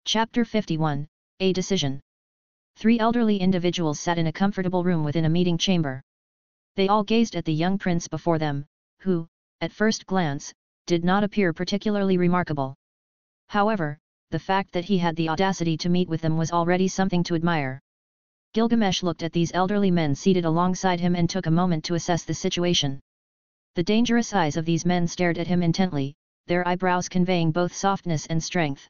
Chapter 51, A Decision. 3 elderly individuals sat in a comfortable room within a meeting chamber. They all gazed at the young prince before them, who, at first glance, did not appear particularly remarkable. However, the fact that he had the audacity to meet with them was already something to admire. Gilgamesh looked at these elderly men seated alongside him and took a moment to assess the situation. The dangerous eyes of these men stared at him intently, their eyebrows conveying both softness and strength.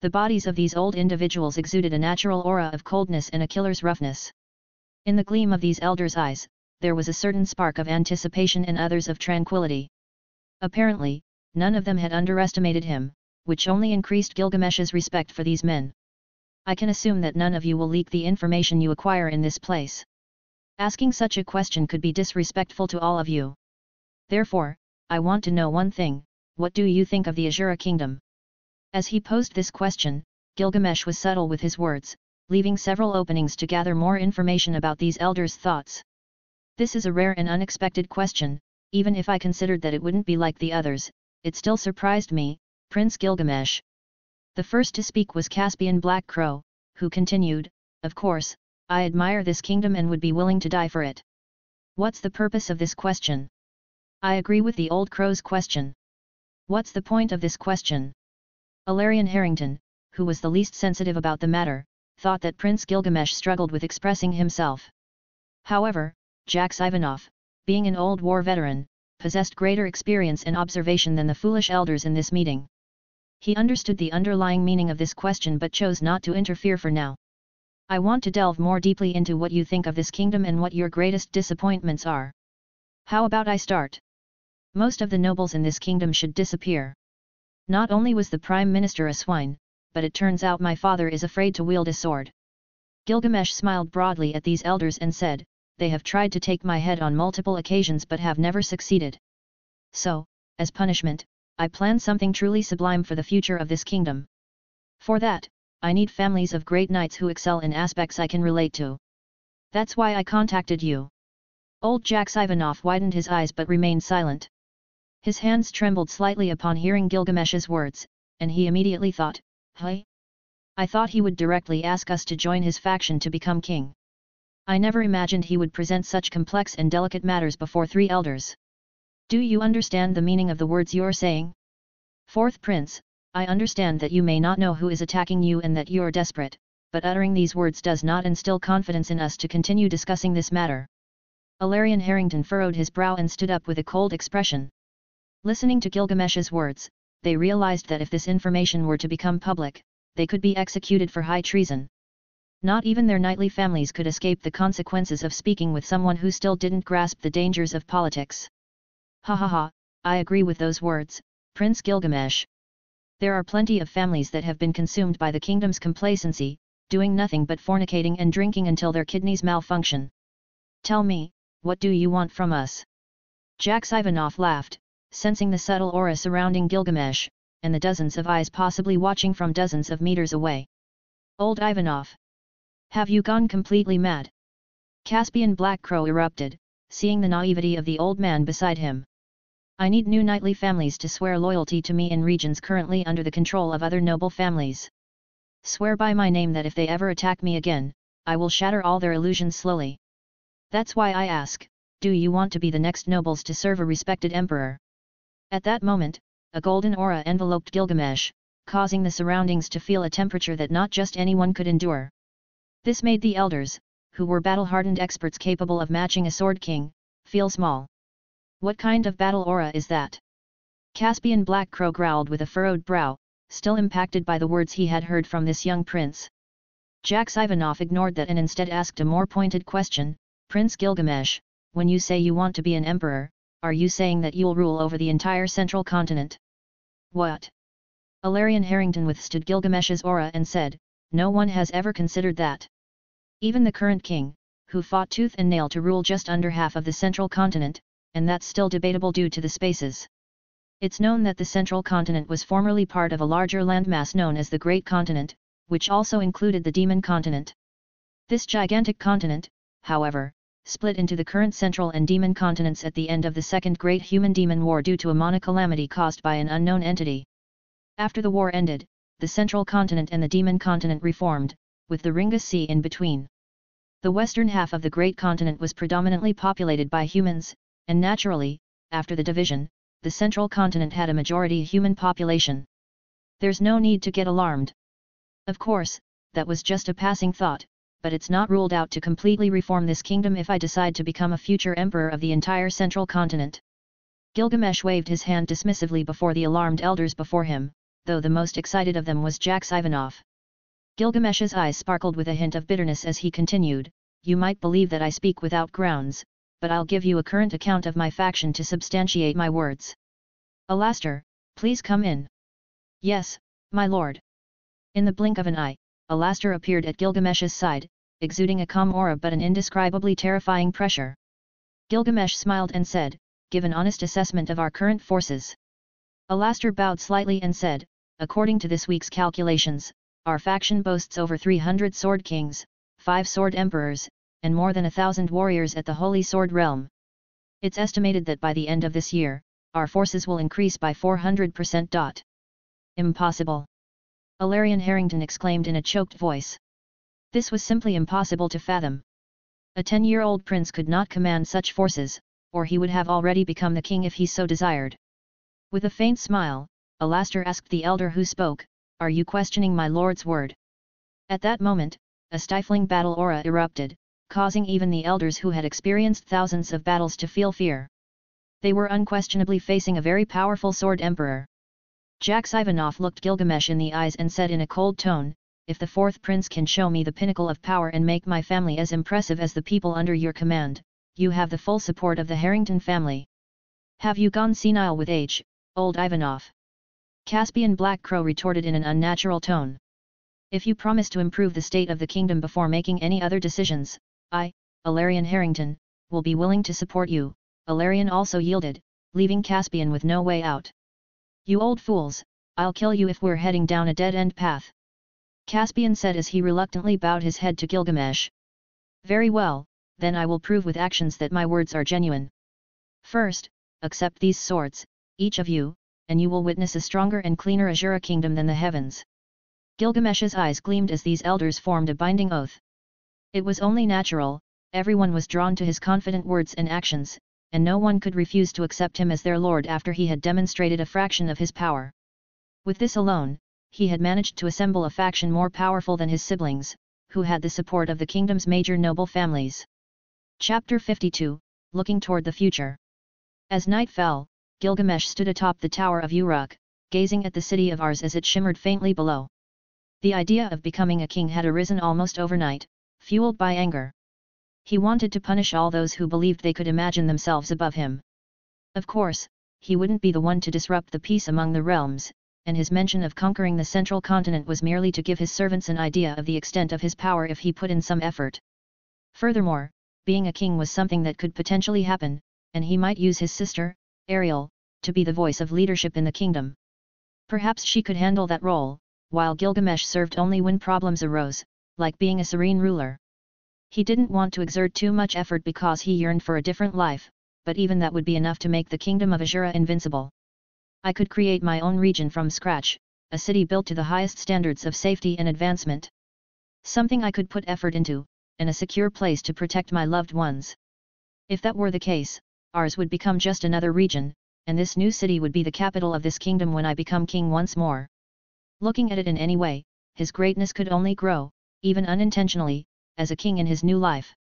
The bodies of these old individuals exuded a natural aura of coldness and a killer's roughness. In the gleam of these elders' eyes, there was a certain spark of anticipation and others of tranquility. Apparently, none of them had underestimated him, which only increased Gilgamesh's respect for these men. I can assume that none of you will leak the information you acquire in this place. Asking such a question could be disrespectful to all of you. Therefore, I want to know one thing: what do you think of the Asura kingdom? As he posed this question, Gilgamesh was subtle with his words, leaving several openings to gather more information about these elders' thoughts. This is a rare and unexpected question. Even if I considered that it wouldn't be like the others, it still surprised me, Prince Gilgamesh. The first to speak was Caspian Black Crow, who continued, "Of course, I admire this kingdom and would be willing to die for it. What's the purpose of this question?" "I agree with the old crow's question. What's the point of this question?" Alarion Harrington, who was the least sensitive about the matter, thought that Prince Gilgamesh struggled with expressing himself. However, Jax Ivanov, being an old war veteran, possessed greater experience and observation than the foolish elders in this meeting. He understood the underlying meaning of this question but chose not to interfere for now. "I want to delve more deeply into what you think of this kingdom and what your greatest disappointments are. How about I start? Most of the nobles in this kingdom should disappear. Not only was the Prime Minister a swine, but it turns out my father is afraid to wield a sword." Gilgamesh smiled broadly at these elders and said, "They have tried to take my head on multiple occasions but have never succeeded. So, as punishment, I plan something truly sublime for the future of this kingdom. For that, I need families of great knights who excel in aspects I can relate to. That's why I contacted you." Old Jax Ivanov widened his eyes but remained silent. His hands trembled slightly upon hearing Gilgamesh's words, and he immediately thought, "Hey? I thought he would directly ask us to join his faction to become king. I never imagined he would present such complex and delicate matters before 3 elders. Do you understand the meaning of the words you're saying? Fourth Prince, I understand that you may not know who is attacking you and that you're desperate, but uttering these words does not instill confidence in us to continue discussing this matter." Alarion Harrington furrowed his brow and stood up with a cold expression. Listening to Gilgamesh's words, they realized that if this information were to become public, they could be executed for high treason. Not even their knightly families could escape the consequences of speaking with someone who still didn't grasp the dangers of politics. "Ha ha ha, I agree with those words, Prince Gilgamesh. There are plenty of families that have been consumed by the kingdom's complacency, doing nothing but fornicating and drinking until their kidneys malfunction. Tell me, what do you want from us?" Jax Ivanov laughed, sensing the subtle aura surrounding Gilgamesh, and the dozens of eyes possibly watching from dozens of meters away. "Old Ivanov! Have you gone completely mad?" Caspian Black Crow erupted, seeing the naivety of the old man beside him. "I need new knightly families to swear loyalty to me in regions currently under the control of other noble families. Swear by my name that if they ever attack me again, I will shatter all their illusions slowly. That's why I ask, do you want to be the next nobles to serve a respected emperor?" At that moment, a golden aura enveloped Gilgamesh, causing the surroundings to feel a temperature that not just anyone could endure. This made the elders, who were battle-hardened experts capable of matching a sword king, feel small. "What kind of battle aura is that?" Caspian Black Crow growled with a furrowed brow, still impacted by the words he had heard from this young prince. Jax Ivanov ignored that and instead asked a more pointed question, "Prince Gilgamesh, when you say you want to be an emperor, are you saying that you'll rule over the entire central continent?" "What?" Alarion Harrington withstood Gilgamesh's aura and said, "No one has ever considered that. Even the current king, who fought tooth and nail to rule just under half of the central continent, and that's still debatable due to the spaces. It's known that the central continent was formerly part of a larger landmass known as the Great Continent, which also included the Demon Continent. This gigantic continent, however, split into the current Central and Demon continents at the end of the Second Great Human-Demon War due to a monocalamity caused by an unknown entity. After the war ended, the central continent and the demon continent reformed, with the Ringa Sea in between. The western half of the great continent was predominantly populated by humans, and naturally, after the division, the central continent had a majority human population. There's no need to get alarmed. Of course, that was just a passing thought, but it's not ruled out to completely reform this kingdom if I decide to become a future emperor of the entire central continent. Gilgamesh waved his hand dismissively before the alarmed elders before him, though the most excited of them was Jax Ivanov. Gilgamesh's eyes sparkled with a hint of bitterness as he continued, "You might believe that I speak without grounds, but I'll give you a current account of my faction to substantiate my words. Alastor, please come in." "Yes, my lord." In the blink of an eye, Alastor appeared at Gilgamesh's side, exuding a calm aura but an indescribably terrifying pressure. Gilgamesh smiled and said, "Give an honest assessment of our current forces." Alastor bowed slightly and said, "According to this week's calculations, our faction boasts over 300 sword kings, 5 sword emperors, and more than 1,000 warriors at the Holy Sword Realm. It's estimated that by the end of this year, our forces will increase by 400%. Impossible!" Alarion Harrington exclaimed in a choked voice. This was simply impossible to fathom. A 10-year-old prince could not command such forces, or he would have already become the king if he so desired. With a faint smile, Alastor asked the elder who spoke, "Are you questioning my lord's word?" At that moment, a stifling battle aura erupted, causing even the elders who had experienced thousands of battles to feel fear. They were unquestionably facing a very powerful sword emperor. Jax Ivanov looked Gilgamesh in the eyes and said in a cold tone, "If the fourth prince can show me the pinnacle of power and make my family as impressive as the people under your command, you have the full support of the Harrington family. Have you gone senile with age, old Ivanov?" Caspian Black Crow retorted in an unnatural tone. "If you promise to improve the state of the kingdom before making any other decisions, I, Alarion Harrington, will be willing to support you." Alarion also yielded, leaving Caspian with no way out. "You old fools, I'll kill you if we're heading down a dead-end path," Caspian said as he reluctantly bowed his head to Gilgamesh. "Very well, then I will prove with actions that my words are genuine. First, accept these swords, each of you, and you will witness a stronger and cleaner Azura kingdom than the heavens." Gilgamesh's eyes gleamed as these elders formed a binding oath. It was only natural, everyone was drawn to his confident words and actions, and no one could refuse to accept him as their lord after he had demonstrated a fraction of his power. With this alone, he had managed to assemble a faction more powerful than his siblings, who had the support of the kingdom's major noble families. Chapter 52, Looking Toward the Future. As night fell, Gilgamesh stood atop the Tower of Uruk, gazing at the city of Ars as it shimmered faintly below. The idea of becoming a king had arisen almost overnight, fueled by anger. He wanted to punish all those who believed they could imagine themselves above him. Of course, he wouldn't be the one to disrupt the peace among the realms, and his mention of conquering the central continent was merely to give his servants an idea of the extent of his power if he put in some effort. Furthermore, being a king was something that could potentially happen, and he might use his sister, Ariel, to be the voice of leadership in the kingdom. Perhaps she could handle that role, while Gilgamesh served only when problems arose, like being a serene ruler. He didn't want to exert too much effort because he yearned for a different life, but even that would be enough to make the kingdom of Azura invincible. I could create my own region from scratch, a city built to the highest standards of safety and advancement. Something I could put effort into, and a secure place to protect my loved ones. If that were the case, Ars would become just another region, and this new city would be the capital of this kingdom when I become king once more. Looking at it in any way, his greatness could only grow, even unintentionally, as a king in his new life.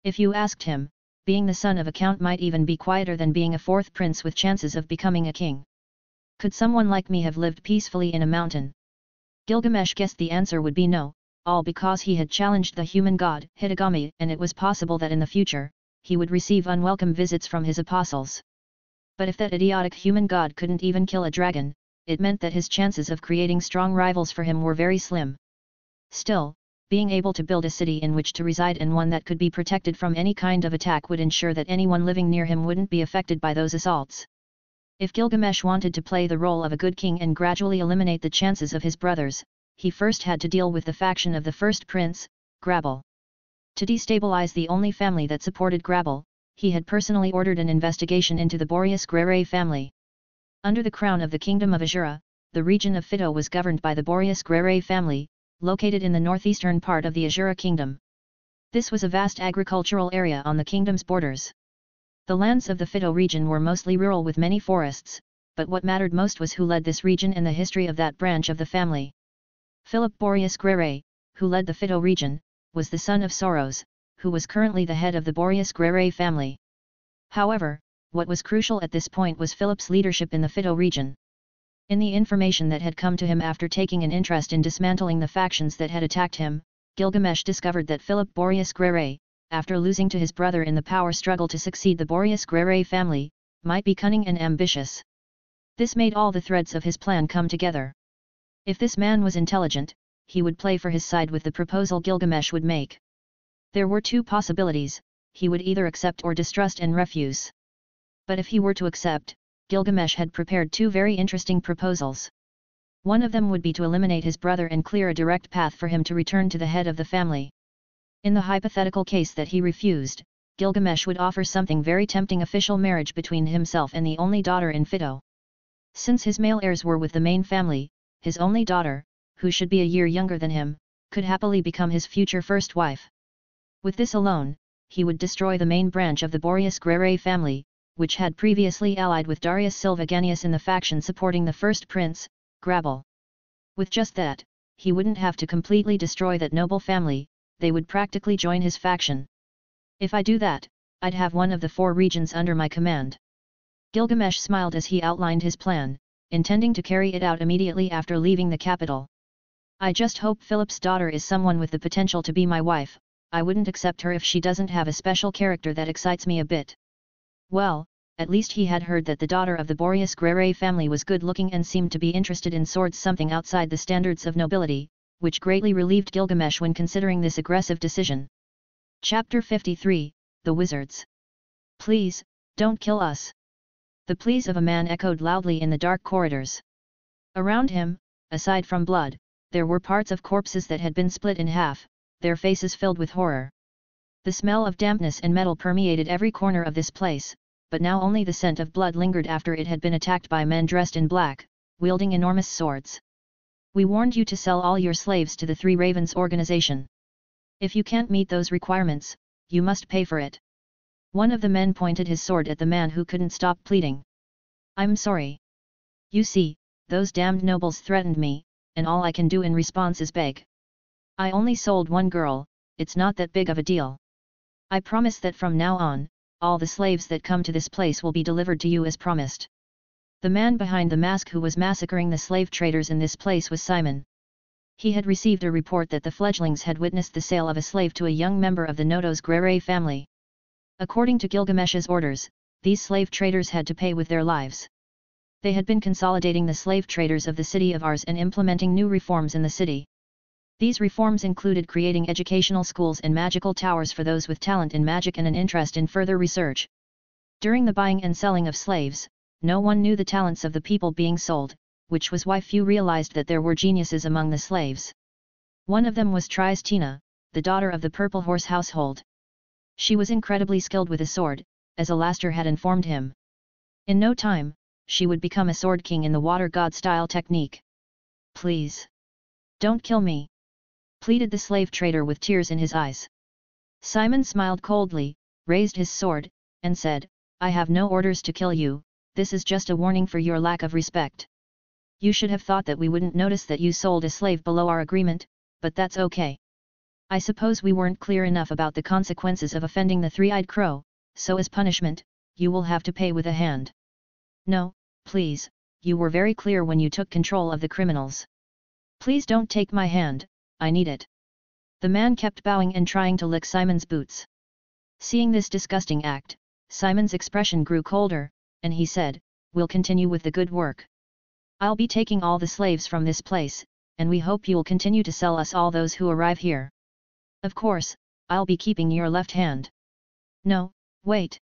If you asked him, being the son of a count might even be quieter than being a fourth prince with chances of becoming a king. Could someone like me have lived peacefully in a mountain? Gilgamesh guessed the answer would be no, all because he had challenged the human god, Hitagami, and it was possible that in the future, he would receive unwelcome visits from his apostles. But if that idiotic human god couldn't even kill a dragon, it meant that his chances of creating strong rivals for him were very slim. Still, being able to build a city in which to reside and one that could be protected from any kind of attack would ensure that anyone living near him wouldn't be affected by those assaults. If Gilgamesh wanted to play the role of a good king and gradually eliminate the chances of his brothers, he first had to deal with the faction of the first prince, Grabble. To destabilize the only family that supported Grabble, he had personally ordered an investigation into the Boreas Grere family. Under the crown of the Kingdom of Azura, the region of Fido was governed by the Boreas Grere family, located in the northeastern part of the Azura kingdom. This was a vast agricultural area on the kingdom's borders. The lands of the Fido region were mostly rural with many forests, but what mattered most was who led this region and the history of that branch of the family. Philip Boreas Grere, who led the Fido region, was the son of Soros, who was currently the head of the Boreas Grere family. However, what was crucial at this point was Philip's leadership in the Fido region. In the information that had come to him after taking an interest in dismantling the factions that had attacked him, Gilgamesh discovered that Philip Boreas Grere, after losing to his brother in the power struggle to succeed the Boreas Grere family, might be cunning and ambitious. This made all the threads of his plan come together. If this man was intelligent, he would play for his side with the proposal Gilgamesh would make. There were two possibilities: he would either accept or distrust and refuse. But if he were to accept, Gilgamesh had prepared two very interesting proposals. One of them would be to eliminate his brother and clear a direct path for him to return to the head of the family. In the hypothetical case that he refused, Gilgamesh would offer something very tempting: official marriage between himself and the only daughter in Fido. Since his male heirs were with the main family, his only daughter, who should be a year younger than him, could happily become his future first wife. With this alone, he would destroy the main branch of the Boreas Grere family, which had previously allied with Darius Silvaganius in the faction supporting the first prince, Grabble. With just that, he wouldn't have to completely destroy that noble family, they would practically join his faction. If I do that, I'd have one of the 4 regions under my command. Gilgamesh smiled as he outlined his plan, intending to carry it out immediately after leaving the capital. I just hope Philip's daughter is someone with the potential to be my wife. I wouldn't accept her if she doesn't have a special character that excites me a bit. Well, at least he had heard that the daughter of the Boreas Grere family was good-looking and seemed to be interested in swords, something outside the standards of nobility, which greatly relieved Gilgamesh when considering this aggressive decision. Chapter 53, The Wizards. Please, don't kill us. The pleas of a man echoed loudly in the dark corridors. Around him, aside from blood, there were parts of corpses that had been split in half, their faces filled with horror. The smell of dampness and metal permeated every corner of this place, but now only the scent of blood lingered after it had been attacked by men dressed in black, wielding enormous swords. We warned you to sell all your slaves to the Three Ravens organization. If you can't meet those requirements, you must pay for it. One of the men pointed his sword at the man who couldn't stop pleading. I'm sorry. You see, those damned nobles threatened me, and all I can do in response is beg. I only sold one girl, it's not that big of a deal. I promise that from now on, all the slaves that come to this place will be delivered to you as promised. The man behind the mask who was massacring the slave traders in this place was Simon. He had received a report that the fledglings had witnessed the sale of a slave to a young member of the Nodos Grere family. According to Gilgamesh's orders, these slave traders had to pay with their lives. They had been consolidating the slave traders of the city of Ars and implementing new reforms in the city. These reforms included creating educational schools and magical towers for those with talent in magic and an interest in further research. During the buying and selling of slaves, no one knew the talents of the people being sold, which was why few realized that there were geniuses among the slaves. One of them was Tristina, the daughter of the Purple Horse household. She was incredibly skilled with a sword, as Alastor had informed him. In no time, she would become a sword king in the water god style technique. Please. Don't kill me. Pleaded the slave trader with tears in his eyes. Simon smiled coldly, raised his sword, and said, I have no orders to kill you, this is just a warning for your lack of respect. You should have thought that we wouldn't notice that you sold a slave below our agreement, but that's okay. I suppose we weren't clear enough about the consequences of offending the three-eyed crow, so as punishment, you will have to pay with a hand. No, please, you were very clear when you took control of the criminals. Please don't take my hand, I need it. The man kept bowing and trying to lick Simon's boots. Seeing this disgusting act, Simon's expression grew colder, and he said, We'll continue with the good work. I'll be taking all the slaves from this place, and we hope you'll continue to sell us all those who arrive here. Of course, I'll be keeping your left hand. No, wait.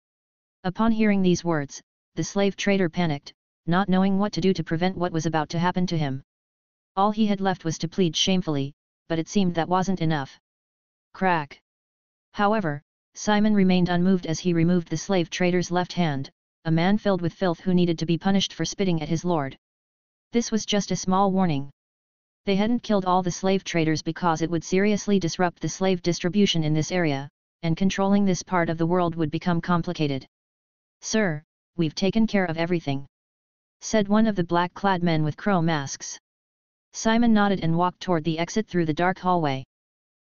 Upon hearing these words, the slave trader panicked, not knowing what to do to prevent what was about to happen to him. All he had left was to plead shamefully, but it seemed that wasn't enough. Crack. However, Simon remained unmoved as he removed the slave trader's left hand, a man filled with filth who needed to be punished for spitting at his lord. This was just a small warning. They hadn't killed all the slave traders because it would seriously disrupt the slave distribution in this area, and controlling this part of the world would become complicated. "Sir, we've taken care of everything," said one of the black-clad men with crow masks. Simon nodded and walked toward the exit through the dark hallway.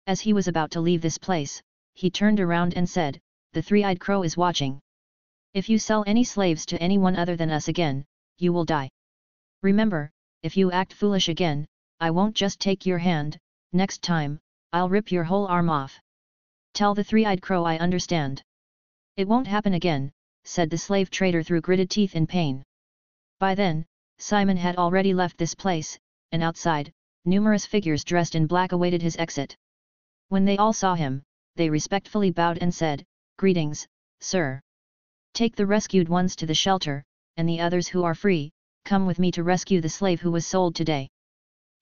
As he was about to leave this place, he turned around and said, "The three-eyed crow is watching. If you sell any slaves to anyone other than us again, you will die. Remember, if you act foolish again, I won't just take your hand, next time, I'll rip your whole arm off. Tell the three-eyed crow I understand." "It won't happen again," said the slave trader through gritted teeth in pain. By then, Simon had already left this place, and outside, numerous figures dressed in black awaited his exit. When they all saw him, they respectfully bowed and said, "Greetings, sir. Take the rescued ones to the shelter, and the others who are free, come with me to rescue the slave who was sold today,"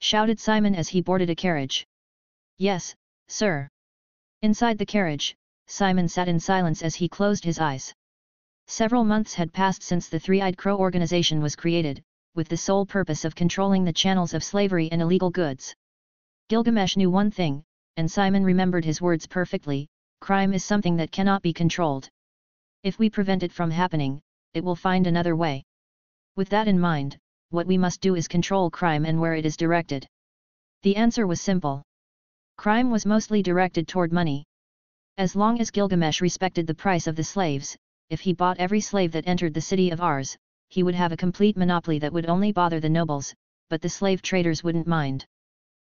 shouted Simon as he boarded a carriage. "Yes, sir." Inside the carriage, Simon sat in silence as he closed his eyes. Several months had passed since the Three-Eyed Crow organization was created, with the sole purpose of controlling the channels of slavery and illegal goods. Gilgamesh knew one thing, and Simon remembered his words perfectly: crime is something that cannot be controlled. If we prevent it from happening, it will find another way. With that in mind, what we must do is control crime and where it is directed. The answer was simple. Crime was mostly directed toward money. As long as Gilgamesh respected the price of the slaves, if he bought every slave that entered the city of Ars, he would have a complete monopoly that would only bother the nobles, but the slave traders wouldn't mind.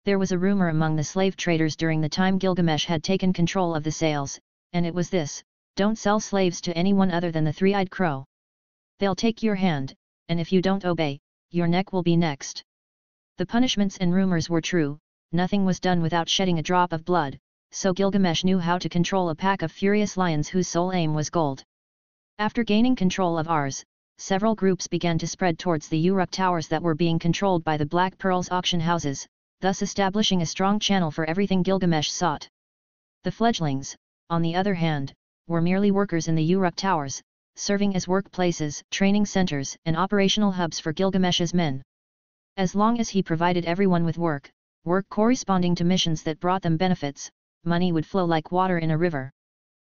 There was a rumor among the slave traders during the time Gilgamesh had taken control of the sales, and it was this: don't sell slaves to anyone other than the three-eyed crow. They'll take your hand, and if you don't obey, your neck will be next. The punishments and rumors were true, nothing was done without shedding a drop of blood, so Gilgamesh knew how to control a pack of furious lions whose sole aim was gold. After gaining control of Ars, several groups began to spread towards the Uruk towers that were being controlled by the Black Pearl's auction houses, thus establishing a strong channel for everything Gilgamesh sought. The fledglings, on the other hand, were merely workers in the Uruk towers, serving as workplaces, training centers, and operational hubs for Gilgamesh's men. As long as he provided everyone with work corresponding to missions that brought them benefits, money would flow like water in a river.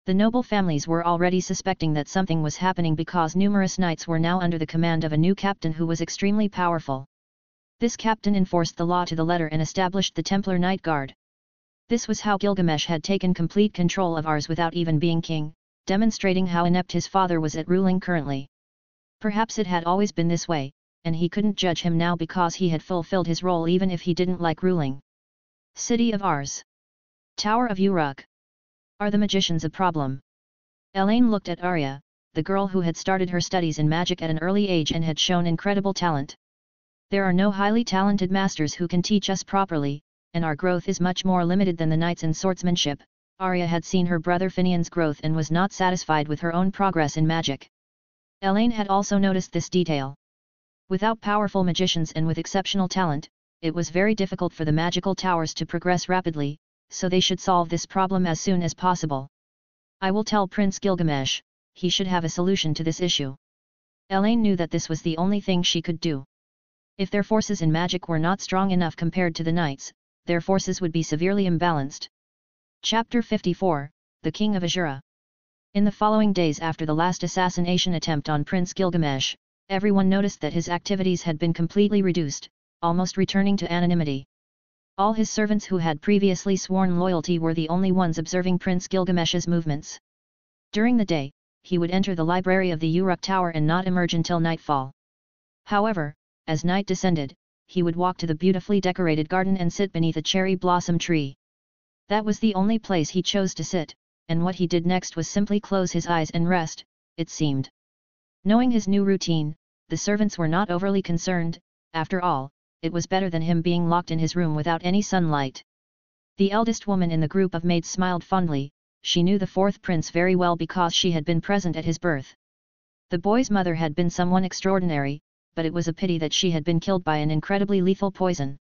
The noble families were already suspecting that something was happening because numerous knights were now under the command of a new captain who was extremely powerful. This captain enforced the law to the letter and established the Templar Knight Guard. This was how Gilgamesh had taken complete control of Ars without even being king, demonstrating how inept his father was at ruling currently. Perhaps it had always been this way, and he couldn't judge him now because he had fulfilled his role even if he didn't like ruling. City of Ars. Tower of Uruk. Are the magicians a problem? Elaine looked at Arya, the girl who had started her studies in magic at an early age and had shown incredible talent. There are no highly talented masters who can teach us properly, and our growth is much more limited than the knights in swordsmanship. Arya had seen her brother Finian's growth and was not satisfied with her own progress in magic. Elaine had also noticed this detail. Without powerful magicians and with exceptional talent, it was very difficult for the magical towers to progress rapidly, so they should solve this problem as soon as possible. I will tell Prince Gilgamesh, he should have a solution to this issue. Elaine knew that this was the only thing she could do. If their forces in magic were not strong enough compared to the knights, their forces would be severely imbalanced. Chapter 54, The King of Uruk. In the following days after the last assassination attempt on Prince Gilgamesh, everyone noticed that his activities had been completely reduced, almost returning to anonymity. All his servants who had previously sworn loyalty were the only ones observing Prince Gilgamesh's movements. During the day, he would enter the library of the Uruk Tower and not emerge until nightfall. However, as night descended, he would walk to the beautifully decorated garden and sit beneath a cherry blossom tree. That was the only place he chose to sit, and what he did next was simply close his eyes and rest, it seemed. Knowing his new routine, the servants were not overly concerned. After all, it was better than him being locked in his room without any sunlight. The eldest woman in the group of maids smiled fondly. She knew the fourth prince very well because she had been present at his birth. The boy's mother had been someone extraordinary, but it was a pity that she had been killed by an incredibly lethal poison.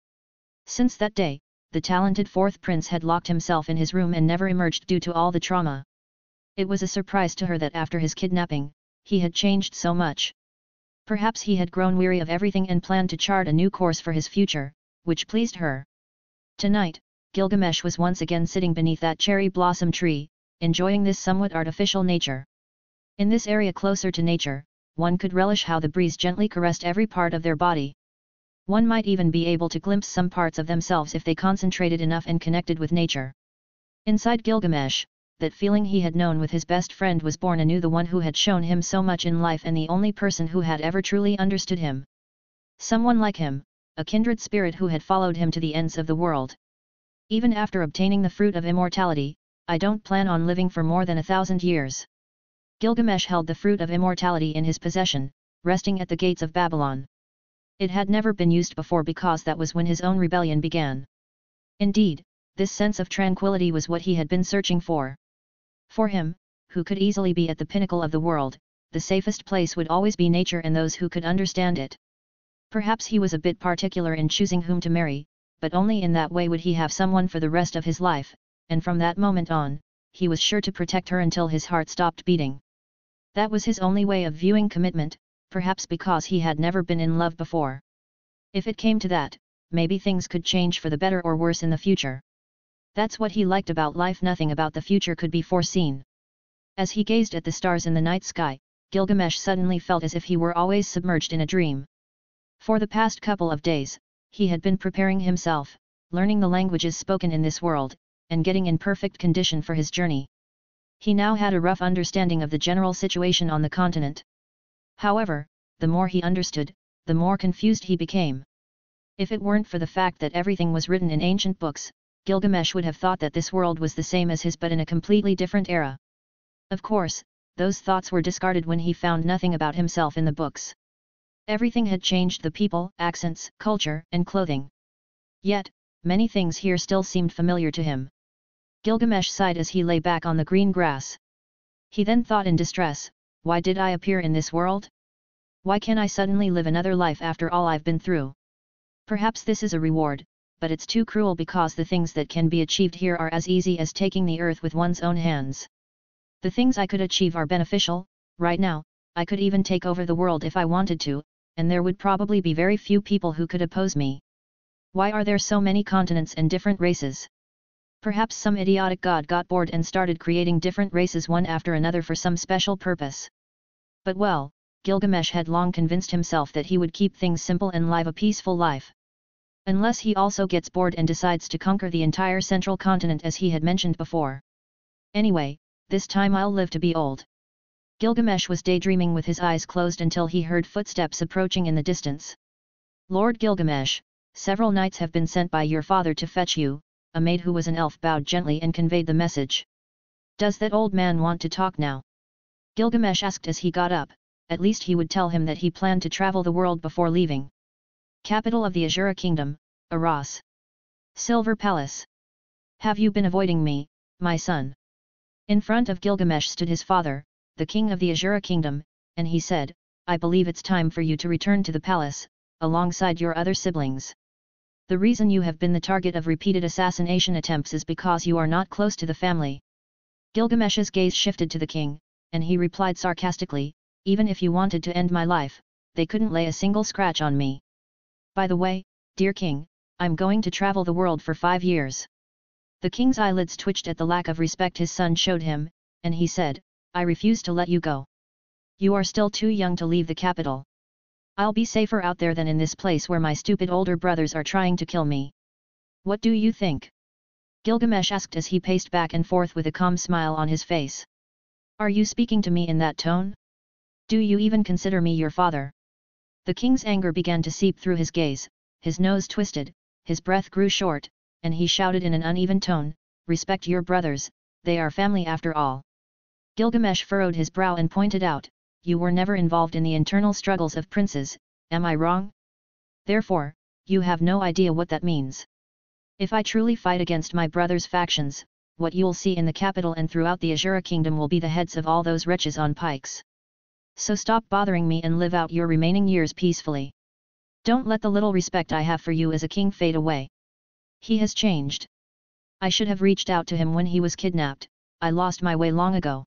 Since that day, the talented fourth prince had locked himself in his room and never emerged due to all the trauma. It was a surprise to her that after his kidnapping, he had changed so much. Perhaps he had grown weary of everything and planned to chart a new course for his future, which pleased her. Tonight, Gilgamesh was once again sitting beneath that cherry blossom tree, enjoying this somewhat artificial nature. In this area closer to nature, one could relish how the breeze gently caressed every part of their body. One might even be able to glimpse some parts of themselves if they concentrated enough and connected with nature. Inside Gilgamesh, that feeling he had known with his best friend was born anew, the one who had shown him so much in life and the only person who had ever truly understood him. Someone like him, a kindred spirit who had followed him to the ends of the world. Even after obtaining the fruit of immortality, I don't plan on living for more than 1,000 years. Gilgamesh held the fruit of immortality in his possession, resting at the gates of Babylon. It had never been used before because that was when his own rebellion began. Indeed, this sense of tranquility was what he had been searching for. For him, who could easily be at the pinnacle of the world, the safest place would always be nature and those who could understand it. Perhaps he was a bit particular in choosing whom to marry, but only in that way would he have someone for the rest of his life, and from that moment on, he was sure to protect her until his heart stopped beating. That was his only way of viewing commitment, perhaps because he had never been in love before. If it came to that, maybe things could change for the better or worse in the future. That's what he liked about life, nothing about the future could be foreseen. As he gazed at the stars in the night sky, Gilgamesh suddenly felt as if he were always submerged in a dream. For the past couple of days, he had been preparing himself, learning the languages spoken in this world, and getting in perfect condition for his journey. He now had a rough understanding of the general situation on the continent. However, the more he understood, the more confused he became. If it weren't for the fact that everything was written in ancient books, Gilgamesh would have thought that this world was the same as his but in a completely different era. Of course, those thoughts were discarded when he found nothing about himself in the books. Everything had changed: the people, accents, culture, and clothing. Yet, many things here still seemed familiar to him. Gilgamesh sighed as he lay back on the green grass. He then thought in distress, why did I appear in this world? Why can I suddenly live another life after all I've been through? Perhaps this is a reward, but it's too cruel because the things that can be achieved here are as easy as taking the earth with one's own hands. The things I could achieve are beneficial. Right now, I could even take over the world if I wanted to, and there would probably be very few people who could oppose me. Why are there so many continents and different races? Perhaps some idiotic god got bored and started creating different races one after another for some special purpose. But well, Gilgamesh had long convinced himself that he would keep things simple and live a peaceful life. Unless he also gets bored and decides to conquer the entire central continent as he had mentioned before. Anyway, this time I'll live to be old. Gilgamesh was daydreaming with his eyes closed until he heard footsteps approaching in the distance. Lord Gilgamesh, several knights have been sent by your father to fetch you. A maid who was an elf bowed gently and conveyed the message. Does that old man want to talk now? Gilgamesh asked as he got up. At least he would tell him that he planned to travel the world before leaving. Capital of the Azura Kingdom, Aras. Silver Palace. Have you been avoiding me, my son? In front of Gilgamesh stood his father, the king of the Azura Kingdom, and he said, I believe it's time for you to return to the palace, alongside your other siblings. The reason you have been the target of repeated assassination attempts is because you are not close to the family. Gilgamesh's gaze shifted to the king, and he replied sarcastically, even if you wanted to end my life, they couldn't lay a single scratch on me. By the way, dear king, I'm going to travel the world for 5 years. The king's eyelids twitched at the lack of respect his son showed him, and he said, I refuse to let you go. You are still too young to leave the capital. I'll be safer out there than in this place where my stupid older brothers are trying to kill me. What do you think? Gilgamesh asked as he paced back and forth with a calm smile on his face. Are you speaking to me in that tone? Do you even consider me your father? The king's anger began to seep through his gaze, his nose twisted, his breath grew short, and he shouted in an uneven tone, respect your brothers, they are family after all. Gilgamesh furrowed his brow and pointed out, you were never involved in the internal struggles of princes, am I wrong? Therefore, you have no idea what that means. If I truly fight against my brother's factions, what you'll see in the capital and throughout the Azura Kingdom will be the heads of all those wretches on pikes. So stop bothering me and live out your remaining years peacefully. Don't let the little respect I have for you as a king fade away. He has changed. I should have reached out to him when he was kidnapped, I lost my way long ago.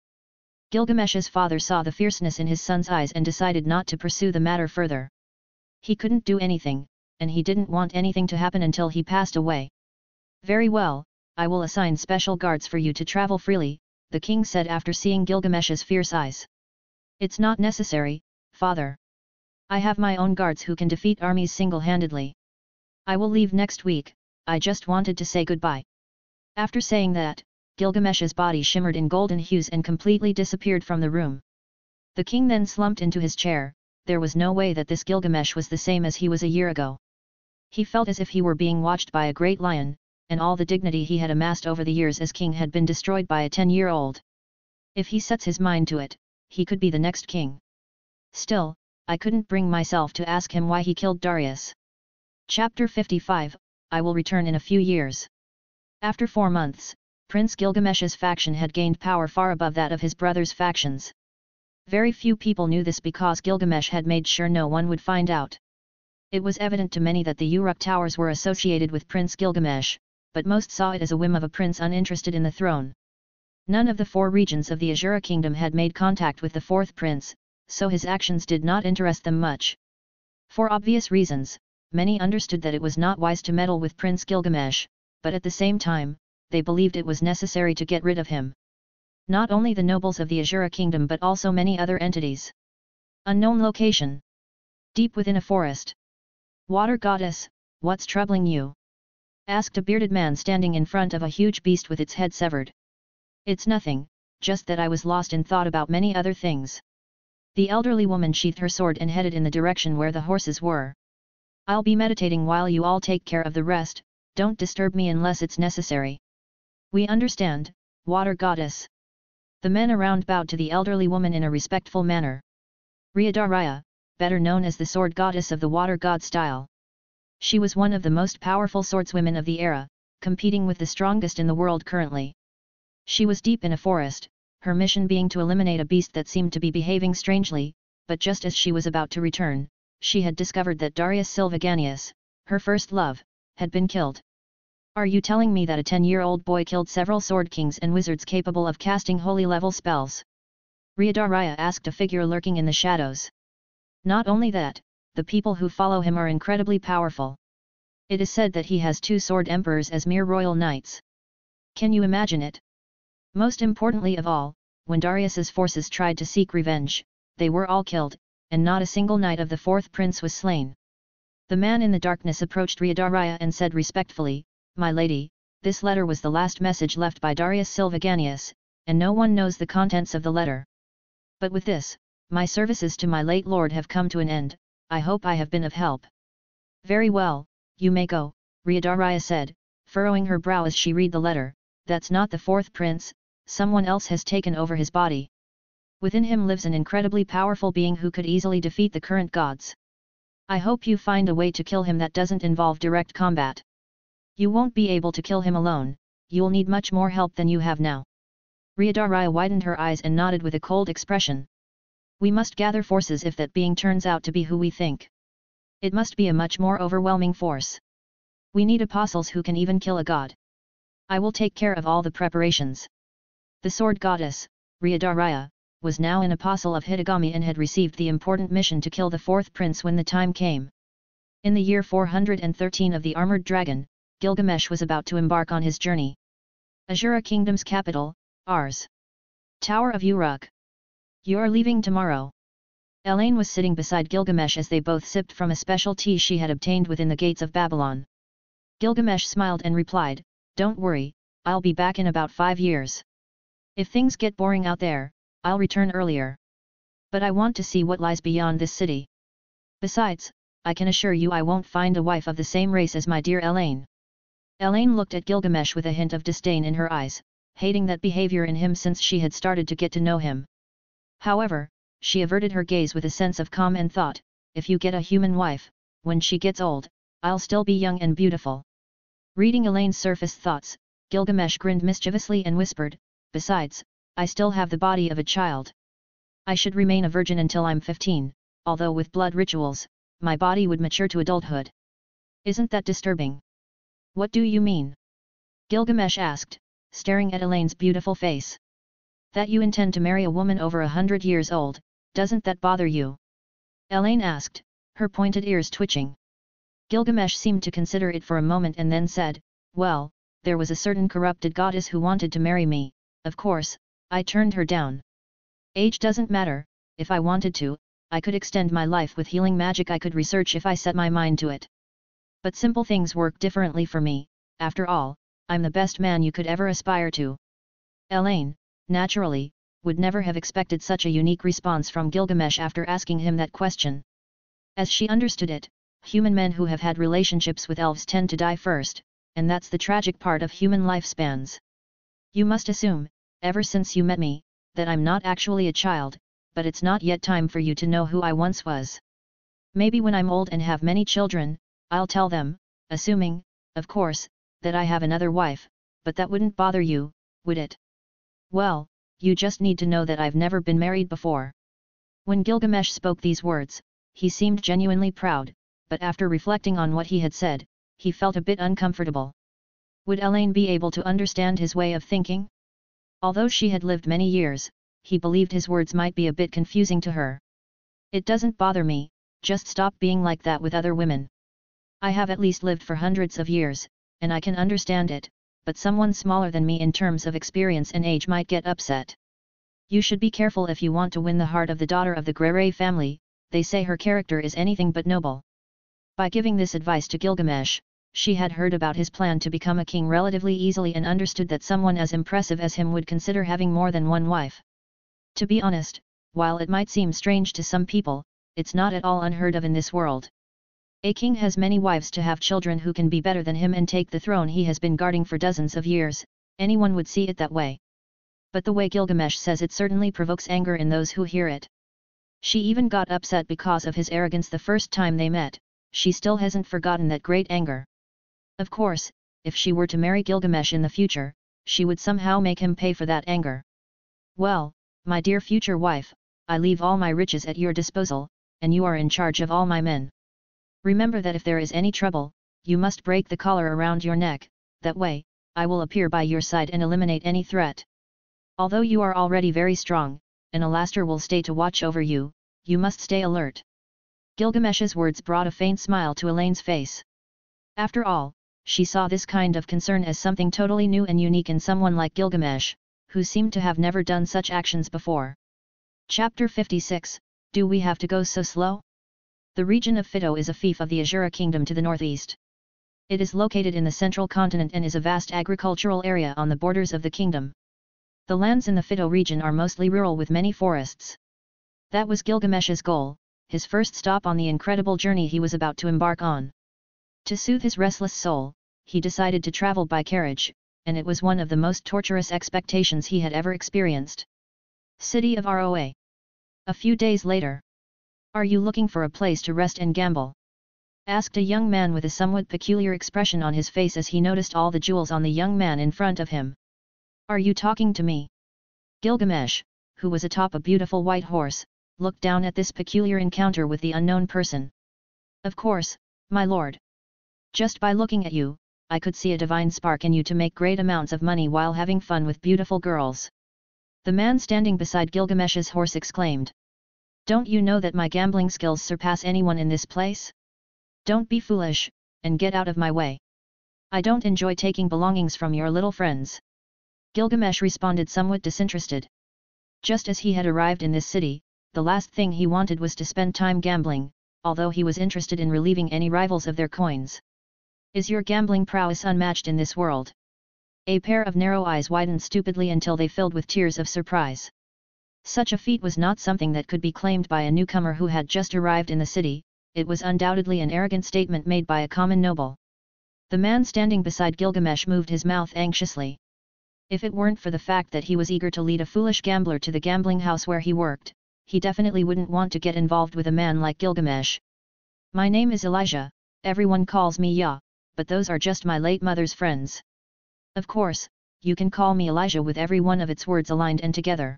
Gilgamesh's father saw the fierceness in his son's eyes and decided not to pursue the matter further. He couldn't do anything, and he didn't want anything to happen until he passed away. Very well, I will assign special guards for you to travel freely, the king said after seeing Gilgamesh's fierce eyes. It's not necessary, father. I have my own guards who can defeat armies single-handedly. I will leave next week, I just wanted to say goodbye. After saying that, Gilgamesh's body shimmered in golden hues and completely disappeared from the room. The king then slumped into his chair. There was no way that this Gilgamesh was the same as he was a year ago. He felt as if he were being watched by a great lion, and all the dignity he had amassed over the years as king had been destroyed by a 10-year-old. If he sets his mind to it, he could be the next king. Still, I couldn't bring myself to ask him why he killed Darius. Chapter 55, I will return in a few years. After 4 months, Prince Gilgamesh's faction had gained power far above that of his brother's factions. Very few people knew this because Gilgamesh had made sure no one would find out. It was evident to many that the Uruk towers were associated with Prince Gilgamesh, but most saw it as a whim of a prince uninterested in the throne. None of the 4 regions of the Asura kingdom had made contact with the 4th prince, so his actions did not interest them much. For obvious reasons, many understood that it was not wise to meddle with Prince Gilgamesh, but at the same time, they believed it was necessary to get rid of him. Not only the nobles of the Asura kingdom but also many other entities. Unknown location. Deep within a forest. Water goddess, what's troubling you? Asked a bearded man standing in front of a huge beast with its head severed. It's nothing, just that I was lost in thought about many other things. The elderly woman sheathed her sword and headed in the direction where the horses were. I'll be meditating while you all take care of the rest, don't disturb me unless it's necessary. We understand, water goddess. The men around bowed to the elderly woman in a respectful manner. Riadaraya, better known as the sword goddess of the water god style. She was one of the most powerful swordswomen of the era, competing with the strongest in the world currently. She was deep in a forest, her mission being to eliminate a beast that seemed to be behaving strangely, but just as she was about to return, she had discovered that Darius Silvaganius, her first love, had been killed. Are you telling me that a 10-year-old boy killed several sword kings and wizards capable of casting holy-level spells? Riadaraya asked a figure lurking in the shadows. Not only that, the people who follow him are incredibly powerful. It is said that he has 2 sword emperors as mere royal knights. Can you imagine it? Most importantly of all, when Darius's forces tried to seek revenge, they were all killed, and not a single knight of the 4th prince was slain. The man in the darkness approached Riadaraya and said respectfully, My lady, this letter was the last message left by Darius Silvaganius, and no one knows the contents of the letter. But with this, my services to my late lord have come to an end, I hope I have been of help. Very well, you may go, Riadaraya said, furrowing her brow as she read the letter, that's not the 4th prince, someone else has taken over his body. Within him lives an incredibly powerful being who could easily defeat the current gods. I hope you find a way to kill him that doesn't involve direct combat. You won't be able to kill him alone, you'll need much more help than you have now. Riadaraya widened her eyes and nodded with a cold expression. We must gather forces if that being turns out to be who we think. It must be a much more overwhelming force. We need apostles who can even kill a god. I will take care of all the preparations. The sword goddess, Riadaraya, was now an apostle of Hitagami and had received the important mission to kill the 4th prince when the time came. In the year 413 of the Armored Dragon, Gilgamesh was about to embark on his journey. Asura Kingdom's capital, Ars. Tower of Uruk. You are leaving tomorrow. Elaine was sitting beside Gilgamesh as they both sipped from a special tea she had obtained within the gates of Babylon. Gilgamesh smiled and replied, Don't worry, I'll be back in about 5 years. If things get boring out there, I'll return earlier. But I want to see what lies beyond this city. Besides, I can assure you I won't find a wife of the same race as my dear Elaine. Elaine looked at Gilgamesh with a hint of disdain in her eyes, hating that behavior in him since she had started to get to know him. However, she averted her gaze with a sense of calm and thought, if you get a human wife, when she gets old, I'll still be young and beautiful. Reading Elaine's surface thoughts, Gilgamesh grinned mischievously and whispered, Besides, I still have the body of a child. I should remain a virgin until I'm 15, although with blood rituals, my body would mature to adulthood. Isn't that disturbing? What do you mean? Gilgamesh asked, staring at Elaine's beautiful face. That you intend to marry a woman over 100 years old, doesn't that bother you? Elaine asked, her pointed ears twitching. Gilgamesh seemed to consider it for a moment and then said, well, there was a certain corrupted goddess who wanted to marry me, of course, I turned her down. Age doesn't matter, if I wanted to, I could extend my life with healing magic I could research if I set my mind to it. But simple things work differently for me, after all, I'm the best man you could ever aspire to. Elaine, naturally, would never have expected such a unique response from Gilgamesh after asking him that question. As she understood it, human men who have had relationships with elves tend to die first, and that's the tragic part of human lifespans. You must assume, ever since you met me, that I'm not actually a child, but it's not yet time for you to know who I once was. Maybe when I'm old and have many children, I'll tell them, assuming, of course, that I have another wife, but that wouldn't bother you, would it? Well, you just need to know that I've never been married before. When Gilgamesh spoke these words, he seemed genuinely proud, but after reflecting on what he had said, he felt a bit uncomfortable. Would Elaine be able to understand his way of thinking? Although she had lived many years, he believed his words might be a bit confusing to her. It doesn't bother me, just stop being like that with other women. I have at least lived for hundreds of years, and I can understand it, but someone smaller than me in terms of experience and age might get upset. You should be careful if you want to win the heart of the daughter of the Grere family, they say her character is anything but noble. By giving this advice to Gilgamesh, she had heard about his plan to become a king relatively easily and understood that someone as impressive as him would consider having more than one wife. To be honest, while it might seem strange to some people, it's not at all unheard of in this world. A king has many wives to have children who can be better than him and take the throne he has been guarding for dozens of years, anyone would see it that way. But the way Gilgamesh says it certainly provokes anger in those who hear it. She even got upset because of his arrogance the first time they met, she still hasn't forgotten that great anger. Of course, if she were to marry Gilgamesh in the future, she would somehow make him pay for that anger. Well, my dear future wife, I leave all my riches at your disposal, and you are in charge of all my men. Remember that if there is any trouble, you must break the collar around your neck, that way, I will appear by your side and eliminate any threat. Although you are already very strong, and Alastor will stay to watch over you, you must stay alert. Gilgamesh's words brought a faint smile to Elaine's face. After all, she saw this kind of concern as something totally new and unique in someone like Gilgamesh, who seemed to have never done such actions before. Chapter 56, Do we have to go so slow? The region of Fido is a fief of the Azura Kingdom to the northeast. It is located in the central continent and is a vast agricultural area on the borders of the kingdom. The lands in the Fido region are mostly rural with many forests. That was Gilgamesh's goal, his first stop on the incredible journey he was about to embark on. To soothe his restless soul, he decided to travel by carriage, and it was one of the most torturous expectations he had ever experienced. City of Roa. A few days later. Are you looking for a place to rest and gamble? Asked a young man with a somewhat peculiar expression on his face as he noticed all the jewels on the young man in front of him. Are you talking to me? Gilgamesh, who was atop a beautiful white horse, looked down at this peculiar encounter with the unknown person. Of course, my lord. Just by looking at you, I could see a divine spark in you to make great amounts of money while having fun with beautiful girls. The man standing beside Gilgamesh's horse exclaimed. Don't you know that my gambling skills surpass anyone in this place? Don't be foolish, and get out of my way. I don't enjoy taking belongings from your little friends. Gilgamesh responded somewhat disinterested. Just as he had arrived in this city, the last thing he wanted was to spend time gambling, although he was interested in relieving any rivals of their coins. Is your gambling prowess unmatched in this world? A pair of narrow eyes widened stupidly until they filled with tears of surprise. Such a feat was not something that could be claimed by a newcomer who had just arrived in the city, it was undoubtedly an arrogant statement made by a common noble. The man standing beside Gilgamesh moved his mouth anxiously. If it weren't for the fact that he was eager to lead a foolish gambler to the gambling house where he worked, he definitely wouldn't want to get involved with a man like Gilgamesh. My name is Elijah, everyone calls me Ya, but those are just my late mother's friends. Of course, you can call me Elijah with every one of its words aligned and together.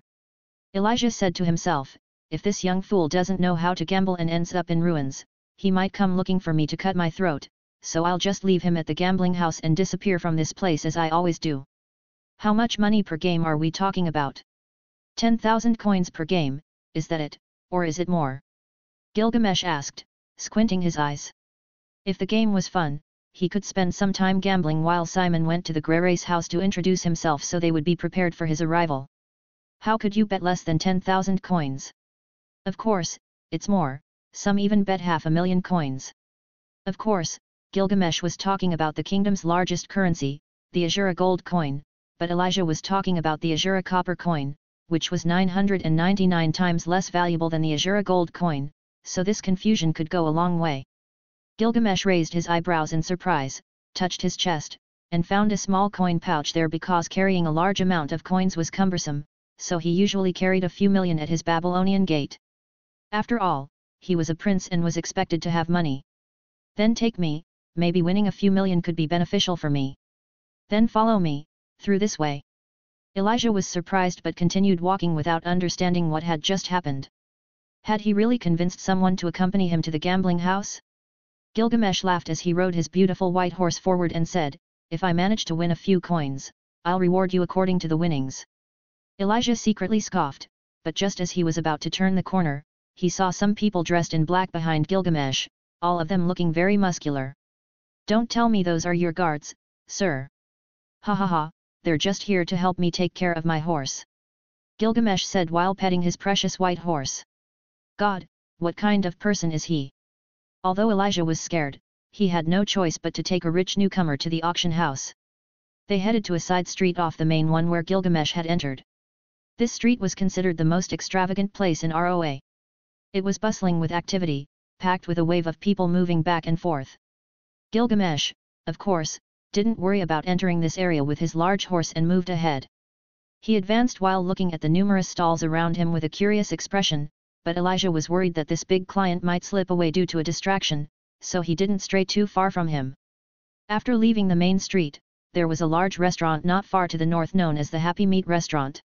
Elijah said to himself, if this young fool doesn't know how to gamble and ends up in ruins, he might come looking for me to cut my throat, so I'll just leave him at the gambling house and disappear from this place as I always do. How much money per game are we talking about? 10,000 coins per game, is that it, or is it more? Gilgamesh asked, squinting his eyes. If the game was fun, he could spend some time gambling while Simon went to the Grere's house to introduce himself so they would be prepared for his arrival. How could you bet less than 10,000 coins? Of course, it's more, some even bet 500,000 coins. Of course, Gilgamesh was talking about the kingdom's largest currency, the Azura gold coin, but Elijah was talking about the Azura copper coin, which was 999 times less valuable than the Azura gold coin, so this confusion could go a long way. Gilgamesh raised his eyebrows in surprise, touched his chest, and found a small coin pouch there because carrying a large amount of coins was cumbersome, so he usually carried a few million at his Babylonian gate. After all, he was a prince and was expected to have money. Then take me, maybe winning a few million could be beneficial for me. Then follow me, through this way. Elijah was surprised but continued walking without understanding what had just happened. Had he really convinced someone to accompany him to the gambling house? Gilgamesh laughed as he rode his beautiful white horse forward and said, "If I manage to win a few coins, I'll reward you according to the winnings." Elijah secretly scoffed, but just as he was about to turn the corner, he saw some people dressed in black behind Gilgamesh, all of them looking very muscular. "Don't tell me those are your guards, sir." "Ha ha ha, they're just here to help me take care of my horse," Gilgamesh said while petting his precious white horse. God, what kind of person is he? Although Elijah was scared, he had no choice but to take a rich newcomer to the auction house. They headed to a side street off the main one where Gilgamesh had entered. This street was considered the most extravagant place in Roa. It was bustling with activity, packed with a wave of people moving back and forth. Gilgamesh, of course, didn't worry about entering this area with his large horse and moved ahead. He advanced while looking at the numerous stalls around him with a curious expression, but Elijah was worried that this big client might slip away due to a distraction, so he didn't stray too far from him. After leaving the main street, there was a large restaurant not far to the north known as the Happy Meat Restaurant.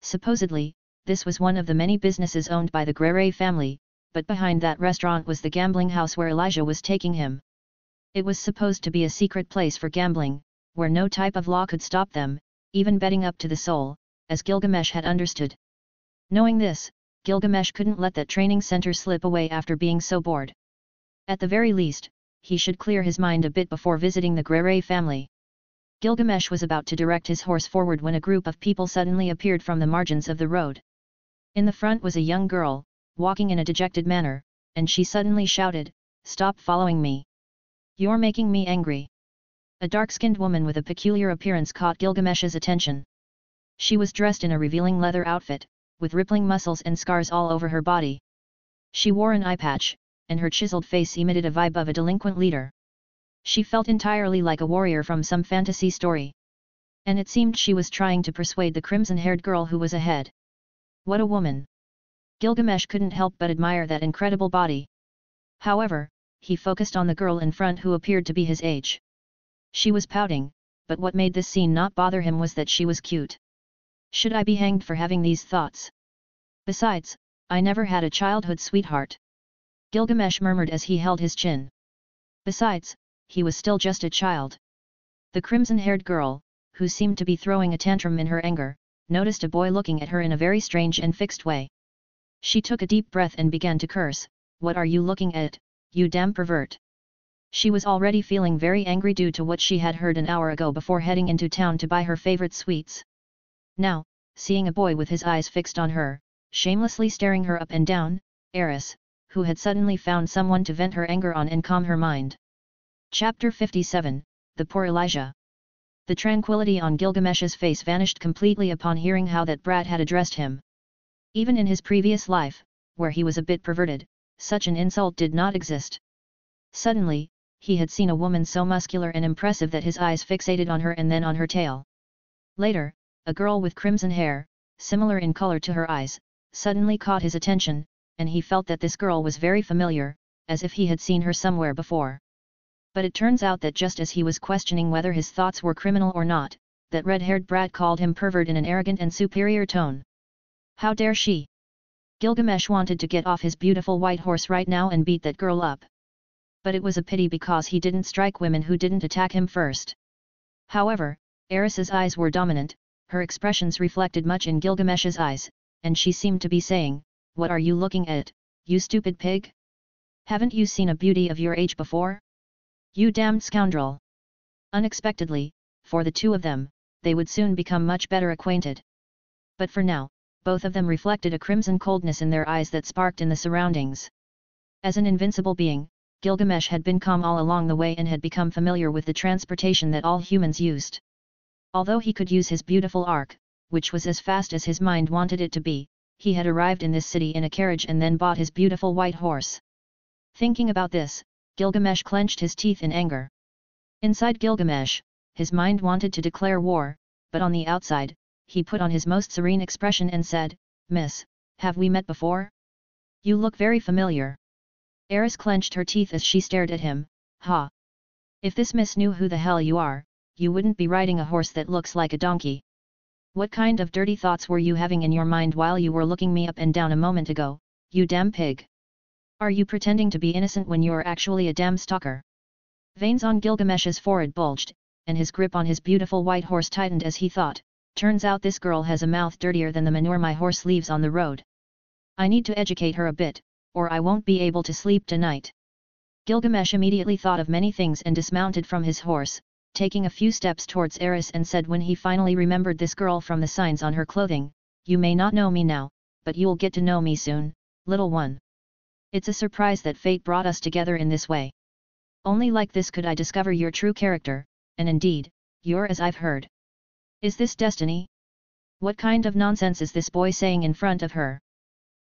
Supposedly, this was one of the many businesses owned by the Grere family, but behind that restaurant was the gambling house where Elijah was taking him. It was supposed to be a secret place for gambling, where no type of law could stop them, even betting up to the soul, as Gilgamesh had understood. Knowing this, Gilgamesh couldn't let that training center slip away after being so bored. At the very least, he should clear his mind a bit before visiting the Grere family. Gilgamesh was about to direct his horse forward when a group of people suddenly appeared from the margins of the road. In the front was a young girl, walking in a dejected manner, and she suddenly shouted, "Stop following me! You're making me angry!" A dark-skinned woman with a peculiar appearance caught Gilgamesh's attention. She was dressed in a revealing leather outfit, with rippling muscles and scars all over her body. She wore an eye patch, and her chiseled face emitted a vibe of a delinquent leader. She felt entirely like a warrior from some fantasy story. And it seemed she was trying to persuade the crimson-haired girl who was ahead. What a woman! Gilgamesh couldn't help but admire that incredible body. However, he focused on the girl in front who appeared to be his age. She was pouting, but what made this scene not bother him was that she was cute. Should I be hanged for having these thoughts? Besides, I never had a childhood sweetheart. Gilgamesh murmured as he held his chin. Besides, he was still just a child. The crimson-haired girl, who seemed to be throwing a tantrum in her anger, noticed a boy looking at her in a very strange and fixed way. She took a deep breath and began to curse, "What are you looking at, you damn pervert?" She was already feeling very angry due to what she had heard an hour ago before heading into town to buy her favorite sweets. Now, seeing a boy with his eyes fixed on her, shamelessly staring her up and down, Eris, who had suddenly found someone to vent her anger on and calm her mind. Chapter 57, The Poor Elijah. The tranquility on Gilgamesh's face vanished completely upon hearing how that brat had addressed him. Even in his previous life, where he was a bit perverted, such an insult did not exist. Suddenly, he had seen a woman so muscular and impressive that his eyes fixated on her and then on her tail. Later, a girl with crimson hair, similar in color to her eyes, suddenly caught his attention, and he felt that this girl was very familiar, as if he had seen her somewhere before. But it turns out that just as he was questioning whether his thoughts were criminal or not, that red-haired brat called him pervert in an arrogant and superior tone. How dare she? Gilgamesh wanted to get off his beautiful white horse right now and beat that girl up. But it was a pity because he didn't strike women who didn't attack him first. However, Eris's eyes were dominant, Her expressions reflected much in Gilgamesh's eyes, and she seemed to be saying, "What are you looking at, you stupid pig? Haven't you seen a beauty of your age before? You damned scoundrel!" Unexpectedly, for the two of them, they would soon become much better acquainted. But for now, both of them reflected a crimson coldness in their eyes that sparked in the surroundings. As an invincible being, Gilgamesh had been calm all along the way and had become familiar with the transportation that all humans used. Although he could use his beautiful ark, which was as fast as his mind wanted it to be, he had arrived in this city in a carriage and then bought his beautiful white horse. Thinking about this, Gilgamesh clenched his teeth in anger. Inside Gilgamesh, his mind wanted to declare war, but on the outside, he put on his most serene expression and said, "Miss, have we met before? You look very familiar." Eris clenched her teeth as she stared at him. "Ha! If this miss knew who the hell you are, you wouldn't be riding a horse that looks like a donkey. What kind of dirty thoughts were you having in your mind while you were looking me up and down a moment ago, you damn pig? Are you pretending to be innocent when you're actually a damn stalker?" Veins on Gilgamesh's forehead bulged, and his grip on his beautiful white horse tightened as he thought, "Turns out this girl has a mouth dirtier than the manure my horse leaves on the road. I need to educate her a bit, or I won't be able to sleep tonight." Gilgamesh immediately thought of many things and dismounted from his horse, taking a few steps towards Eris, and said when he finally remembered this girl from the signs on her clothing, "You may not know me now, but you'll get to know me soon, little one. It's a surprise that fate brought us together in this way. Only like this could I discover your true character, and indeed, you're as I've heard. Is this destiny? What kind of nonsense is this boy saying in front of her?"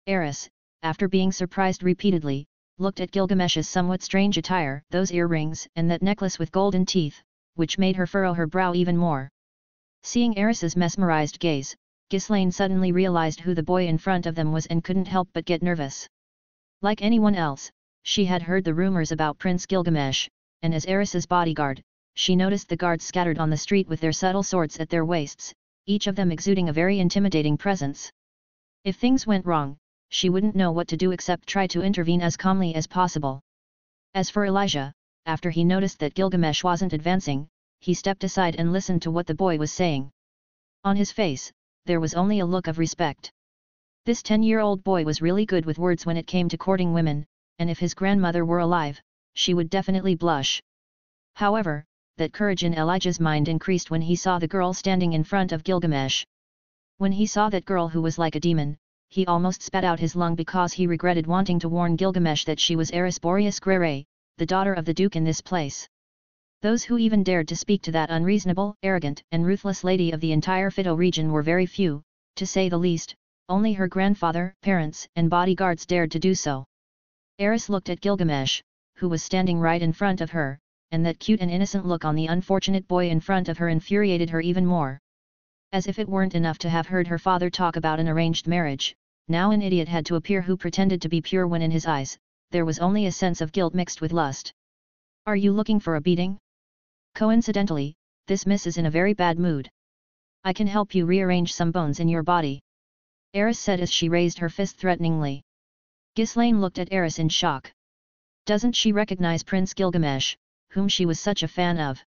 Eris, after being surprised repeatedly, looked at Gilgamesh's somewhat strange attire, those earrings and that necklace with golden teeth, which made her furrow her brow even more. Seeing Eris's mesmerized gaze, Ghislaine suddenly realized who the boy in front of them was and couldn't help but get nervous. Like anyone else, she had heard the rumors about Prince Gilgamesh, and as Eris's bodyguard, she noticed the guards scattered on the street with their subtle swords at their waists, each of them exuding a very intimidating presence. If things went wrong, she wouldn't know what to do except try to intervene as calmly as possible. As for Elijah, after he noticed that Gilgamesh wasn't advancing, he stepped aside and listened to what the boy was saying. On his face, there was only a look of respect. This 10-year-old boy was really good with words when it came to courting women, and if his grandmother were alive, she would definitely blush. However, that courage in Elijah's mind increased when he saw the girl standing in front of Gilgamesh. When he saw that girl who was like a demon, he almost spat out his lung because he regretted wanting to warn Gilgamesh that she was Eris Boreas Grere, the daughter of the Duke in this place. Those who even dared to speak to that unreasonable, arrogant and ruthless lady of the entire Fido region were very few, to say the least. Only her grandfather, parents and bodyguards dared to do so. Eris looked at Gilgamesh, who was standing right in front of her, and that cute and innocent look on the unfortunate boy in front of her infuriated her even more. As if it weren't enough to have heard her father talk about an arranged marriage, now an idiot had to appear who pretended to be pure when in his eyes, there was only a sense of guilt mixed with lust. "Are you looking for a beating? Coincidentally, this miss is in a very bad mood. I can help you rearrange some bones in your body," Eris said as she raised her fist threateningly. Ghislaine looked at Eris in shock. Doesn't she recognize Prince Gilgamesh, whom she was such a fan of?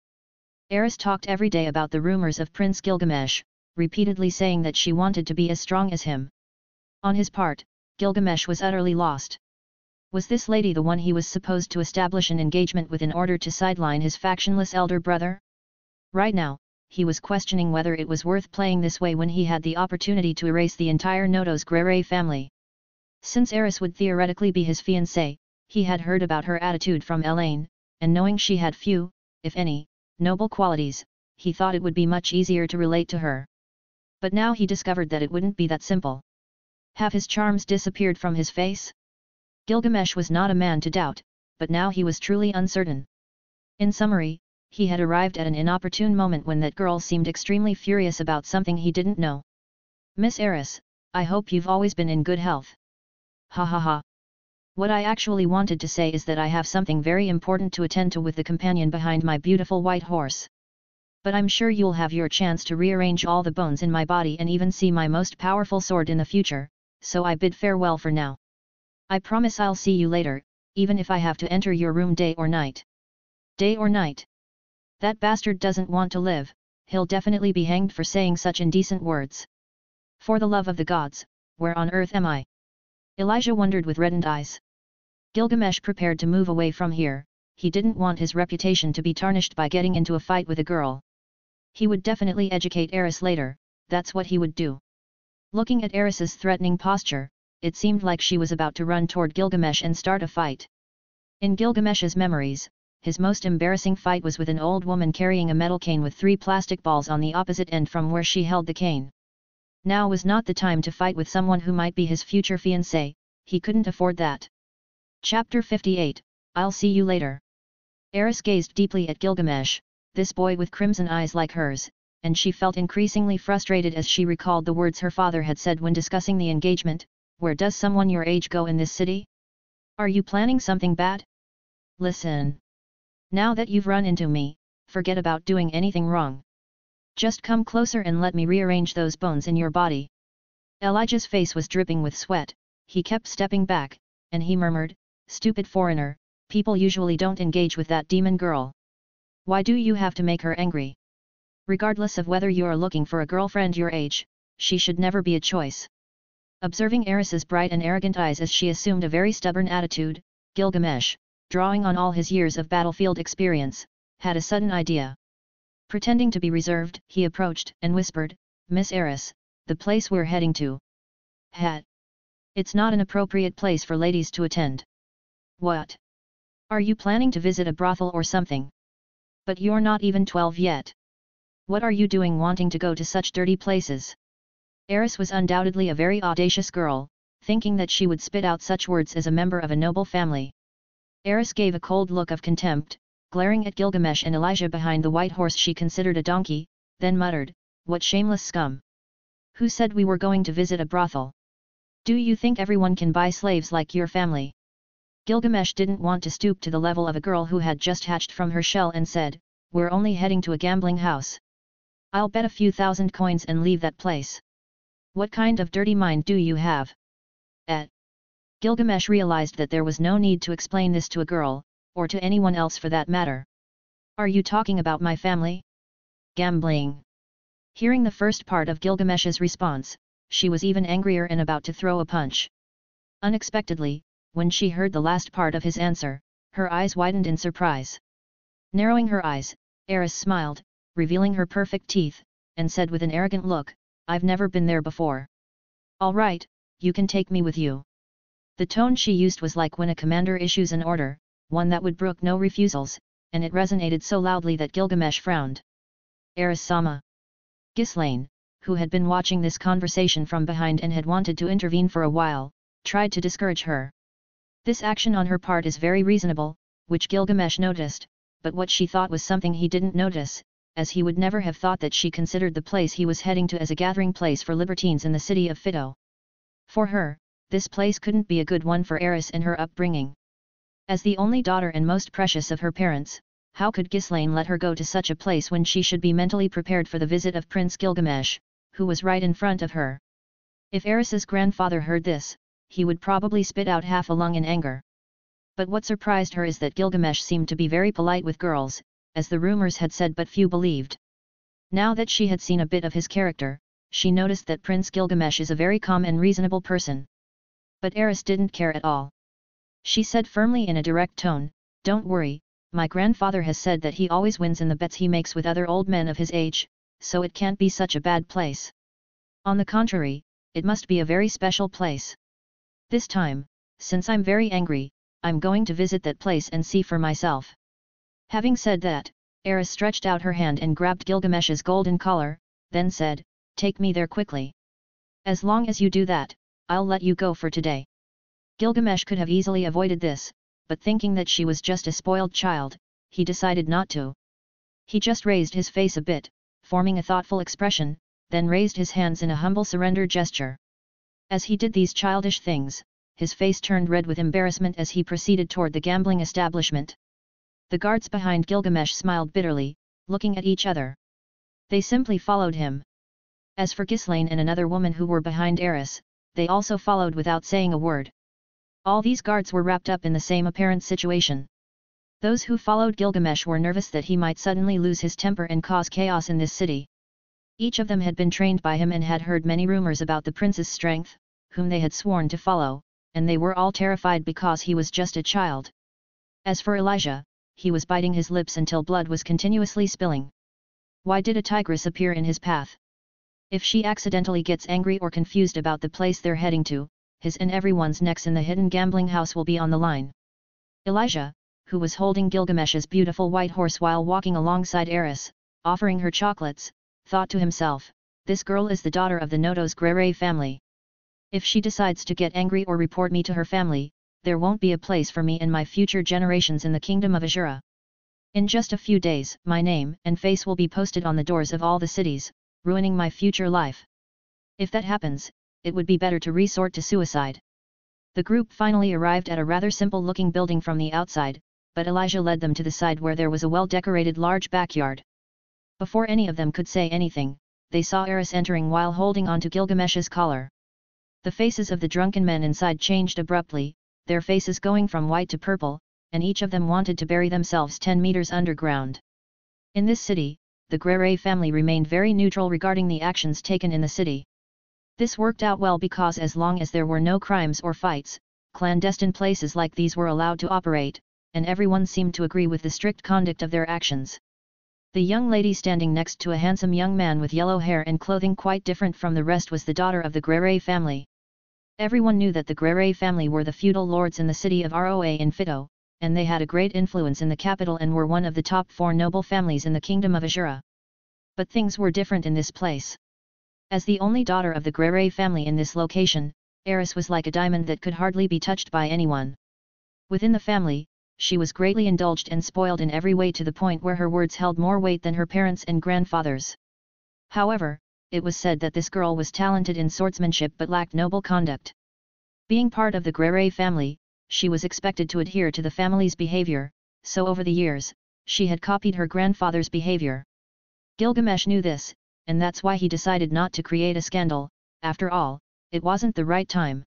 Eris talked every day about the rumors of Prince Gilgamesh, repeatedly saying that she wanted to be as strong as him. On his part, Gilgamesh was utterly lost. Was this lady the one he was supposed to establish an engagement with in order to sideline his factionless elder brother? Right now, he was questioning whether it was worth playing this way when he had the opportunity to erase the entire Nodos Grere family. Since Eris would theoretically be his fiancée, he had heard about her attitude from Elaine, and knowing she had few, if any, noble qualities, he thought it would be much easier to relate to her. But now he discovered that it wouldn't be that simple. Have his charms disappeared from his face? Gilgamesh was not a man to doubt, but now he was truly uncertain. In summary, he had arrived at an inopportune moment when that girl seemed extremely furious about something he didn't know. "Miss Eris, I hope you've always been in good health." "Ha ha ha. What I actually wanted to say is that I have something very important to attend to with the companion behind my beautiful white horse. But I'm sure you'll have your chance to rearrange all the bones in my body and even see my most powerful sword in the future, so I bid farewell for now. I promise I'll see you later, even if I have to enter your room day or night." "Day or night? That bastard doesn't want to live," he'll definitely be hanged for saying such indecent words. For the love of the gods, where on earth am I? Elijah wondered with reddened eyes. Gilgamesh prepared to move away from here. He didn't want his reputation to be tarnished by getting into a fight with a girl. He would definitely educate Eris later, that's what he would do. Looking at Eris's threatening posture, it seemed like she was about to run toward Gilgamesh and start a fight. In Gilgamesh's memories, his most embarrassing fight was with an old woman carrying a metal cane with 3 plastic balls on the opposite end from where she held the cane. Now was not the time to fight with someone who might be his future fiancé, he couldn't afford that. Chapter 58, I'll see you later. Eris gazed deeply at Gilgamesh, this boy with crimson eyes like hers, and she felt increasingly frustrated as she recalled the words her father had said when discussing the engagement, "Where does someone your age go in this city? Are you planning something bad? Listen. Now that you've run into me, forget about doing anything wrong. Just come closer and let me rearrange those bones in your body." Elijah's face was dripping with sweat, he kept stepping back, and he murmured, "Stupid foreigner, people usually don't engage with that demon girl. Why do you have to make her angry? Regardless of whether you are looking for a girlfriend your age, she should never be a choice." Observing Eris's bright and arrogant eyes as she assumed a very stubborn attitude, Gilgamesh, drawing on all his years of battlefield experience, had a sudden idea. Pretending to be reserved, he approached and whispered, "Miss Eris, the place we're heading to. It's not an appropriate place for ladies to attend." "What? Are you planning to visit a brothel or something? But you're not even 12 yet. What are you doing wanting to go to such dirty places?" Eris was undoubtedly a very audacious girl, thinking that she would spit out such words as a member of a noble family. Eris gave a cold look of contempt, glaring at Gilgamesh and Elijah behind the white horse she considered a donkey, then muttered, "What shameless scum! Who said we were going to visit a brothel? Do you think everyone can buy slaves like your family?" Gilgamesh didn't want to stoop to the level of a girl who had just hatched from her shell and said, "We're only heading to a gambling house. I'll bet a few thousand coins and leave that place. What kind of dirty mind do you have?" Gilgamesh realized that there was no need to explain this to a girl, or to anyone else for that matter. "Are you talking about my family? Gambling?" Hearing the first part of Gilgamesh's response, she was even angrier and about to throw a punch. Unexpectedly, when she heard the last part of his answer, her eyes widened in surprise. Narrowing her eyes, Eris smiled, revealing her perfect teeth, and said with an arrogant look, "I've never been there before. All right, you can take me with you." The tone she used was like when a commander issues an order, one that would brook no refusals, and it resonated so loudly that Gilgamesh frowned. "Eris-sama." Ghislaine, who had been watching this conversation from behind and had wanted to intervene for a while, tried to discourage her. This action on her part is very reasonable, which Gilgamesh noticed, but what she thought was something he didn't notice, as he would never have thought that she considered the place he was heading to as a gathering place for libertines in the city of Fido. For her, this place couldn't be a good one for Eris and her upbringing. As the only daughter and most precious of her parents, how could Ghislaine let her go to such a place when she should be mentally prepared for the visit of Prince Gilgamesh, who was right in front of her? If Eris's grandfather heard this, he would probably spit out half a lung in anger. But what surprised her is that Gilgamesh seemed to be very polite with girls, as the rumors had said but few believed. Now that she had seen a bit of his character, she noticed that Prince Gilgamesh is a very calm and reasonable person. But Eris didn't care at all. She said firmly in a direct tone, "Don't worry, my grandfather has said that he always wins in the bets he makes with other old men of his age, so it can't be such a bad place. On the contrary, it must be a very special place. This time, since I'm very angry, I'm going to visit that place and see for myself." Having said that, Eris stretched out her hand and grabbed Gilgamesh's golden collar, then said, "Take me there quickly. As long as you do that, I'll let you go for today." Gilgamesh could have easily avoided this, but thinking that she was just a spoiled child, he decided not to. He just raised his face a bit, forming a thoughtful expression, then raised his hands in a humble surrender gesture. As he did these childish things, his face turned red with embarrassment as he proceeded toward the gambling establishment. The guards behind Gilgamesh smiled bitterly, looking at each other. They simply followed him. As for Ghislaine and another woman who were behind Eris, they also followed without saying a word. All these guards were wrapped up in the same apparent situation. Those who followed Gilgamesh were nervous that he might suddenly lose his temper and cause chaos in this city. Each of them had been trained by him and had heard many rumors about the prince's strength, whom they had sworn to follow, and they were all terrified because he was just a child. As for Elijah, he was biting his lips until blood was continuously spilling. Why did a tigress appear in his path? If she accidentally gets angry or confused about the place they're heading to, his and everyone's necks in the hidden gambling house will be on the line. Elijah, who was holding Gilgamesh's beautiful white horse while walking alongside Eris, offering her chocolates, thought to himself, this girl is the daughter of the Nodos Grere family. If she decides to get angry or report me to her family, there won't be a place for me and my future generations in the kingdom of Azura. In just a few days, my name and face will be posted on the doors of all the cities, ruining my future life. If that happens, it would be better to resort to suicide. The group finally arrived at a rather simple-looking building from the outside, but Elijah led them to the side where there was a well-decorated large backyard. Before any of them could say anything, they saw Eris entering while holding onto Gilgamesh's collar. The faces of the drunken men inside changed abruptly, their faces going from white to purple, and each of them wanted to bury themselves 10 meters underground. In this city, the Grere family remained very neutral regarding the actions taken in the city. This worked out well because as long as there were no crimes or fights, clandestine places like these were allowed to operate, and everyone seemed to agree with the strict conduct of their actions. The young lady standing next to a handsome young man with yellow hair and clothing quite different from the rest was the daughter of the Grere family. Everyone knew that the Grere family were the feudal lords in the city of Roa in Fito, and they had a great influence in the capital and were one of the top 4 noble families in the kingdom of Azura. But things were different in this place. As the only daughter of the Grere family in this location, Eris was like a diamond that could hardly be touched by anyone. Within the family, she was greatly indulged and spoiled in every way to the point where her words held more weight than her parents' and grandfathers'. However, it was said that this girl was talented in swordsmanship but lacked noble conduct. Being part of the Grere family, she was expected to adhere to the family's behavior, so over the years, she had copied her grandfather's behavior. Gilgamesh knew this, and that's why he decided not to create a scandal. After all, it wasn't the right time.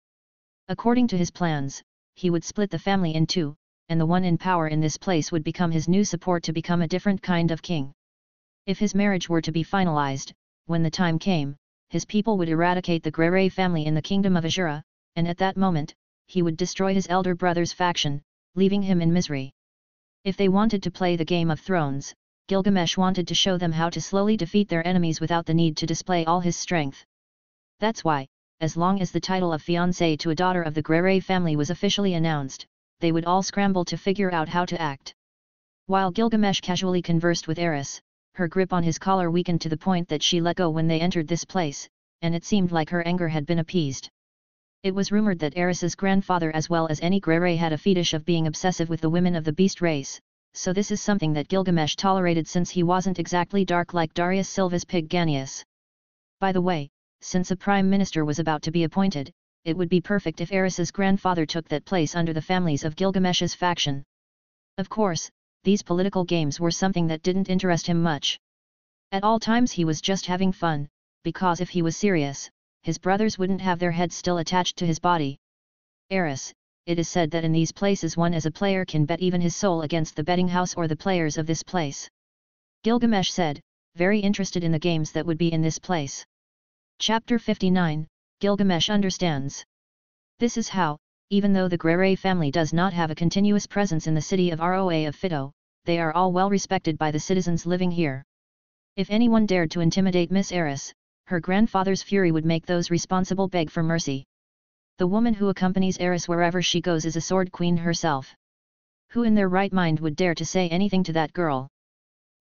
According to his plans, he would split the family in two, and the one in power in this place would become his new support to become a different kind of king. If his marriage were to be finalized, when the time came, his people would eradicate the Grere family in the kingdom of Azura, and at that moment, he would destroy his elder brother's faction, leaving him in misery. If they wanted to play the Game of Thrones, Gilgamesh wanted to show them how to slowly defeat their enemies without the need to display all his strength. That's why, as long as the title of fiancé to a daughter of the Grere family was officially announced, they would all scramble to figure out how to act. While Gilgamesh casually conversed with Eris, her grip on his collar weakened to the point that she let go when they entered this place, and it seemed like her anger had been appeased. It was rumored that Eris's grandfather as well as any Grere had a fetish of being obsessive with the women of the beast race, so this is something that Gilgamesh tolerated since he wasn't exactly dark like Darius Silva's pig Ganius. By the way, since a prime minister was about to be appointed, it would be perfect if Eris's grandfather took that place under the families of Gilgamesh's faction. Of course, these political games were something that didn't interest him much. At all times he was just having fun, because if he was serious, his brothers wouldn't have their heads still attached to his body. Eris, it is said that in these places one as a player can bet even his soul against the betting house or the players of this place. Gilgamesh said, very interested in the games that would be in this place. Chapter 59, Gilgamesh understands. This is how, even though the Grere family does not have a continuous presence in the city of Roa of Fito, they are all well respected by the citizens living here. If anyone dared to intimidate Miss Eris, her grandfather's fury would make those responsible beg for mercy. The woman who accompanies Eris wherever she goes is a sword queen herself. Who in their right mind would dare to say anything to that girl?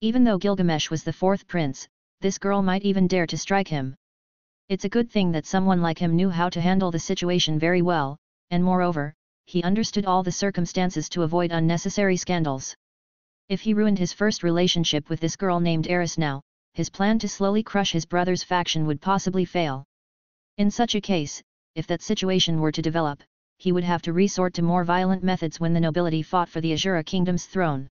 Even though Gilgamesh was the 4th prince, this girl might even dare to strike him. It's a good thing that someone like him knew how to handle the situation very well, and moreover, he understood all the circumstances to avoid unnecessary scandals. If he ruined his first relationship with this girl named Eris now, his plan to slowly crush his brother's faction would possibly fail. In such a case, if that situation were to develop, he would have to resort to more violent methods when the nobility fought for the Azura kingdom's throne.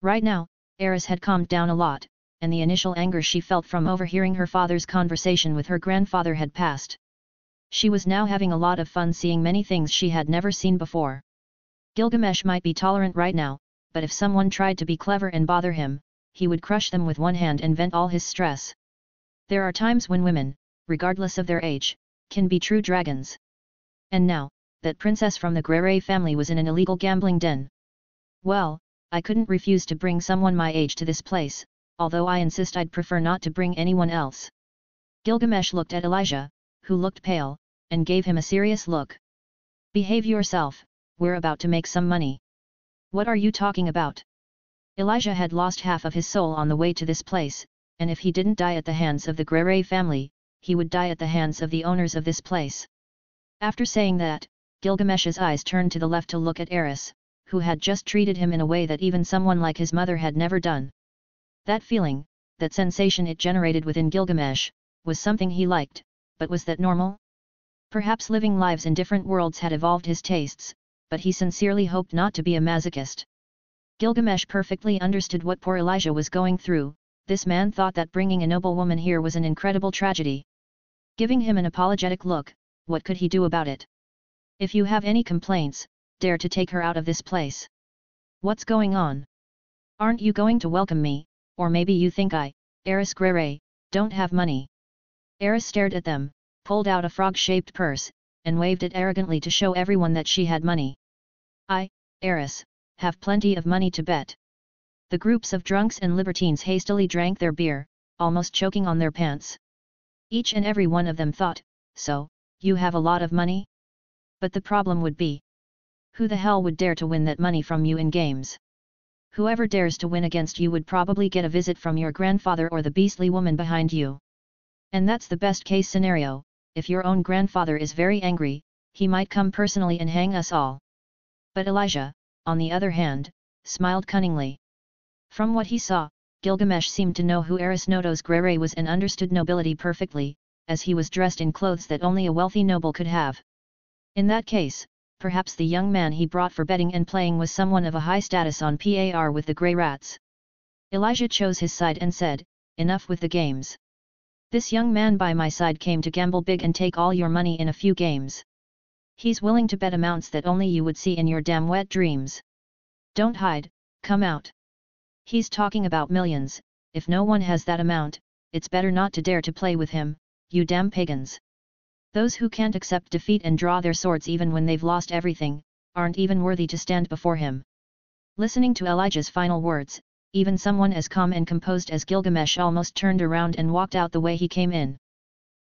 Right now, Eris had calmed down a lot, and the initial anger she felt from overhearing her father's conversation with her grandfather had passed. She was now having a lot of fun seeing many things she had never seen before. Gilgamesh might be tolerant right now, but if someone tried to be clever and bother him, he would crush them with one hand and vent all his stress. There are times when women, regardless of their age, can be true dragons. And now, that princess from the Grere family was in an illegal gambling den. Well, I couldn't refuse to bring someone my age to this place, although I insist I'd prefer not to bring anyone else. Gilgamesh looked at Elijah, who looked pale, and gave him a serious look. Behave yourself, we're about to make some money. What are you talking about? Elijah had lost half of his soul on the way to this place, and if he didn't die at the hands of the Grere family, he would die at the hands of the owners of this place. After saying that, Gilgamesh's eyes turned to the left to look at Eris, who had just treated him in a way that even someone like his mother had never done. That feeling, that sensation it generated within Gilgamesh, was something he liked, but was that normal? Perhaps living lives in different worlds had evolved his tastes, but he sincerely hoped not to be a masochist. Gilgamesh perfectly understood what poor Elijah was going through. This man thought that bringing a noble woman here was an incredible tragedy. Giving him an apologetic look, what could he do about it? If you have any complaints, dare to take her out of this place. What's going on? Aren't you going to welcome me, or maybe you think I, Eris Grere, don't have money? Eris stared at them, pulled out a frog-shaped purse, and waved it arrogantly to show everyone that she had money. I, Eris, have plenty of money to bet. The groups of drunks and libertines hastily drank their beer, almost choking on their pants. Each and every one of them thought, so, you have a lot of money? But the problem would be, who the hell would dare to win that money from you in games? Whoever dares to win against you would probably get a visit from your grandfather or the beastly woman behind you. And that's the best case scenario. If your own grandfather is very angry, he might come personally and hang us all. But Elijah, on the other hand, smiled cunningly. From what he saw, Gilgamesh seemed to know who Eris Notos Grere was and understood nobility perfectly, as he was dressed in clothes that only a wealthy noble could have. In that case, perhaps the young man he brought for betting and playing was someone of a high status on par with the Grey Rats. Elijah chose his side and said, enough with the games. This young man by my side came to gamble big and take all your money in a few games. He's willing to bet amounts that only you would see in your damn wet dreams. Don't hide, come out. He's talking about millions. If no one has that amount, it's better not to dare to play with him, you damn pagans. Those who can't accept defeat and draw their swords even when they've lost everything, aren't even worthy to stand before him. Listening to Elijah's final words, even someone as calm and composed as Gilgamesh almost turned around and walked out the way he came in.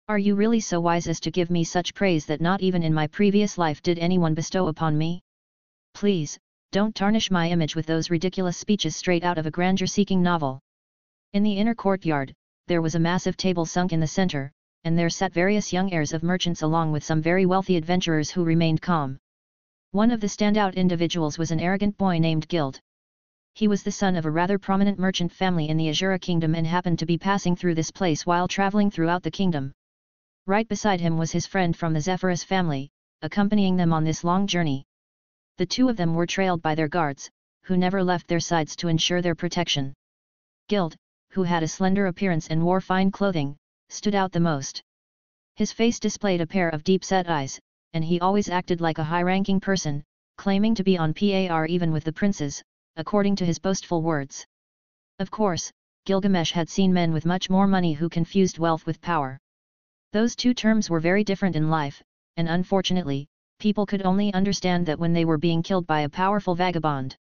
Are you really so wise as to give me such praise that not even in my previous life did anyone bestow upon me? Please, don't tarnish my image with those ridiculous speeches straight out of a grandeur-seeking novel. In the inner courtyard, there was a massive table sunk in the center, and there sat various young heirs of merchants along with some very wealthy adventurers who remained calm. One of the standout individuals was an arrogant boy named Gild. He was the son of a rather prominent merchant family in the Azura kingdom and happened to be passing through this place while traveling throughout the kingdom. Right beside him was his friend from the Zephyrus family, accompanying them on this long journey. The two of them were trailed by their guards, who never left their sides to ensure their protection. Gild, who had a slender appearance and wore fine clothing, stood out the most. His face displayed a pair of deep-set eyes, and he always acted like a high-ranking person, claiming to be on par even with the princes, according to his boastful words. Of course, Gilgamesh had seen men with much more money who confused wealth with power. Those two terms were very different in life, and unfortunately, people could only understand that when they were being killed by a powerful vagabond.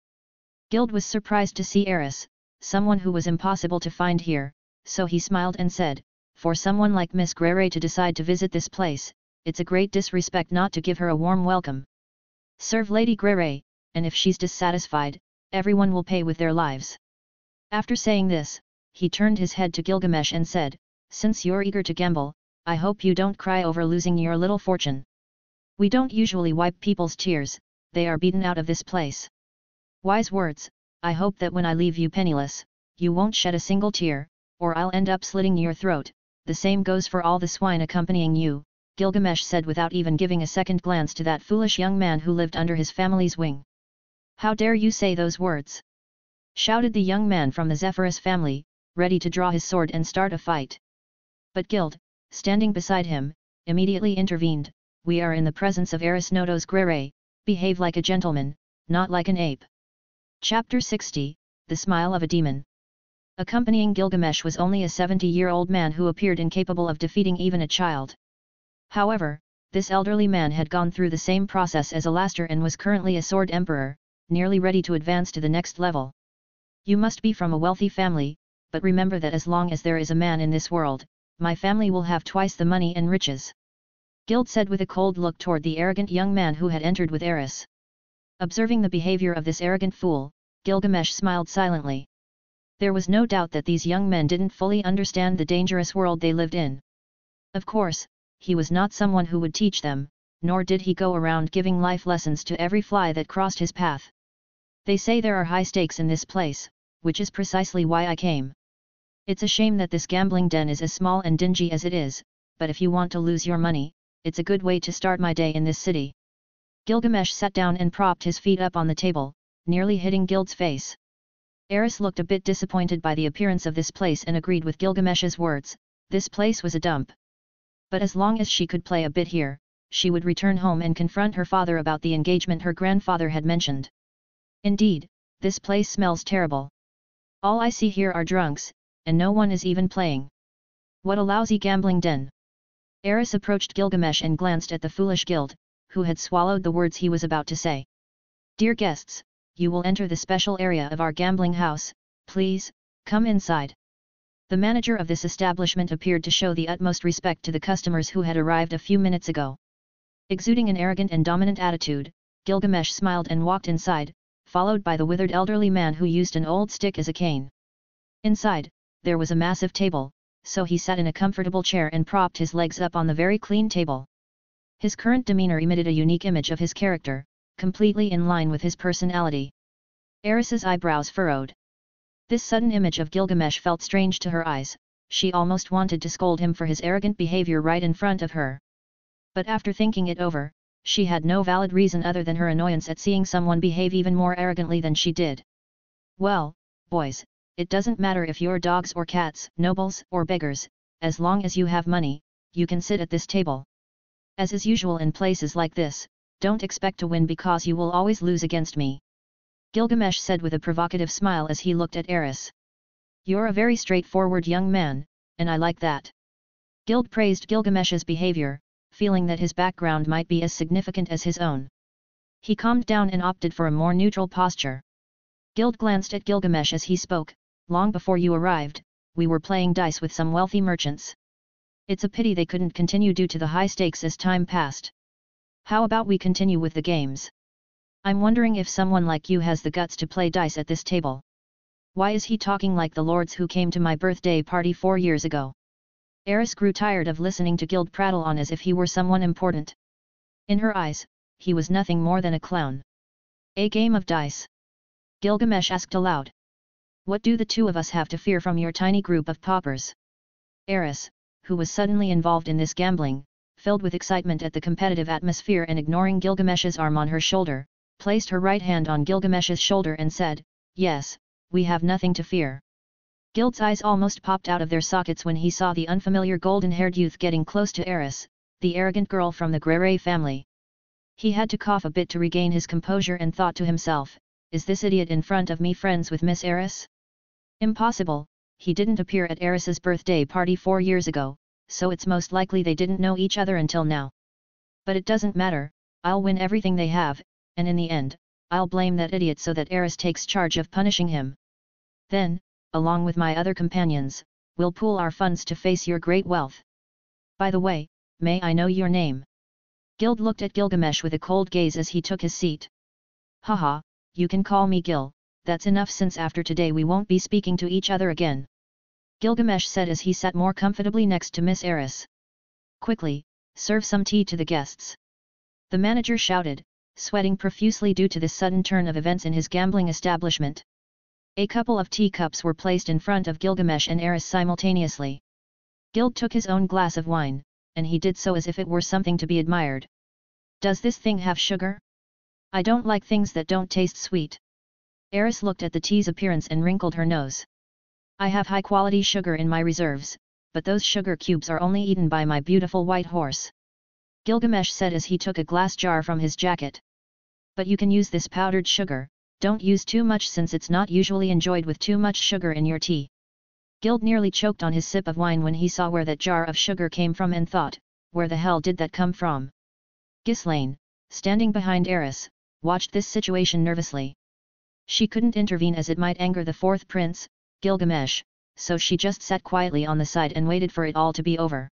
Gild was surprised to see Eris, someone who was impossible to find here, so he smiled and said, for someone like Miss Grere to decide to visit this place, it's a great disrespect not to give her a warm welcome. Serve Lady Grere, and if she's dissatisfied, everyone will pay with their lives. After saying this, he turned his head to Gilgamesh and said, since you're eager to gamble, I hope you don't cry over losing your little fortune. We don't usually wipe people's tears, they are beaten out of this place. Wise words, I hope that when I leave you penniless, you won't shed a single tear, or I'll end up slitting your throat. The same goes for all the swine accompanying you, Gilgamesh said without even giving a second glance to that foolish young man who lived under his family's wing. How dare you say those words? Shouted the young man from the Zephyrus family, ready to draw his sword and start a fight. But Gild, standing beside him, immediately intervened, we are in the presence of Eris Notos Grere, behave like a gentleman, not like an ape. Chapter 60, The Smile of a Demon. Accompanying Gilgamesh was only a 70-year-old man who appeared incapable of defeating even a child. However, this elderly man had gone through the same process as Alastor and was currently a sword emperor, nearly ready to advance to the next level. You must be from a wealthy family, but remember that as long as there is a man in this world, my family will have twice the money and riches. Gild said with a cold look toward the arrogant young man who had entered with Eris. Observing the behavior of this arrogant fool, Gilgamesh smiled silently. There was no doubt that these young men didn't fully understand the dangerous world they lived in. Of course, he was not someone who would teach them, nor did he go around giving life lessons to every fly that crossed his path. They say there are high stakes in this place, which is precisely why I came. It's a shame that this gambling den is as small and dingy as it is, but if you want to lose your money, it's a good way to start my day in this city. Gilgamesh sat down and propped his feet up on the table, nearly hitting Gild's face. Eris looked a bit disappointed by the appearance of this place and agreed with Gilgamesh's words. This place was a dump. But as long as she could play a bit here, she would return home and confront her father about the engagement her grandfather had mentioned. Indeed, this place smells terrible. All I see here are drunks, and no one is even playing. What a lousy gambling den. Eris approached Gilgamesh and glanced at the foolish Gild, who had swallowed the words he was about to say. Dear guests, you will enter the special area of our gambling house, please, come inside. The manager of this establishment appeared to show the utmost respect to the customers who had arrived a few minutes ago. Exuding an arrogant and dominant attitude, Gilgamesh smiled and walked inside, followed by the withered elderly man who used an old stick as a cane. Inside, there was a massive table, so he sat in a comfortable chair and propped his legs up on the very clean table. His current demeanor emitted a unique image of his character, completely in line with his personality. Eris's eyebrows furrowed. This sudden image of Gilgamesh felt strange to her eyes. She almost wanted to scold him for his arrogant behavior right in front of her. But after thinking it over, she had no valid reason other than her annoyance at seeing someone behave even more arrogantly than she did. Well, boys, it doesn't matter if you're dogs or cats, nobles or beggars, as long as you have money, you can sit at this table. As is usual in places like this, don't expect to win because you will always lose against me. Gilgamesh said with a provocative smile as he looked at Eris. You're a very straightforward young man, and I like that. Gild praised Gilgamesh's behavior, feeling that his background might be as significant as his own. He calmed down and opted for a more neutral posture. Gild glanced at Gilgamesh as he spoke. Long before you arrived, we were playing dice with some wealthy merchants. It's a pity they couldn't continue due to the high stakes as time passed. How about we continue with the games? I'm wondering if someone like you has the guts to play dice at this table. Why is he talking like the lords who came to my birthday party 4 years ago? Eris grew tired of listening to Gild prattle on as if he were someone important. In her eyes, he was nothing more than a clown. A game of dice? Gilgamesh asked aloud. What do the two of us have to fear from your tiny group of paupers? Eris, who was suddenly involved in this gambling, filled with excitement at the competitive atmosphere and ignoring Gilgamesh's arm on her shoulder, placed her right hand on Gilgamesh's shoulder and said, Yes, we have nothing to fear. Gild's eyes almost popped out of their sockets when he saw the unfamiliar golden-haired youth getting close to Eris, the arrogant girl from the Grere family. He had to cough a bit to regain his composure and thought to himself, is this idiot in front of me friends with Miss Eris? Impossible, he didn't appear at Eris's birthday party 4 years ago, so it's most likely they didn't know each other until now. But it doesn't matter, I'll win everything they have, and in the end, I'll blame that idiot so that Eris takes charge of punishing him. Then, along with my other companions, we'll pool our funds to face your great wealth. By the way, may I know your name? Gild looked at Gilgamesh with a cold gaze as he took his seat. Haha, you can call me Gil, that's enough since after today we won't be speaking to each other again. Gilgamesh said as he sat more comfortably next to Miss Eris. Quickly, serve some tea to the guests. The manager shouted, sweating profusely due to this sudden turn of events in his gambling establishment. A couple of teacups were placed in front of Gilgamesh and Eris simultaneously. Gild took his own glass of wine, and he did so as if it were something to be admired. Does this thing have sugar? I don't like things that don't taste sweet. Eris looked at the tea's appearance and wrinkled her nose. I have high-quality sugar in my reserves, but those sugar cubes are only eaten by my beautiful white horse. Gilgamesh said as he took a glass jar from his jacket. But you can use this powdered sugar, Don't use too much since it's not usually enjoyed with too much sugar in your tea. Gild nearly choked on his sip of wine when he saw where that jar of sugar came from and thought, where the hell did that come from? Ghislaine, standing behind Eris, watched this situation nervously. She couldn't intervene as it might anger the fourth prince, Gilgamesh, so she just sat quietly on the side and waited for it all to be over.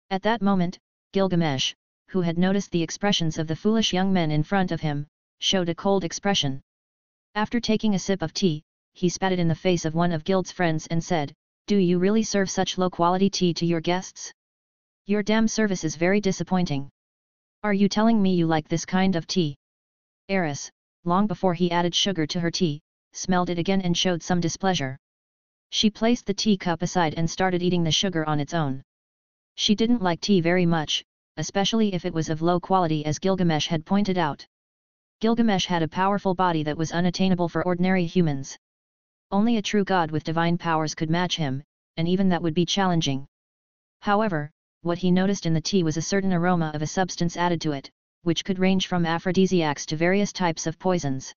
At that moment, Gilgamesh, who had noticed the expressions of the foolish young men in front of him, showed a cold expression. After taking a sip of tea, he spat it in the face of one of Gild's friends and said, "Do you really serve such low-quality tea to your guests? Your damn service is very disappointing. Are you telling me you like this kind of tea?" Eris, long before he added sugar to her tea, smelled it again and showed some displeasure. She placed the teacup aside and started eating the sugar on its own. She didn't like tea very much, especially if it was of low quality as Gilgamesh had pointed out. Gilgamesh had a powerful body that was unattainable for ordinary humans. Only a true god with divine powers could match him, and even that would be challenging. However, what he noticed in the tea was a certain aroma of a substance added to it, which could range from aphrodisiacs to various types of poisons.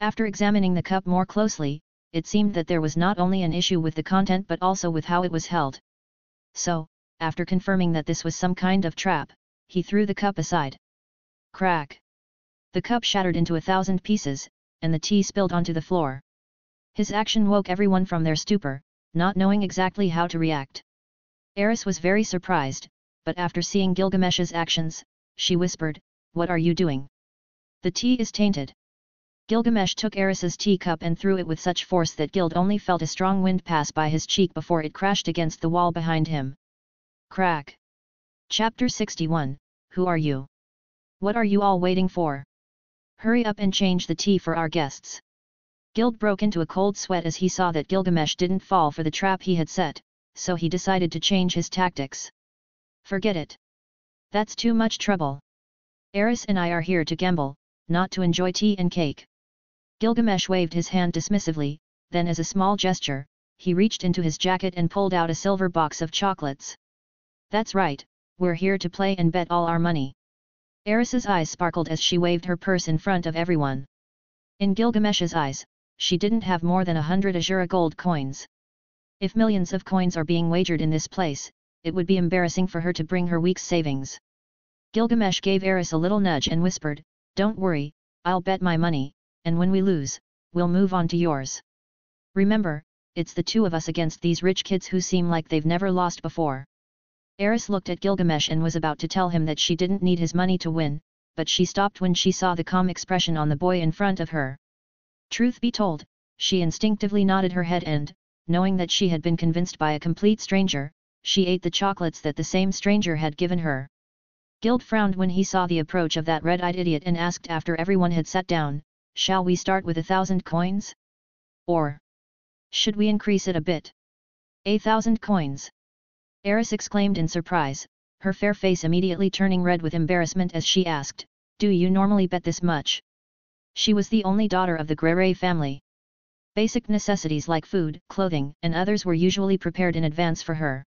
After examining the cup more closely, it seemed that there was not only an issue with the content but also with how it was held. So, after confirming that this was some kind of trap, he threw the cup aside. Crack! The cup shattered into 1,000 pieces, and the tea spilled onto the floor. His action woke everyone from their stupor, not knowing exactly how to react. Eris was very surprised, but after seeing Gilgamesh's actions, she whispered, "What are you doing? The tea is tainted." Gilgamesh took Eris's teacup and threw it with such force that Gild only felt a strong wind pass by his cheek before it crashed against the wall behind him. Crack! Chapter 61, Who are you? What are you all waiting for? Hurry up and change the tea for our guests. Gild broke into a cold sweat as he saw that Gilgamesh didn't fall for the trap he had set, so he decided to change his tactics. Forget it. That's too much trouble. Eris and I are here to gamble, not to enjoy tea and cake. Gilgamesh waved his hand dismissively, then as a small gesture, he reached into his jacket and pulled out a silver box of chocolates. That's right, we're here to play and bet all our money. Eris's eyes sparkled as she waved her purse in front of everyone. In Gilgamesh's eyes, she didn't have more than 100 Azura gold coins. If millions of coins are being wagered in this place, it would be embarrassing for her to bring her week's savings. Gilgamesh gave Eris a little nudge and whispered, "Don't worry, I'll bet my money, and when we lose, we'll move on to yours. Remember, it's the two of us against these rich kids who seem like they've never lost before." Eris looked at Gilgamesh and was about to tell him that she didn't need his money to win, but she stopped when she saw the calm expression on the boy in front of her. Truth be told, she instinctively nodded her head and, knowing that she had been convinced by a complete stranger, she ate the chocolates that the same stranger had given her. Gild frowned when he saw the approach of that red-eyed idiot and asked after everyone had sat down, "Shall we start with 1,000 coins? Or should we increase it a bit? 1,000 coins!" Eris exclaimed in surprise, her fair face immediately turning red with embarrassment as she asked, "Do you normally bet this much?" She was the only daughter of the Grere family. Basic necessities like food, clothing, and others were usually prepared in advance for her.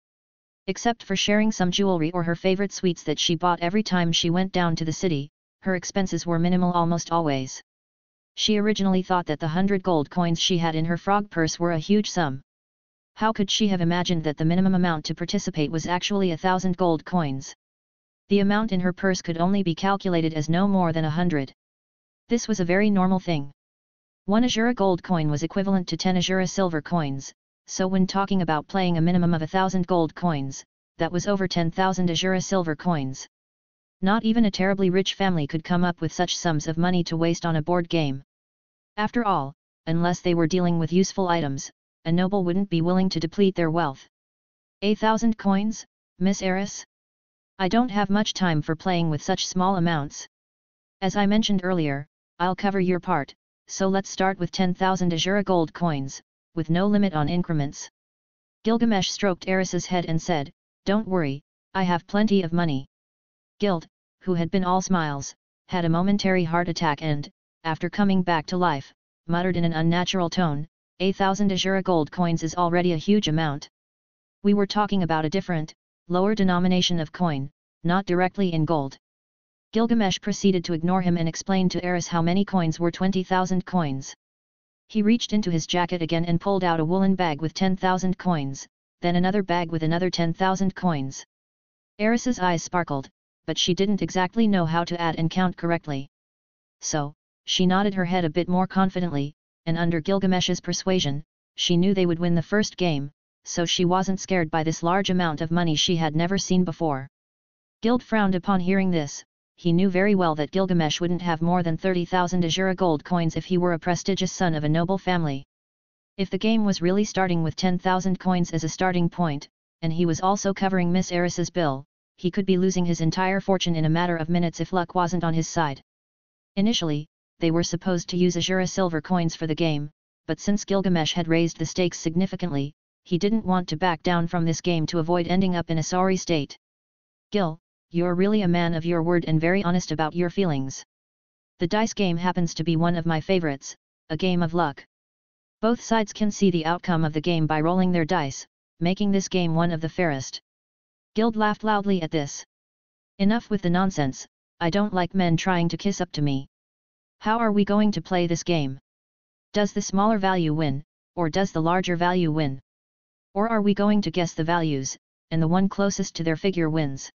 Except for sharing some jewelry or her favorite sweets that she bought every time she went down to the city, her expenses were minimal almost always. She originally thought that the 100 gold coins she had in her frog purse were a huge sum. How could she have imagined that the minimum amount to participate was actually 1,000 gold coins? The amount in her purse could only be calculated as no more than 100. This was a very normal thing. 1 Azura gold coin was equivalent to 10 Azura silver coins, so when talking about playing a minimum of 1,000 gold coins, that was over 10,000 Azura silver coins. Not even a terribly rich family could come up with such sums of money to waste on a board game. After all, unless they were dealing with useful items, a noble wouldn't be willing to deplete their wealth. 1,000 coins, Miss Eris? I don't have much time for playing with such small amounts. As I mentioned earlier, I'll cover your part, so let's start with 10,000 Azura gold coins, with no limit on increments. Gilgamesh stroked Eris's head and said, "Don't worry, I have plenty of money." Gild, who had been all smiles, had a momentary heart attack and, after coming back to life, muttered in an unnatural tone, 1,000 Azura gold coins is already a huge amount. We were talking about a different, lower denomination of coin, not directly in gold. Gilgamesh proceeded to ignore him and explained to Eris how many coins were 20,000 coins. He reached into his jacket again and pulled out a woolen bag with 10,000 coins, then another bag with another 10,000 coins. Eris's eyes sparkled, but she didn't exactly know how to add and count correctly. So, she nodded her head a bit more confidently, and under Gilgamesh's persuasion, she knew they would win the first game, so she wasn't scared by this large amount of money she had never seen before. Gild frowned upon hearing this. He knew very well that Gilgamesh wouldn't have more than 30,000 Azura gold coins if he were a prestigious son of a noble family. If the game was really starting with 10,000 coins as a starting point, and he was also covering Miss Eris's bill, he could be losing his entire fortune in a matter of minutes if luck wasn't on his side. Initially, they were supposed to use Azura silver coins for the game, but since Gilgamesh had raised the stakes significantly, he didn't want to back down from this game to avoid ending up in a sorry state. Gil, you're really a man of your word and very honest about your feelings. The dice game happens to be one of my favorites, a game of luck. Both sides can see the outcome of the game by rolling their dice, making this game one of the fairest. Gild laughed loudly at this. Enough with the nonsense, I don't like men trying to kiss up to me. How are we going to play this game? Does the smaller value win, or does the larger value win? Or are we going to guess the values, and the one closest to their figure wins?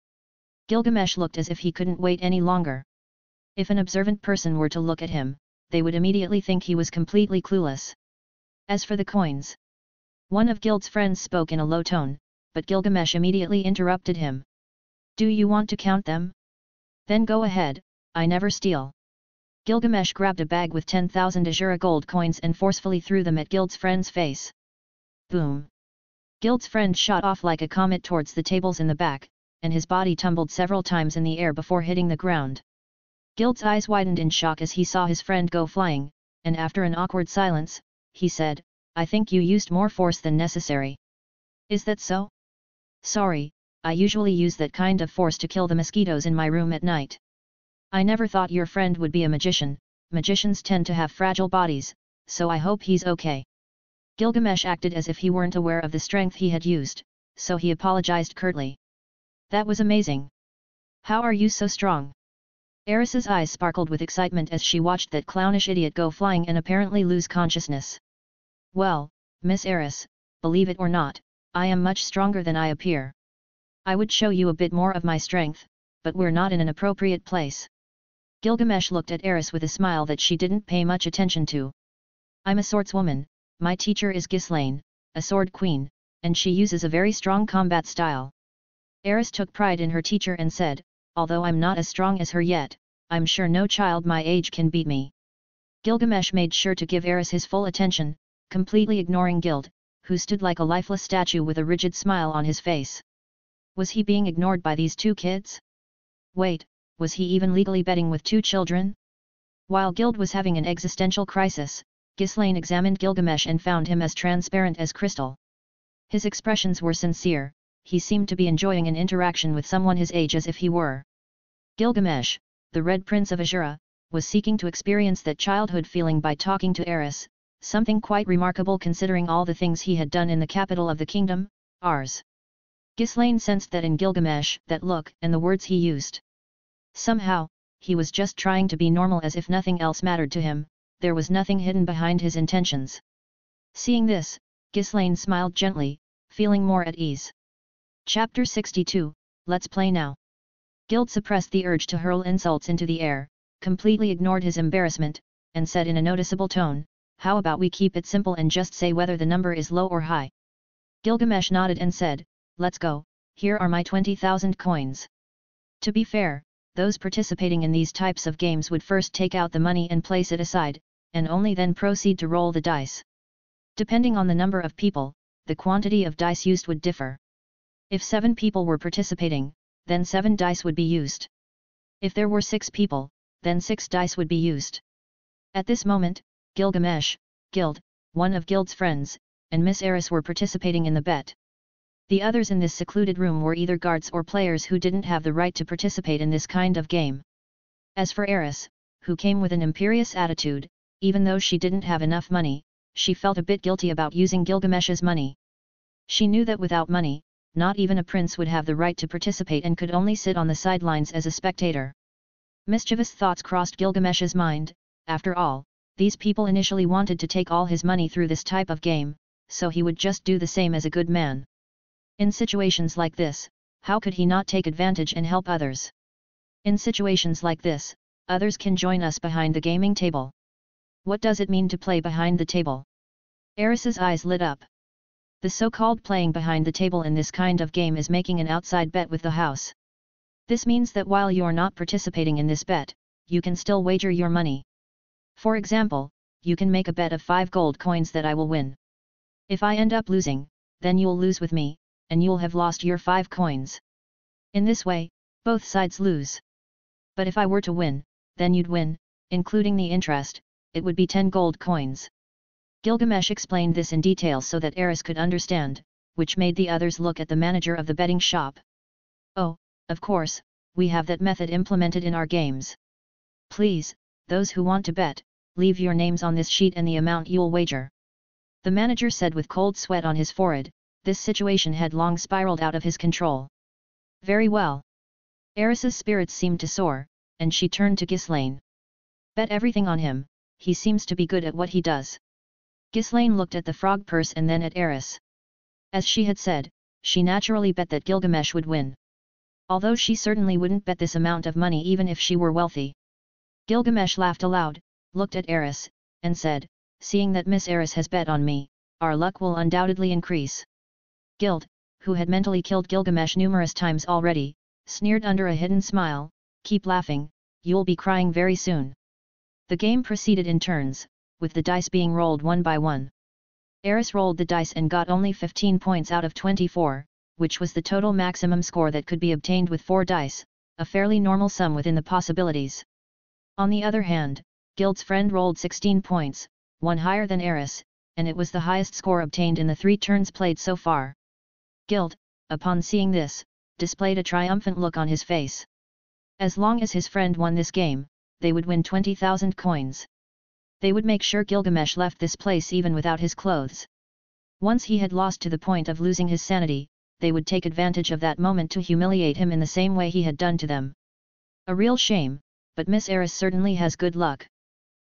Gilgamesh looked as if he couldn't wait any longer. If an observant person were to look at him, they would immediately think he was completely clueless. As for the coins, one of Gild's friends spoke in a low tone, but Gilgamesh immediately interrupted him. Do you want to count them? Then go ahead, I never steal. Gilgamesh grabbed a bag with 10,000 Azura gold coins and forcefully threw them at Gild's friend's face. Boom! Gild's friend shot off like a comet towards the tables in the back, and his body tumbled several times in the air before hitting the ground. Gild's eyes widened in shock as he saw his friend go flying, and after an awkward silence, he said, I think you used more force than necessary. Is that so? Sorry, I usually use that kind of force to kill the mosquitoes in my room at night. I never thought your friend would be a magician. Magicians tend to have fragile bodies, so I hope he's okay. Gilgamesh acted as if he weren't aware of the strength he had used, so he apologized curtly. That was amazing. How are you so strong? Eris's eyes sparkled with excitement as she watched that clownish idiot go flying and apparently lose consciousness. Well, Miss Eris, believe it or not, I am much stronger than I appear. I would show you a bit more of my strength, but we're not in an appropriate place. Gilgamesh looked at Eris with a smile that she didn't pay much attention to. I'm a swordswoman, my teacher is Ghislaine, a sword queen, and she uses a very strong combat style. Eris took pride in her teacher and said, although I'm not as strong as her yet, I'm sure no child my age can beat me. Gilgamesh made sure to give Eris his full attention, completely ignoring Gild, who stood like a lifeless statue with a rigid smile on his face. Was he being ignored by these two kids? Wait, was he even legally betting with two children? While Gild was having an existential crisis, Ghislaine examined Gilgamesh and found him as transparent as crystal. His expressions were sincere. He seemed to be enjoying an interaction with someone his age as if he were. Gilgamesh, the Red Prince of Azura, was seeking to experience that childhood feeling by talking to Eris, something quite remarkable considering all the things he had done in the capital of the kingdom, Ars. Ghislaine sensed that in Gilgamesh, that look and the words he used. Somehow, he was just trying to be normal as if nothing else mattered to him, there was nothing hidden behind his intentions. Seeing this, Ghislaine smiled gently, feeling more at ease. Chapter 62, Let's Play Now. Gild suppressed the urge to hurl insults into the air, completely ignored his embarrassment, and said in a noticeable tone, how about we keep it simple and just say whether the number is low or high? Gilgamesh nodded and said, let's go, here are my 20,000 coins. To be fair, those participating in these types of games would first take out the money and place it aside, and only then proceed to roll the dice. Depending on the number of people, the quantity of dice used would differ. If 7 people were participating, then 7 dice would be used. If there were 6 people, then 6 dice would be used. At this moment, Gilgamesh, Gild, one of Gild's friends, and Miss Eris were participating in the bet. The others in this secluded room were either guards or players who didn't have the right to participate in this kind of game. As for Eris, who came with an imperious attitude, even though she didn't have enough money, she felt a bit guilty about using Gilgamesh's money. She knew that without money, not even a prince would have the right to participate and could only sit on the sidelines as a spectator. Mischievous thoughts crossed Gilgamesh's mind. After all, these people initially wanted to take all his money through this type of game, so he would just do the same as a good man. In situations like this, how could he not take advantage and help others? In situations like this, others can join us behind the gaming table. What does it mean to play behind the table? Eris's eyes lit up. The so-called playing behind the table in this kind of game is making an outside bet with the house. This means that while you're not participating in this bet, you can still wager your money. For example, you can make a bet of 5 gold coins that I will win. If I end up losing, then you'll lose with me, and you'll have lost your 5 coins. In this way, both sides lose. But if I were to win, then you'd win, including the interest, it would be 10 gold coins. Gilgamesh explained this in detail so that Eris could understand, which made the others look at the manager of the betting shop. Oh, of course, we have that method implemented in our games. Please, those who want to bet, leave your names on this sheet and the amount you'll wager. The manager said with cold sweat on his forehead. This situation had long spiraled out of his control. Very well. Eris's spirits seemed to soar, and she turned to Ghislaine. Bet everything on him, he seems to be good at what he does. Ghislaine looked at the frog purse and then at Eris. As she had said, she naturally bet that Gilgamesh would win. Although she certainly wouldn't bet this amount of money even if she were wealthy. Gilgamesh laughed aloud, looked at Eris, and said, seeing that Miss Eris has bet on me, our luck will undoubtedly increase. Gild, who had mentally killed Gilgamesh numerous times already, sneered under a hidden smile, keep laughing, you'll be crying very soon. The game proceeded in turns, with the dice being rolled one by one. Eris rolled the dice and got only 15 points out of 24, which was the total maximum score that could be obtained with 4 dice, a fairly normal sum within the possibilities. On the other hand, Gild's friend rolled 16 points, one higher than Eris, and it was the highest score obtained in the 3 turns played so far. Gild, upon seeing this, displayed a triumphant look on his face. As long as his friend won this game, they would win 20,000 coins. They would make sure Gilgamesh left this place even without his clothes. Once he had lost to the point of losing his sanity, they would take advantage of that moment to humiliate him in the same way he had done to them. A real shame, but Miss Eris certainly has good luck.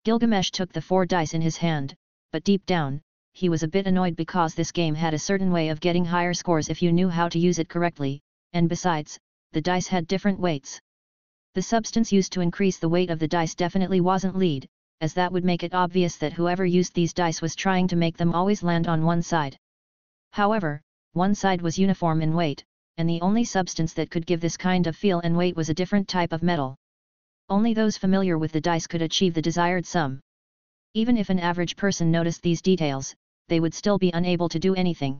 Gilgamesh took the 4 dice in his hand, but deep down, he was a bit annoyed because this game had a certain way of getting higher scores if you knew how to use it correctly, and besides, the dice had different weights. The substance used to increase the weight of the dice definitely wasn't lead, as that would make it obvious that whoever used these dice was trying to make them always land on one side. However, one side was uniform in weight, and the only substance that could give this kind of feel and weight was a different type of metal. Only those familiar with the dice could achieve the desired sum. Even if an average person noticed these details, they would still be unable to do anything.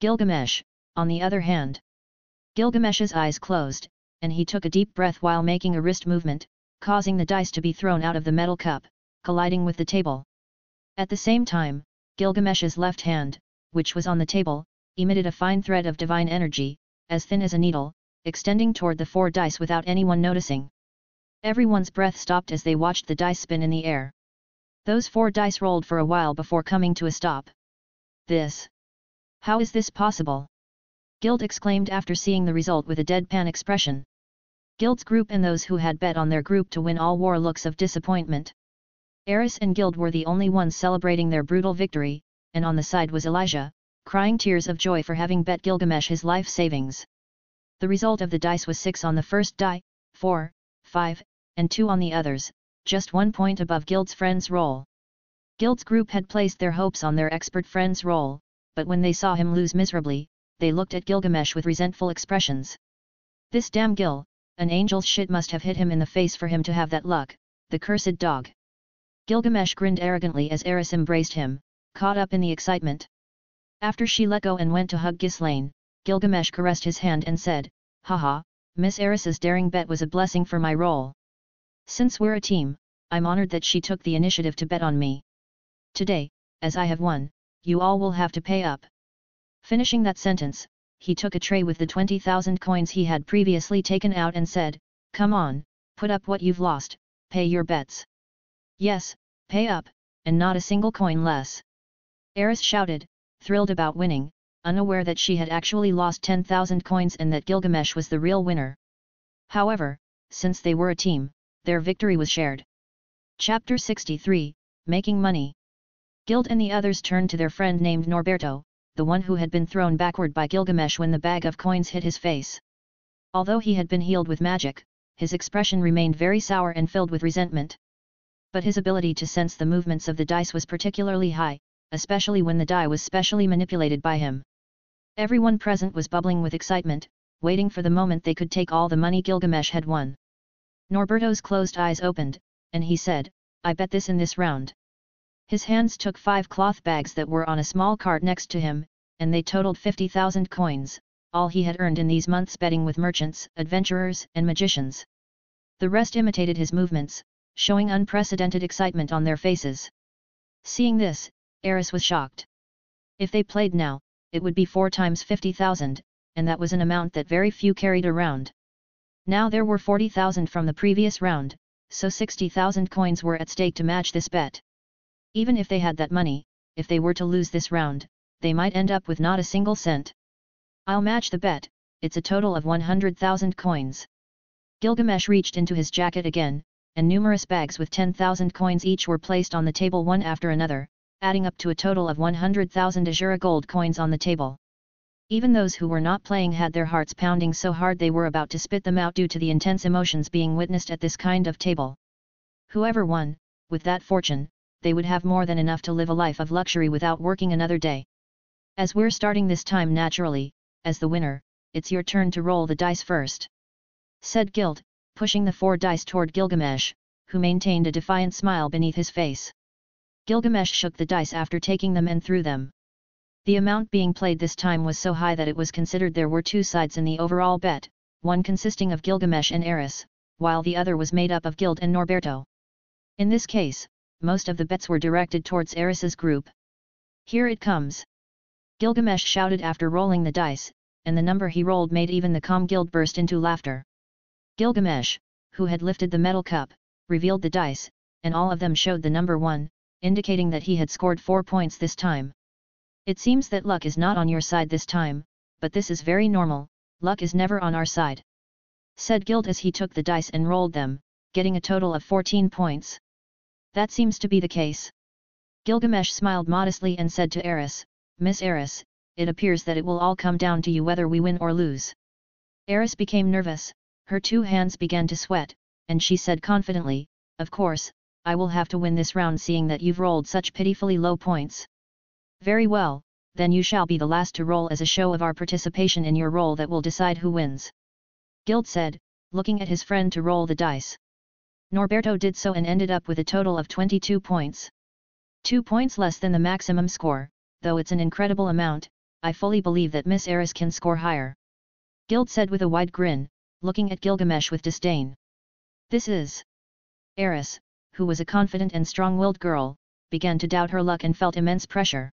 Gilgamesh, on the other hand. Gilgamesh's eyes closed, and he took a deep breath while making a wrist movement, causing the dice to be thrown out of the metal cup, colliding with the table. At the same time, Gilgamesh's left hand, which was on the table, emitted a fine thread of divine energy, as thin as a needle, extending toward the 4 dice without anyone noticing. Everyone's breath stopped as they watched the dice spin in the air. Those 4 dice rolled for a while before coming to a stop. This? How is this possible? Gild exclaimed after seeing the result with a deadpan expression. Gild's group and those who had bet on their group to win all wore looks of disappointment. Eris and Gild were the only ones celebrating their brutal victory, and on the side was Elijah, crying tears of joy for having bet Gilgamesh his life savings. The result of the dice was 6 on the first die, 4, 5, and 2 on the others, just 1 point above Gild's friend's roll. Gild's group had placed their hopes on their expert friend's roll, but when they saw him lose miserably, they looked at Gilgamesh with resentful expressions. This damn Gil, an angel's shit must have hit him in the face for him to have that luck, the cursed dog. Gilgamesh grinned arrogantly as Eris embraced him, caught up in the excitement. After she let go and went to hug Ghislaine, Gilgamesh caressed his hand and said, "Haha, Miss Eris's daring bet was a blessing for my role. Since we're a team, I'm honored that she took the initiative to bet on me. Today, as I have won, you all will have to pay up." Finishing that sentence, he took a tray with the 20,000 coins he had previously taken out and said, "Come on, put up what you've lost, pay your bets." "Yes, pay up, and not a single coin less." Eris shouted, thrilled about winning, unaware that she had actually lost 10,000 coins and that Gilgamesh was the real winner. However, since they were a team, their victory was shared. Chapter 63, Making Money. Gild and the others turned to their friend named Norberto, the one who had been thrown backward by Gilgamesh when the bag of coins hit his face. Although he had been healed with magic, his expression remained very sour and filled with resentment. But his ability to sense the movements of the dice was particularly high, especially when the die was specially manipulated by him. Everyone present was bubbling with excitement, waiting for the moment they could take all the money Gilgamesh had won. Norberto's closed eyes opened, and he said, "I bet this in this round." His hands took 5 cloth bags that were on a small cart next to him, and they totaled 50,000 coins, all he had earned in these months betting with merchants, adventurers, and magicians. The rest imitated his movements, showing unprecedented excitement on their faces. Seeing this, Eris was shocked. If they played now, it would be 4 times 50,000, and that was an amount that very few carried around. Now there were 40,000 from the previous round, so 60,000 coins were at stake to match this bet. Even if they had that money, if they were to lose this round, they might end up with not a single cent. "I'll match the bet, it's a total of 100,000 coins." Gilgamesh reached into his jacket again, and numerous bags with 10,000 coins each were placed on the table one after another, adding up to a total of 100,000 Azura gold coins on the table. Even those who were not playing had their hearts pounding so hard they were about to spit them out due to the intense emotions being witnessed at this kind of table. Whoever won, with that fortune, they would have more than enough to live a life of luxury without working another day. "As we're starting this time naturally, as the winner, it's your turn to roll the dice first," said Gild, pushing the 4 dice toward Gilgamesh, who maintained a defiant smile beneath his face. Gilgamesh shook the dice after taking them and threw them. The amount being played this time was so high that it was considered there were 2 sides in the overall bet, one consisting of Gilgamesh and Eris, while the other was made up of Gild and Norberto. In this case, most of the bets were directed towards Eris's group. "Here it comes!" Gilgamesh shouted after rolling the dice, and the number he rolled made even the calm Gild burst into laughter. Gilgamesh, who had lifted the metal cup, revealed the dice, and all of them showed the number 1, indicating that he had scored 4 points this time. "It seems that luck is not on your side this time, but this is very normal, luck is never on our side," said Gild as he took the dice and rolled them, getting a total of 14 points. "That seems to be the case." Gilgamesh smiled modestly and said to Eris, "Miss Eris, it appears that it will all come down to you whether we win or lose." Eris became nervous, her 2 hands began to sweat, and she said confidently, "Of course, I will have to win this round seeing that you've rolled such pitifully low points." "Very well, then you shall be the last to roll as a show of our participation in your roll that will decide who wins," Gild said, looking at his friend to roll the dice. Norberto did so and ended up with a total of 22 points. 2 points less than the maximum score, though it's an incredible amount. "I fully believe that Miss Eris can score higher," Gild said with a wide grin, looking at Gilgamesh with disdain. This is Eris, who was a confident and strong-willed girl, began to doubt her luck and felt immense pressure.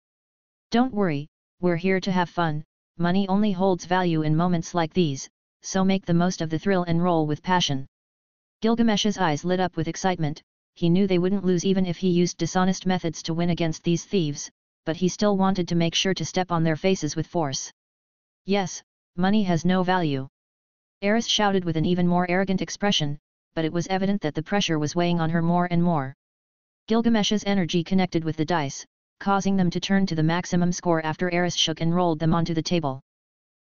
"Don't worry, we're here to have fun, money only holds value in moments like these, so make the most of the thrill and roll with passion." Gilgamesh's eyes lit up with excitement. He knew they wouldn't lose even if he used dishonest methods to win against these thieves, but he still wanted to make sure to step on their faces with force. "Yes, money has no value," Eris shouted with an even more arrogant expression, but it was evident that the pressure was weighing on her more and more. Gilgamesh's energy connected with the dice, causing them to turn to the maximum score after Eris shook and rolled them onto the table.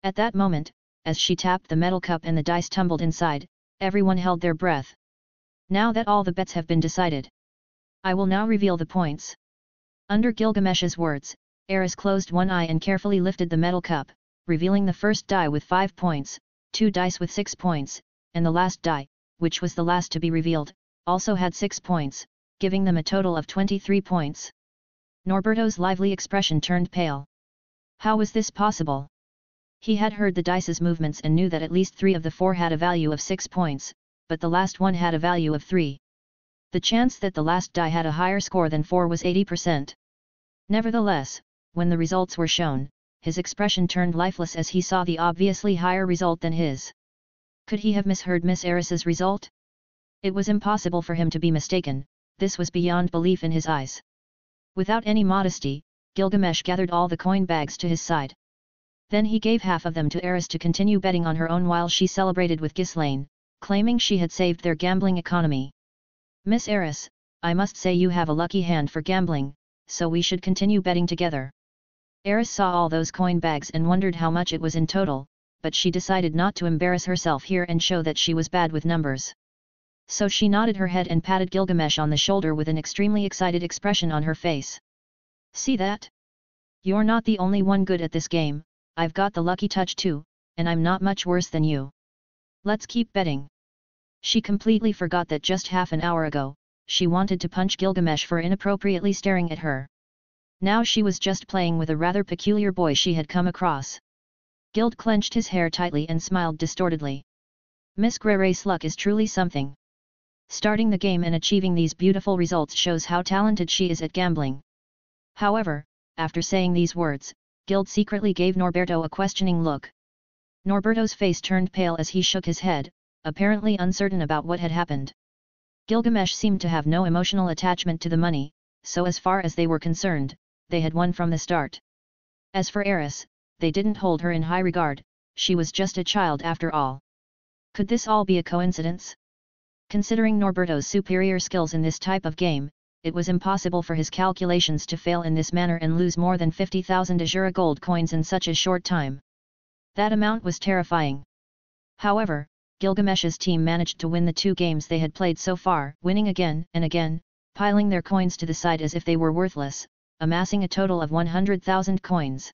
At that moment, as she tapped the metal cup and the dice tumbled inside, everyone held their breath. "Now that all the bets have been decided, I will now reveal the points." Under Gilgamesh's words, Eris closed one eye and carefully lifted the metal cup, revealing the first die with 5 points, 2 dice with 6 points, and the last die, which was the last to be revealed, also had 6 points, giving them a total of 23 points. Norberto's lively expression turned pale. How was this possible? He had heard the dice's movements and knew that at least 3 of the 4 had a value of 6 points, but the last one had a value of 3. The chance that the last die had a higher score than 4 was 80%. Nevertheless, when the results were shown, his expression turned lifeless as he saw the obviously higher result than his. Could he have misheard Miss Eris's result? It was impossible for him to be mistaken, this was beyond belief in his eyes. Without any modesty, Gilgamesh gathered all the coin bags to his side. Then he gave half of them to Eris to continue betting on her own while she celebrated with Ghislaine, claiming she had saved their gambling economy. "Miss Eris, I must say you have a lucky hand for gambling, so we should continue betting together." Eris saw all those coin bags and wondered how much it was in total, but she decided not to embarrass herself here and show that she was bad with numbers. So she nodded her head and patted Gilgamesh on the shoulder with an extremely excited expression on her face. "See that? You're not the only one good at this game, I've got the lucky touch too, and I'm not much worse than you. Let's keep betting." She completely forgot that just half an hour ago, she wanted to punch Gilgamesh for inappropriately staring at her. Now she was just playing with a rather peculiar boy she had come across. Gild clenched his hair tightly and smiled distortedly. "Miss Greyrace luck is truly something. Starting the game and achieving these beautiful results shows how talented she is at gambling." However, after saying these words, Gild secretly gave Norberto a questioning look. Norberto's face turned pale as he shook his head, apparently uncertain about what had happened. Gilgamesh seemed to have no emotional attachment to the money, so as far as they were concerned, they had won from the start. As for Eris, they didn't hold her in high regard, she was just a child after all. Could this all be a coincidence? Considering Norberto's superior skills in this type of game, it was impossible for his calculations to fail in this manner and lose more than 50,000 Azura gold coins in such a short time. That amount was terrifying. However, Gilgamesh's team managed to win the 2 games they had played so far, winning again and again, piling their coins to the side as if they were worthless, amassing a total of 100,000 coins.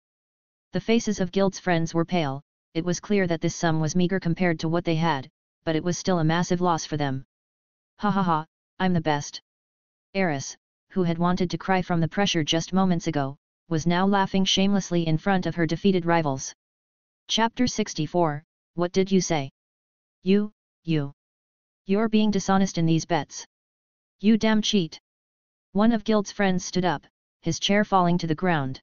The faces of Gild's friends were pale. It was clear that this sum was meager compared to what they had, but it was still a massive loss for them. "Ha ha ha, I'm the best." Eris, who had wanted to cry from the pressure just moments ago, was now laughing shamelessly in front of her defeated rivals. Chapter 64, What did you say? You're being dishonest in these bets. You damn cheat." One of Gild's friends stood up, his chair falling to the ground.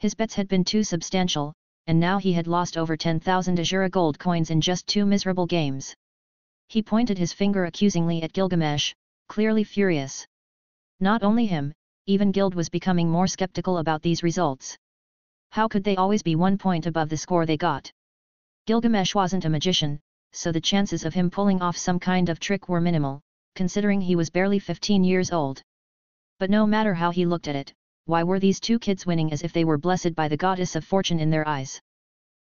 His bets had been too substantial, and now he had lost over 10,000 Azura gold coins in just 2 miserable games. He pointed his finger accusingly at Gilgamesh, clearly furious. Not only him, even Gild was becoming more skeptical about these results. How could they always be 1 point above the score they got? Gilgamesh wasn't a magician, so the chances of him pulling off some kind of trick were minimal, considering he was barely 15 years old. But no matter how he looked at it, why were these 2 kids winning as if they were blessed by the goddess of fortune in their eyes?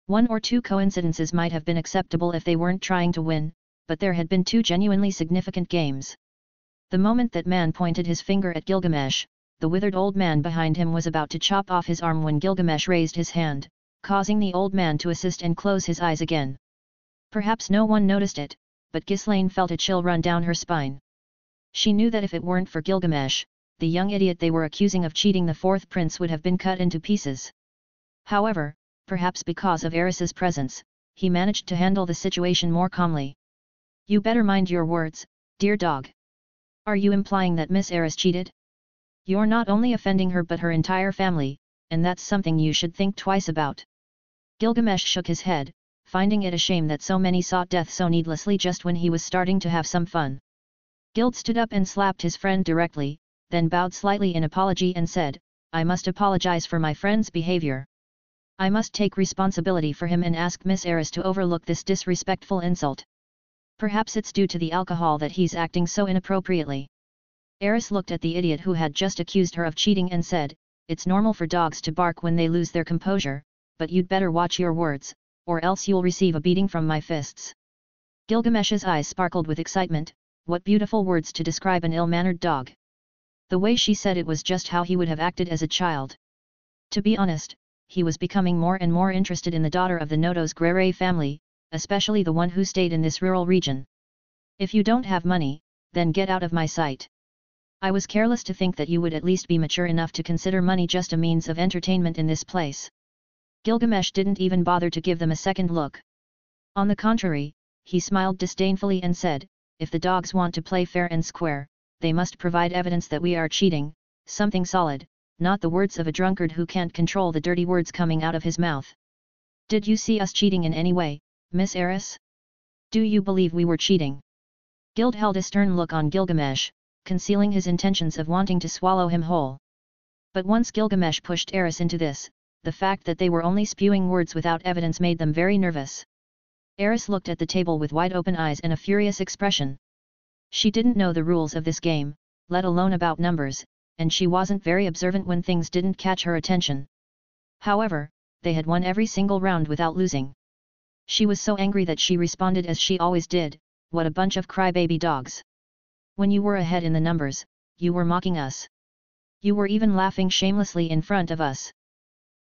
1 or 2 coincidences might have been acceptable if they weren't trying to win, but there had been 2 genuinely significant games. The moment that man pointed his finger at Gilgamesh, the withered old man behind him was about to chop off his arm when Gilgamesh raised his hand, causing the old man to assist and close his eyes again. Perhaps no one noticed it, but Ghislaine felt a chill run down her spine. She knew that if it weren't for Gilgamesh, the young idiot they were accusing of cheating the 4th prince would have been cut into pieces. However, perhaps because of Eris's presence, he managed to handle the situation more calmly. "You better mind your words, dear dog. Are you implying that Miss Eris cheated? You're not only offending her but her entire family, and that's something you should think twice about." Gilgamesh shook his head, finding it a shame that so many sought death so needlessly just when he was starting to have some fun. Gild stood up and slapped his friend directly, then bowed slightly in apology and said, "I must apologize for my friend's behavior. I must take responsibility for him and ask Miss Eris to overlook this disrespectful insult. Perhaps it's due to the alcohol that he's acting so inappropriately." Eris looked at the idiot who had just accused her of cheating and said, "It's normal for dogs to bark when they lose their composure, but you'd better watch your words, or else you'll receive a beating from my fists." Gilgamesh's eyes sparkled with excitement. What beautiful words to describe an ill-mannered dog. The way she said it was just how he would have acted as a child. To be honest, he was becoming more and more interested in the daughter of the Nodos Grere family, especially the one who stayed in this rural region. "If you don't have money, then get out of my sight. I was careless to think that you would at least be mature enough to consider money just a means of entertainment in this place." Gilgamesh didn't even bother to give them a second look. On the contrary, he smiled disdainfully and said, "If the dogs want to play fair and square, they must provide evidence that we are cheating, something solid, not the words of a drunkard who can't control the dirty words coming out of his mouth. Did you see us cheating in any way, Miss Eris? Do you believe we were cheating?" Gild held a stern look on Gilgamesh, concealing his intentions of wanting to swallow him whole. But once Gilgamesh pushed Eris into this, the fact that they were only spewing words without evidence made them very nervous. Eris looked at the table with wide-open eyes and a furious expression. She didn't know the rules of this game, let alone about numbers, and she wasn't very observant when things didn't catch her attention. However, they had won every single round without losing. She was so angry that she responded as she always did, "What a bunch of crybaby dogs. When you were ahead in the numbers, you were mocking us. You were even laughing shamelessly in front of us.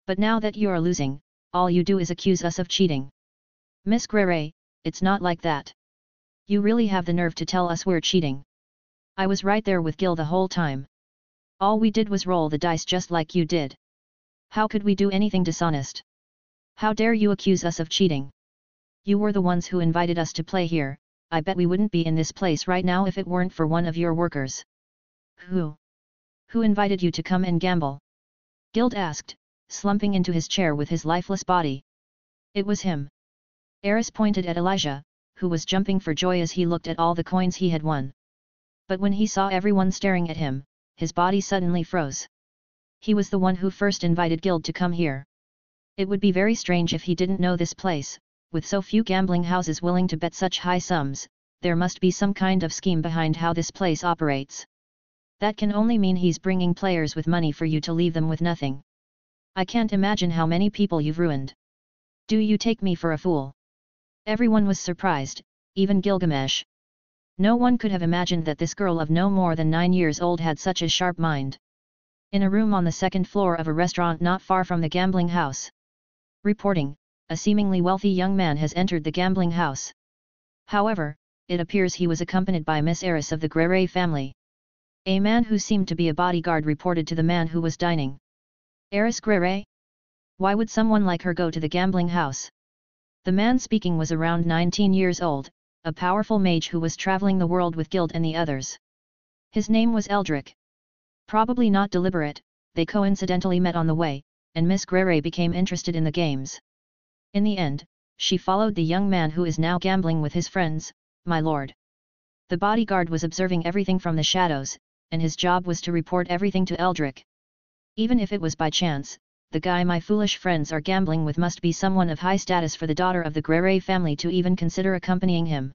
But now that you are losing, all you do is accuse us of cheating. Miss Grere, it's not like that. You really have the nerve to tell us we're cheating. I was right there with Gil the whole time. All we did was roll the dice just like you did. How could we do anything dishonest? How dare you accuse us of cheating? You were the ones who invited us to play here. I bet we wouldn't be in this place right now if it weren't for one of your workers." "Who? Who invited you to come and gamble?" Gild asked, slumping into his chair with his lifeless body. "It was him." Eris pointed at Elijah, who was jumping for joy as he looked at all the coins he had won. But when he saw everyone staring at him, his body suddenly froze. He was the one who first invited Gild to come here. It would be very strange if he didn't know this place. With so few gambling houses willing to bet such high sums, there must be some kind of scheme behind how this place operates. That can only mean he's bringing players with money for you to leave them with nothing. I can't imagine how many people you've ruined. Do you take me for a fool?" Everyone was surprised, even Gilgamesh. No one could have imagined that this girl of no more than 9 years old had such a sharp mind. In a room on the second floor of a restaurant not far from the gambling house. Reporting, a seemingly wealthy young man has entered the gambling house. However, it appears he was accompanied by Miss Eris of the Grere family. A man who seemed to be a bodyguard reported to the man who was dining. "Eris Grere? Why would someone like her go to the gambling house?" The man speaking was around 19 years old, a powerful mage who was traveling the world with Gild and the others. His name was Eldrick. Probably not deliberate, they coincidentally met on the way, and Miss Grere became interested in the games. In the end, she followed the young man who is now gambling with his friends, "My lord." The bodyguard was observing everything from the shadows, and his job was to report everything to Eldrick. Even if it was by chance, the guy my foolish friends are gambling with must be someone of high status for the daughter of the Grere family to even consider accompanying him.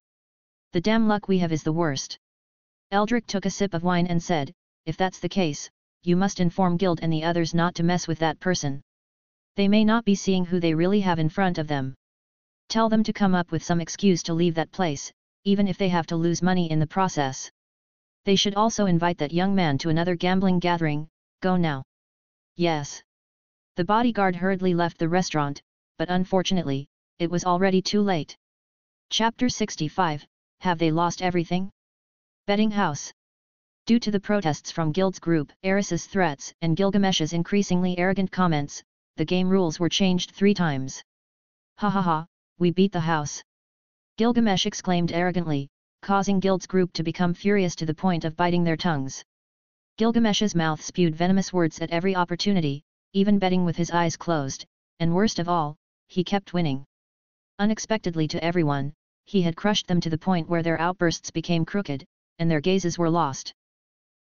The damn luck we have is the worst. Eldrick took a sip of wine and said, "If that's the case, you must inform Gild and the others not to mess with that person. They may not be seeing who they really have in front of them. Tell them to come up with some excuse to leave that place, even if they have to lose money in the process. They should also invite that young man to another gambling gathering. Go now." "Yes." The bodyguard hurriedly left the restaurant, but unfortunately, it was already too late. Chapter 65, Have They Lost Everything? Betting House. Due to the protests from Gild's group, Eris's threats and Gilgamesh's increasingly arrogant comments, the game rules were changed 3 times. "Ha ha ha, we beat the house!" Gilgamesh exclaimed arrogantly, causing Gild's group to become furious to the point of biting their tongues. Gilgamesh's mouth spewed venomous words at every opportunity, even betting with his eyes closed, and worst of all, he kept winning. Unexpectedly to everyone, he had crushed them to the point where their outbursts became crooked, and their gazes were lost.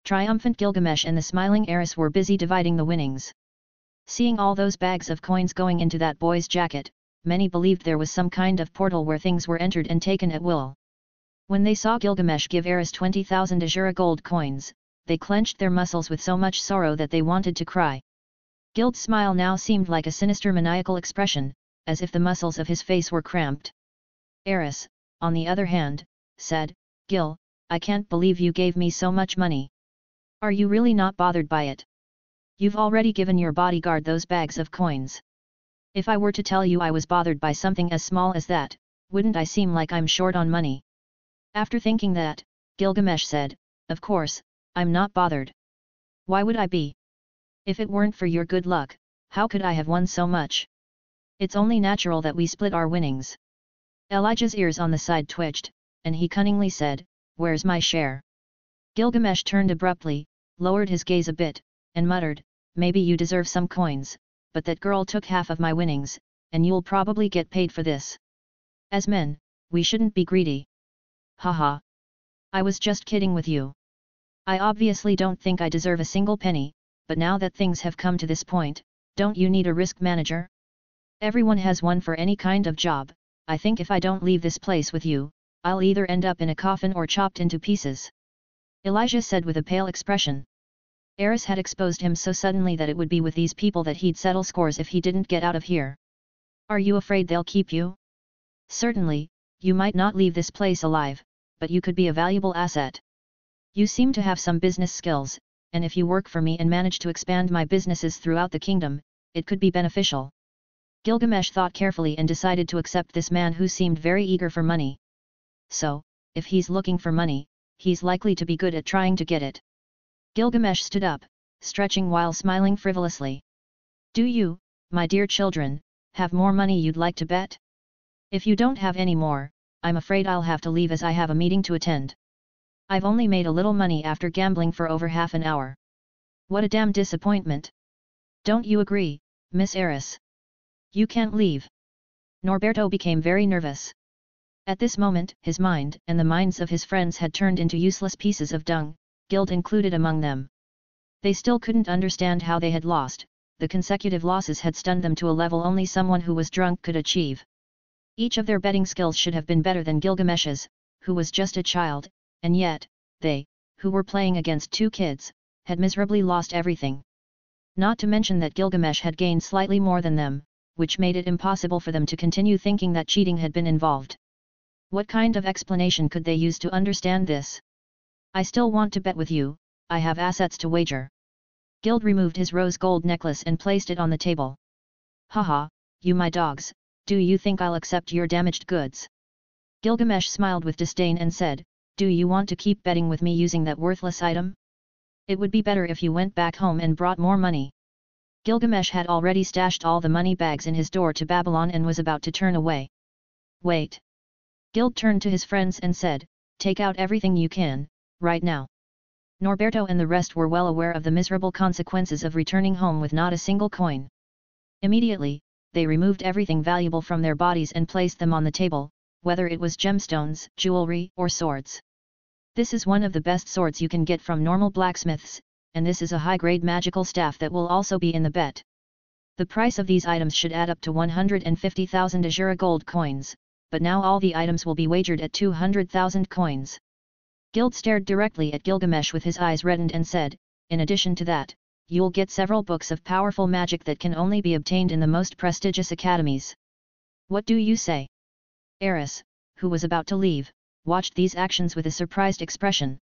Triumphant Gilgamesh and the smiling Eris were busy dividing the winnings. Seeing all those bags of coins going into that boy's jacket, many believed there was some kind of portal where things were entered and taken at will. When they saw Gilgamesh give Eris 20,000 Azura gold coins, they clenched their muscles with so much sorrow that they wanted to cry. Gild's smile now seemed like a sinister maniacal expression, as if the muscles of his face were cramped. Eris, on the other hand, said, "Gil, I can't believe you gave me so much money. Are you really not bothered by it? You've already given your bodyguard those bags of coins. If I were to tell you I was bothered by something as small as that, wouldn't I seem like I'm short on money?" After thinking that, Gilgamesh said, "Of course, I'm not bothered. Why would I be? If it weren't for your good luck, how could I have won so much? It's only natural that we split our winnings." Elijah's ears on the side twitched, and he cunningly said, "Where's my share?" Gilgamesh turned abruptly, lowered his gaze a bit, and muttered, "Maybe you deserve some coins, but that girl took half of my winnings, and you'll probably get paid for this. As men, we shouldn't be greedy." "Haha. I was just kidding with you. I obviously don't think I deserve a single penny, but now that things have come to this point, don't you need a risk manager? Everyone has one for any kind of job, I think if I don't leave this place with you, I'll either end up in a coffin or chopped into pieces. Elijah said with a pale expression. Eris had exposed him so suddenly that it would be with these people that he'd settle scores if he didn't get out of here. Are you afraid they'll keep you? Certainly, you might not leave this place alive, but you could be a valuable asset. You seem to have some business skills, and if you work for me and manage to expand my businesses throughout the kingdom, it could be beneficial. Gilgamesh thought carefully and decided to accept this man who seemed very eager for money. So, if he's looking for money, he's likely to be good at trying to get it. Gilgamesh stood up, stretching while smiling frivolously. Do you, my dear children, have more money you'd like to bet? If you don't have any more, I'm afraid I'll have to leave as I have a meeting to attend. I've only made a little money after gambling for over half an hour. What a damn disappointment. Don't you agree, Miss Eris? You can't leave. Norberto became very nervous. At this moment, his mind and the minds of his friends had turned into useless pieces of dung, guilt included among them. They still couldn't understand how they had lost. The consecutive losses had stunned them to a level only someone who was drunk could achieve. Each of their betting skills should have been better than Gilgamesh's, who was just a child, and yet, they, who were playing against two kids, had miserably lost everything. Not to mention that Gilgamesh had gained slightly more than them, which made it impossible for them to continue thinking that cheating had been involved. What kind of explanation could they use to understand this? I still want to bet with you, I have assets to wager. Gild removed his rose gold necklace and placed it on the table. Haha, you my dogs, do you think I'll accept your damaged goods? Gilgamesh smiled with disdain and said, do you want to keep betting with me using that worthless item? It would be better if you went back home and brought more money. Gilgamesh had already stashed all the money bags in his door to Babylon and was about to turn away. Wait. Gild turned to his friends and said, take out everything you can, right now. Norberto and the rest were well aware of the miserable consequences of returning home with not a single coin. Immediately, they removed everything valuable from their bodies and placed them on the table, whether it was gemstones, jewelry, or swords. This is one of the best swords you can get from normal blacksmiths, and this is a high-grade magical staff that will also be in the bet. The price of these items should add up to 150,000 Azura gold coins, but now all the items will be wagered at 200,000 coins. Gild stared directly at Gilgamesh with his eyes reddened and said, in addition to that, you'll get several books of powerful magic that can only be obtained in the most prestigious academies. What do you say? Eris, who was about to leave, watched these actions with a surprised expression.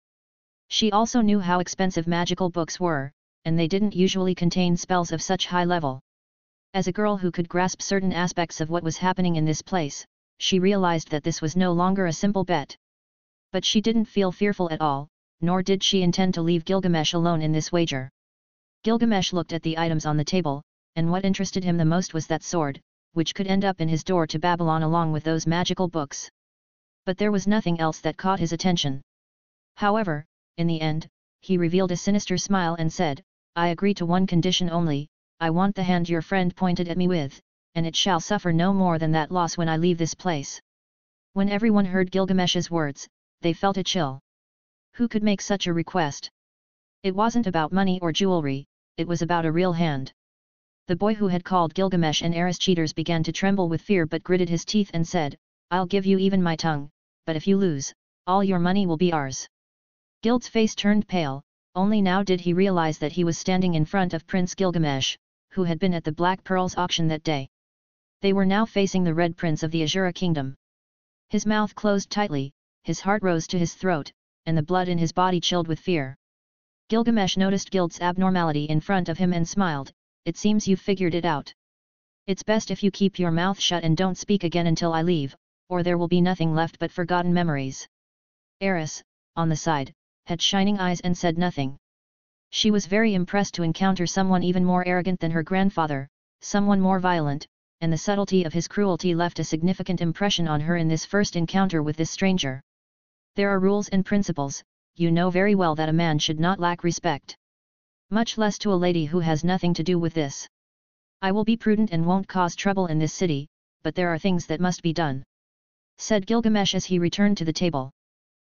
She also knew how expensive magical books were, and they didn't usually contain spells of such high level. As a girl who could grasp certain aspects of what was happening in this place, she realized that this was no longer a simple bet. But she didn't feel fearful at all, nor did she intend to leave Gilgamesh alone in this wager. Gilgamesh looked at the items on the table, and what interested him the most was that sword, which could end up in his door to Babylon along with those magical books. But there was nothing else that caught his attention. However, in the end, he revealed a sinister smile and said, I agree to one condition only, I want the hand your friend pointed at me with, and it shall suffer no more than that loss when I leave this place. When everyone heard Gilgamesh's words, they felt a chill. Who could make such a request? It wasn't about money or jewelry, it was about a real hand. The boy who had called Gilgamesh and Eris cheaters began to tremble with fear but gritted his teeth and said, I'll give you even my tongue, but if you lose, all your money will be ours. Gild's face turned pale, only now did he realize that he was standing in front of Prince Gilgamesh, who had been at the Black Pearls auction that day. They were now facing the Red Prince of the Azura Kingdom. His mouth closed tightly, his heart rose to his throat, and the blood in his body chilled with fear. Gilgamesh noticed Gild's abnormality in front of him and smiled, it seems you've figured it out. It's best if you keep your mouth shut and don't speak again until I leave, or there will be nothing left but forgotten memories. Eris, on the side, had shining eyes and said nothing. She was very impressed to encounter someone even more arrogant than her grandfather, someone more violent, and the subtlety of his cruelty left a significant impression on her in this first encounter with this stranger. There are rules and principles, you know very well that a man should not lack respect. Much less to a lady who has nothing to do with this. I will be prudent and won't cause trouble in this city, but there are things that must be done, said Gilgamesh as he returned to the table.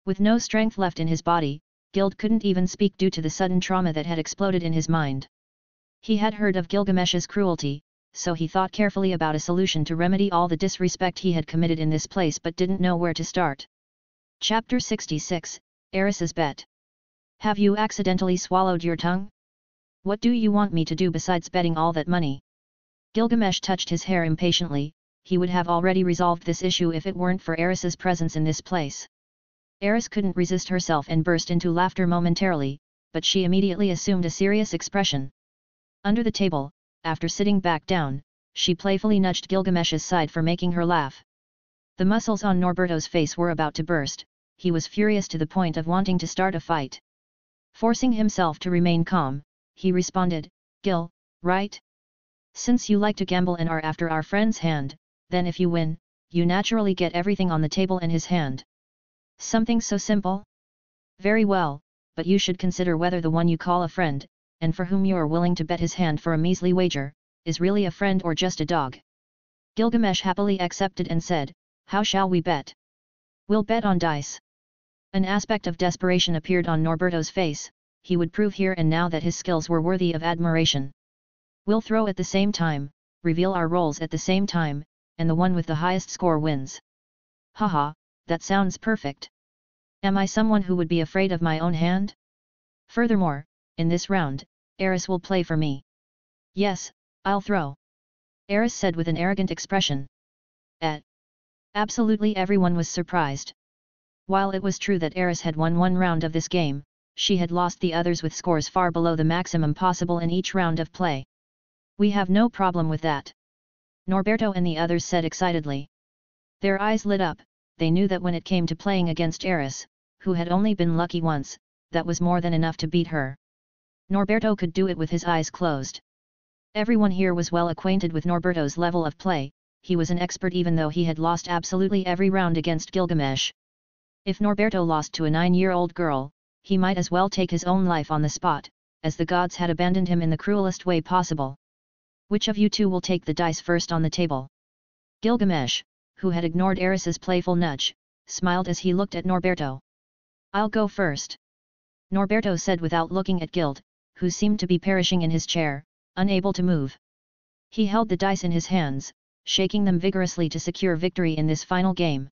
With no strength left in his body, Gild couldn't even speak due to the sudden trauma that had exploded in his mind. He had heard of Gilgamesh's cruelty, so he thought carefully about a solution to remedy all the disrespect he had committed in this place but didn't know where to start. Chapter 66, Eris's Bet. Have you accidentally swallowed your tongue? What do you want me to do besides betting all that money? Gilgamesh touched his hair impatiently. He would have already resolved this issue if it weren't for Eris's presence in this place. Eris couldn't resist herself and burst into laughter momentarily, but she immediately assumed a serious expression. Under the table, after sitting back down, she playfully nudged Gilgamesh's side for making her laugh. The muscles on Norberto's face were about to burst. He was furious to the point of wanting to start a fight. Forcing himself to remain calm, he responded, "Gil, right? Since you like to gamble and are after our friend's hand, then if you win, you naturally get everything on the table in his hand. Something so simple? Very well, but you should consider whether the one you call a friend, and for whom you are willing to bet his hand for a measly wager, is really a friend or just a dog." Gilgamesh happily accepted and said, "How shall we bet?" "We'll bet on dice." An aspect of desperation appeared on Norberto's face. He would prove here and now that his skills were worthy of admiration. "We'll throw at the same time, reveal our rolls at the same time, and the one with the highest score wins." "Haha, that sounds perfect. Am I someone who would be afraid of my own hand? Furthermore, in this round, Eris will play for me." "Yes, I'll throw," Eris said with an arrogant expression. Absolutely everyone was surprised. While it was true that Eris had won one round of this game, she had lost the others with scores far below the maximum possible in each round of play. "We have no problem with that," Norberto and the others said excitedly. Their eyes lit up. They knew that when it came to playing against Eris, who had only been lucky once, that was more than enough to beat her. Norberto could do it with his eyes closed. Everyone here was well acquainted with Norberto's level of play. He was an expert even though he had lost absolutely every round against Gilgamesh. If Norberto lost to a 9-year-old girl, he might as well take his own life on the spot, as the gods had abandoned him in the cruelest way possible. "Which of you two will take the dice first on the table?" Gilgamesh, who had ignored Eris's playful nudge, smiled as he looked at Norberto. "I'll go first," Norberto said without looking at Gild, who seemed to be perishing in his chair, unable to move. He held the dice in his hands, shaking them vigorously to secure victory in this final game.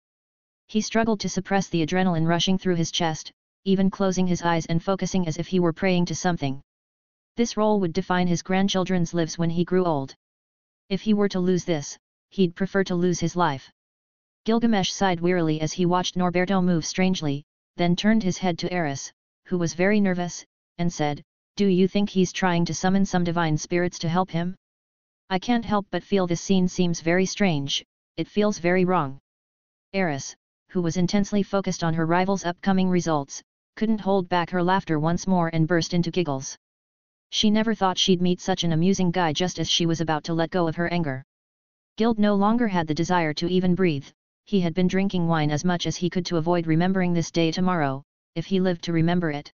He struggled to suppress the adrenaline rushing through his chest, even closing his eyes and focusing as if he were praying to something. This role would define his grandchildren's lives when he grew old. If he were to lose this, he'd prefer to lose his life. Gilgamesh sighed wearily as he watched Norberto move strangely, then turned his head to Eris, who was very nervous, and said, "Do you think he's trying to summon some divine spirits to help him? I can't help but feel this scene seems very strange, it feels very wrong." Eris, who was intensely focused on her rival's upcoming results, couldn't hold back her laughter once more and burst into giggles. She never thought she'd meet such an amusing guy just as she was about to let go of her anger. Gild no longer had the desire to even breathe. He had been drinking wine as much as he could to avoid remembering this day tomorrow, if he lived to remember it.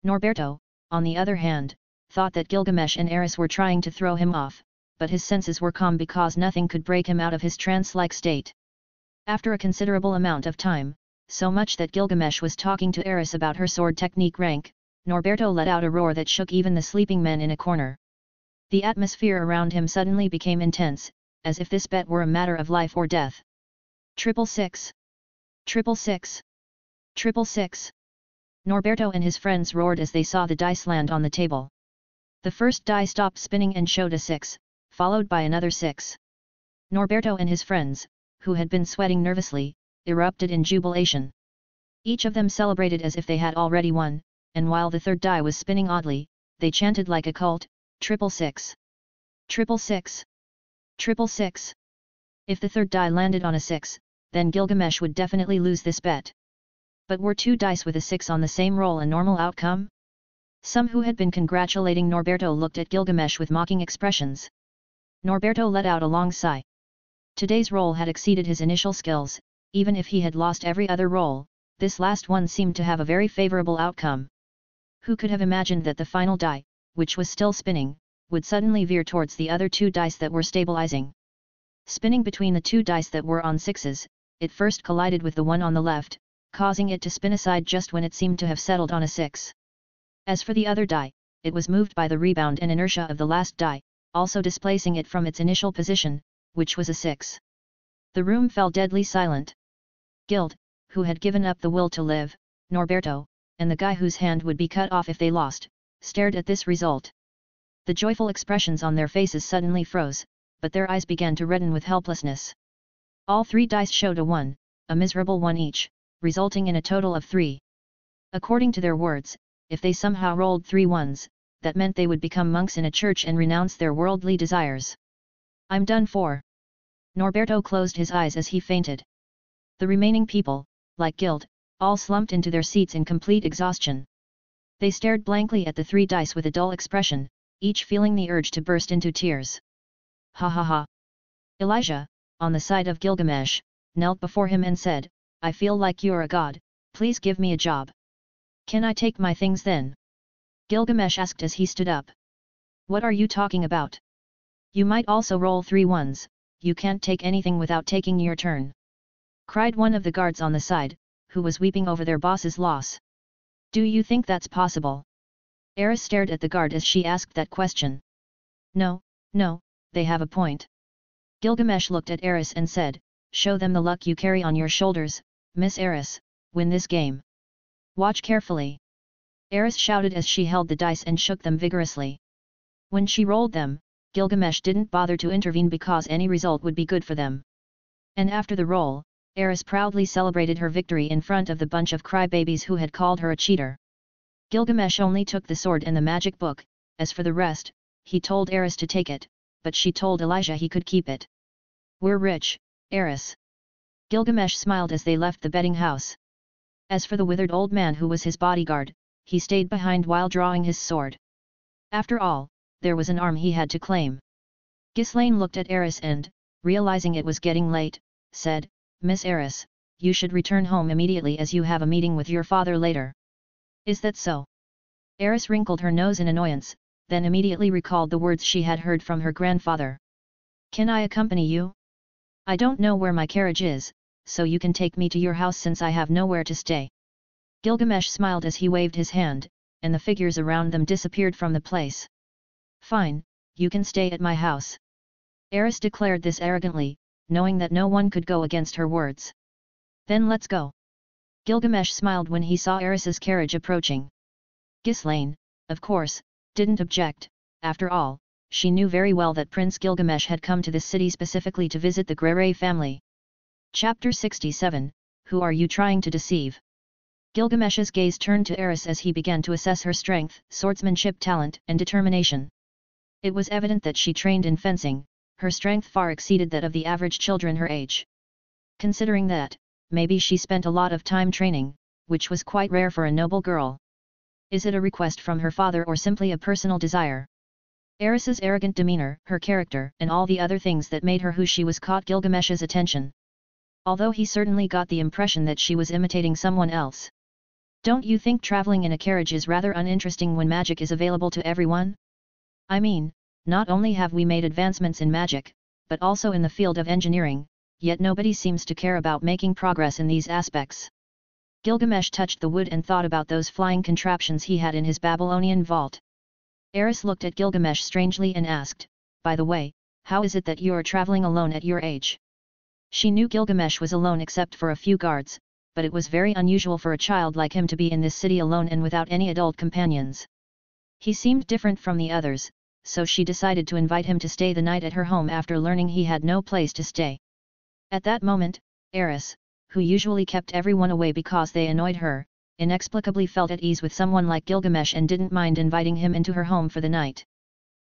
Norberto, on the other hand, thought that Gilgamesh and Eris were trying to throw him off, but his senses were calm because nothing could break him out of his trance-like state. After a considerable amount of time, so much that Gilgamesh was talking to Eris about her sword technique rank, Norberto let out a roar that shook even the sleeping men in a corner. The atmosphere around him suddenly became intense, as if this bet were a matter of life or death. 666! 666! 666! Norberto and his friends roared as they saw the dice land on the table. The first die stopped spinning and showed a 6, followed by another 6. Norberto and his friends, who had been sweating nervously, erupted in jubilation. Each of them celebrated as if they had already won, and while the third die was spinning oddly, they chanted like a cult, 666! 666! 666! If the third die landed on a 6, then Gilgamesh would definitely lose this bet. But were 2 dice with a 6 on the same roll a normal outcome? Some who had been congratulating Norberto looked at Gilgamesh with mocking expressions. Norberto let out a long sigh. Today's roll had exceeded his initial skills. Even if he had lost every other roll, this last one seemed to have a very favorable outcome. Who could have imagined that the final die, which was still spinning, would suddenly veer towards the other 2 dice that were stabilizing? Spinning between the 2 dice that were on 6s, it first collided with the one on the left, causing it to spin aside just when it seemed to have settled on a 6. As for the other die, it was moved by the rebound and inertia of the last die, also displacing it from its initial position, which was a 6. The room fell deadly silent. Gild, who had given up the will to live, Norberto, and the guy whose hand would be cut off if they lost, stared at this result. The joyful expressions on their faces suddenly froze, but their eyes began to redden with helplessness. All 3 dice showed a 1, a miserable 1 each, resulting in a total of 3. According to their words, if they somehow rolled 3 ones, that meant they would become monks in a church and renounce their worldly desires. I'm done for. Norberto closed his eyes as he fainted. The remaining people, like Gild, all slumped into their seats in complete exhaustion. They stared blankly at the 3 dice with a dull expression, each feeling the urge to burst into tears. Ha ha ha. Elijah, on the side of Gilgamesh, knelt before him and said, I feel like you're a god, please give me a job. Can I take my things then? Gilgamesh asked as he stood up. What are you talking about? You might also roll 3 ones, you can't take anything without taking your turn. Cried one of the guards on the side, who was weeping over their boss's loss. Do you think that's possible? Eris stared at the guard as she asked that question. No, they have a point. Gilgamesh looked at Eris and said, show them the luck you carry on your shoulders, Miss Eris, win this game. Watch carefully. Eris shouted as she held the dice and shook them vigorously. When she rolled them, Gilgamesh didn't bother to intervene because any result would be good for them. And after the roll, Eris proudly celebrated her victory in front of the bunch of crybabies who had called her a cheater. Gilgamesh only took the sword and the magic book, as for the rest, he told Eris to take it, but she told Elijah he could keep it. We're rich, Eris. Gilgamesh smiled as they left the betting house. As for the withered old man who was his bodyguard, he stayed behind while drawing his sword. After all, there was an arm he had to claim. Ghislaine looked at Eris and, realizing it was getting late, said, Miss Eris, you should return home immediately as you have a meeting with your father later. Is that so? Eris wrinkled her nose in annoyance, then immediately recalled the words she had heard from her grandfather. Can I accompany you? I don't know where my carriage is, so you can take me to your house since I have nowhere to stay. Gilgamesh smiled as he waved his hand, and the figures around them disappeared from the place. Fine, you can stay at my house. Eris declared this arrogantly, knowing that no one could go against her words. Then let's go. Gilgamesh smiled when he saw Eris's carriage approaching. Ghislaine, of course, didn't object. After all, she knew very well that Prince Gilgamesh had come to this city specifically to visit the Grere family. Chapter 67, Who are you trying to deceive? Gilgamesh's gaze turned to Eris as he began to assess her strength, swordsmanship talent, and determination. It was evident that she trained in fencing, her strength far exceeded that of the average children her age. Considering that, maybe she spent a lot of time training, which was quite rare for a noble girl. Is it a request from her father or simply a personal desire? Eris's arrogant demeanor, her character, and all the other things that made her who she was caught Gilgamesh's attention. Although he certainly got the impression that she was imitating someone else. Don't you think traveling in a carriage is rather uninteresting when magic is available to everyone? I mean, not only have we made advancements in magic, but also in the field of engineering, yet nobody seems to care about making progress in these aspects. Gilgamesh touched the wood and thought about those flying contraptions he had in his Babylonian vault. Eris looked at Gilgamesh strangely and asked, by the way, how is it that you are traveling alone at your age? She knew Gilgamesh was alone except for a few guards, but it was very unusual for a child like him to be in this city alone and without any adult companions. He seemed different from the others, so she decided to invite him to stay the night at her home after learning he had no place to stay. At that moment, Eris, who usually kept everyone away because they annoyed her, inexplicably felt at ease with someone like Gilgamesh and didn't mind inviting him into her home for the night.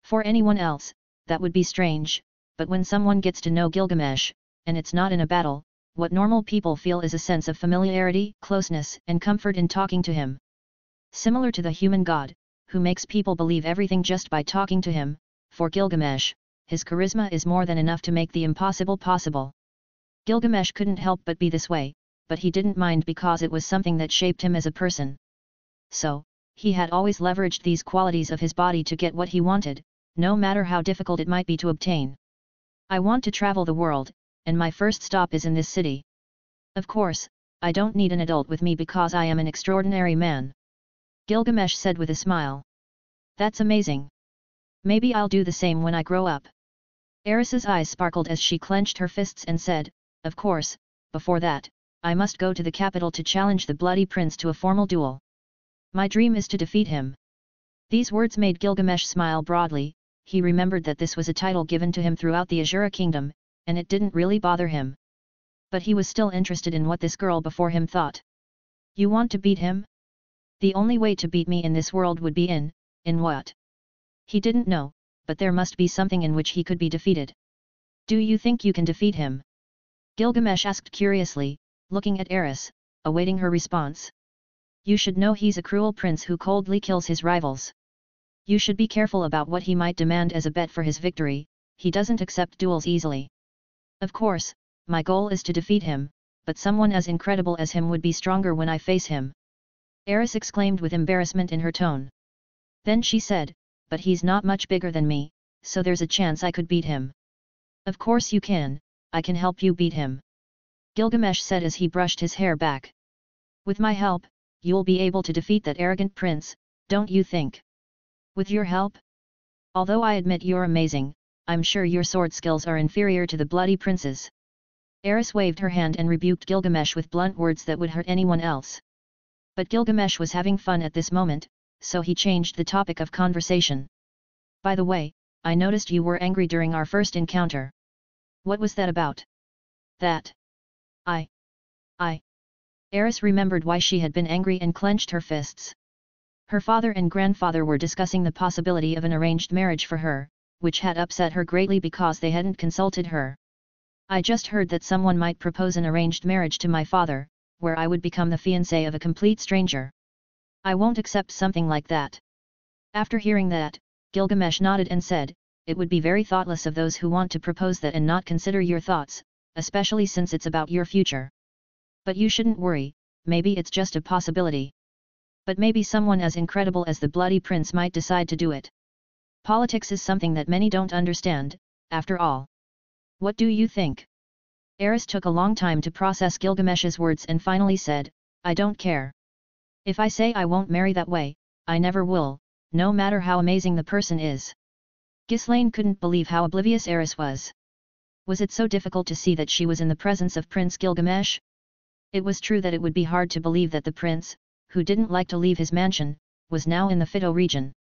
For anyone else, that would be strange, but when someone gets to know Gilgamesh, and it's not in a battle, what normal people feel is a sense of familiarity, closeness, and comfort in talking to him. Similar to the human god, who makes people believe everything just by talking to him, for Gilgamesh, his charisma is more than enough to make the impossible possible. Gilgamesh couldn't help but be this way, but he didn't mind because it was something that shaped him as a person. So, he had always leveraged these qualities of his body to get what he wanted, no matter how difficult it might be to obtain. I want to travel the world, and my first stop is in this city. Of course, I don't need an adult with me because I am an extraordinary man. Gilgamesh said with a smile. That's amazing. Maybe I'll do the same when I grow up. Eris's eyes sparkled as she clenched her fists and said, of course, before that, I must go to the capital to challenge the Bloody Prince to a formal duel. My dream is to defeat him. These words made Gilgamesh smile broadly. He remembered that this was a title given to him throughout the Azura kingdom, and it didn't really bother him. But he was still interested in what this girl before him thought. You want to beat him? The only way to beat me in this world would be in what? He didn't know, but there must be something in which he could be defeated. Do you think you can defeat him? Gilgamesh asked curiously, looking at Eris, awaiting her response. You should know he's a cruel prince who coldly kills his rivals. You should be careful about what he might demand as a bet for his victory. He doesn't accept duels easily. Of course, my goal is to defeat him, but someone as incredible as him would be stronger when I face him. Eris exclaimed with embarrassment in her tone. Then she said, but he's not much bigger than me, so there's a chance I could beat him. Of course you can, I can help you beat him. Gilgamesh said as he brushed his hair back. With my help, you'll be able to defeat that arrogant prince, don't you think? With your help? Although I admit you're amazing, I'm sure your sword skills are inferior to the Bloody Prince's. Eris waved her hand and rebuked Gilgamesh with blunt words that would hurt anyone else. But Gilgamesh was having fun at this moment, so he changed the topic of conversation. By the way, I noticed you were angry during our first encounter. What was that about? That. Eris remembered why she had been angry and clenched her fists. Her father and grandfather were discussing the possibility of an arranged marriage for her, which had upset her greatly because they hadn't consulted her. I just heard that someone might propose an arranged marriage to my father, where I would become the fiancé of a complete stranger. I won't accept something like that. After hearing that, Gilgamesh nodded and said, it would be very thoughtless of those who want to propose that and not consider your thoughts, especially since it's about your future. But you shouldn't worry, maybe it's just a possibility. But maybe someone as incredible as the Bloody Prince might decide to do it. Politics is something that many don't understand, after all. What do you think? Eris took a long time to process Gilgamesh's words and finally said, I don't care. If I say I won't marry that way, I never will, no matter how amazing the person is. Ghislaine couldn't believe how oblivious Eris was. Was it so difficult to see that she was in the presence of Prince Gilgamesh? It was true that it would be hard to believe that the prince, who didn't like to leave his mansion, was now in the Fido region.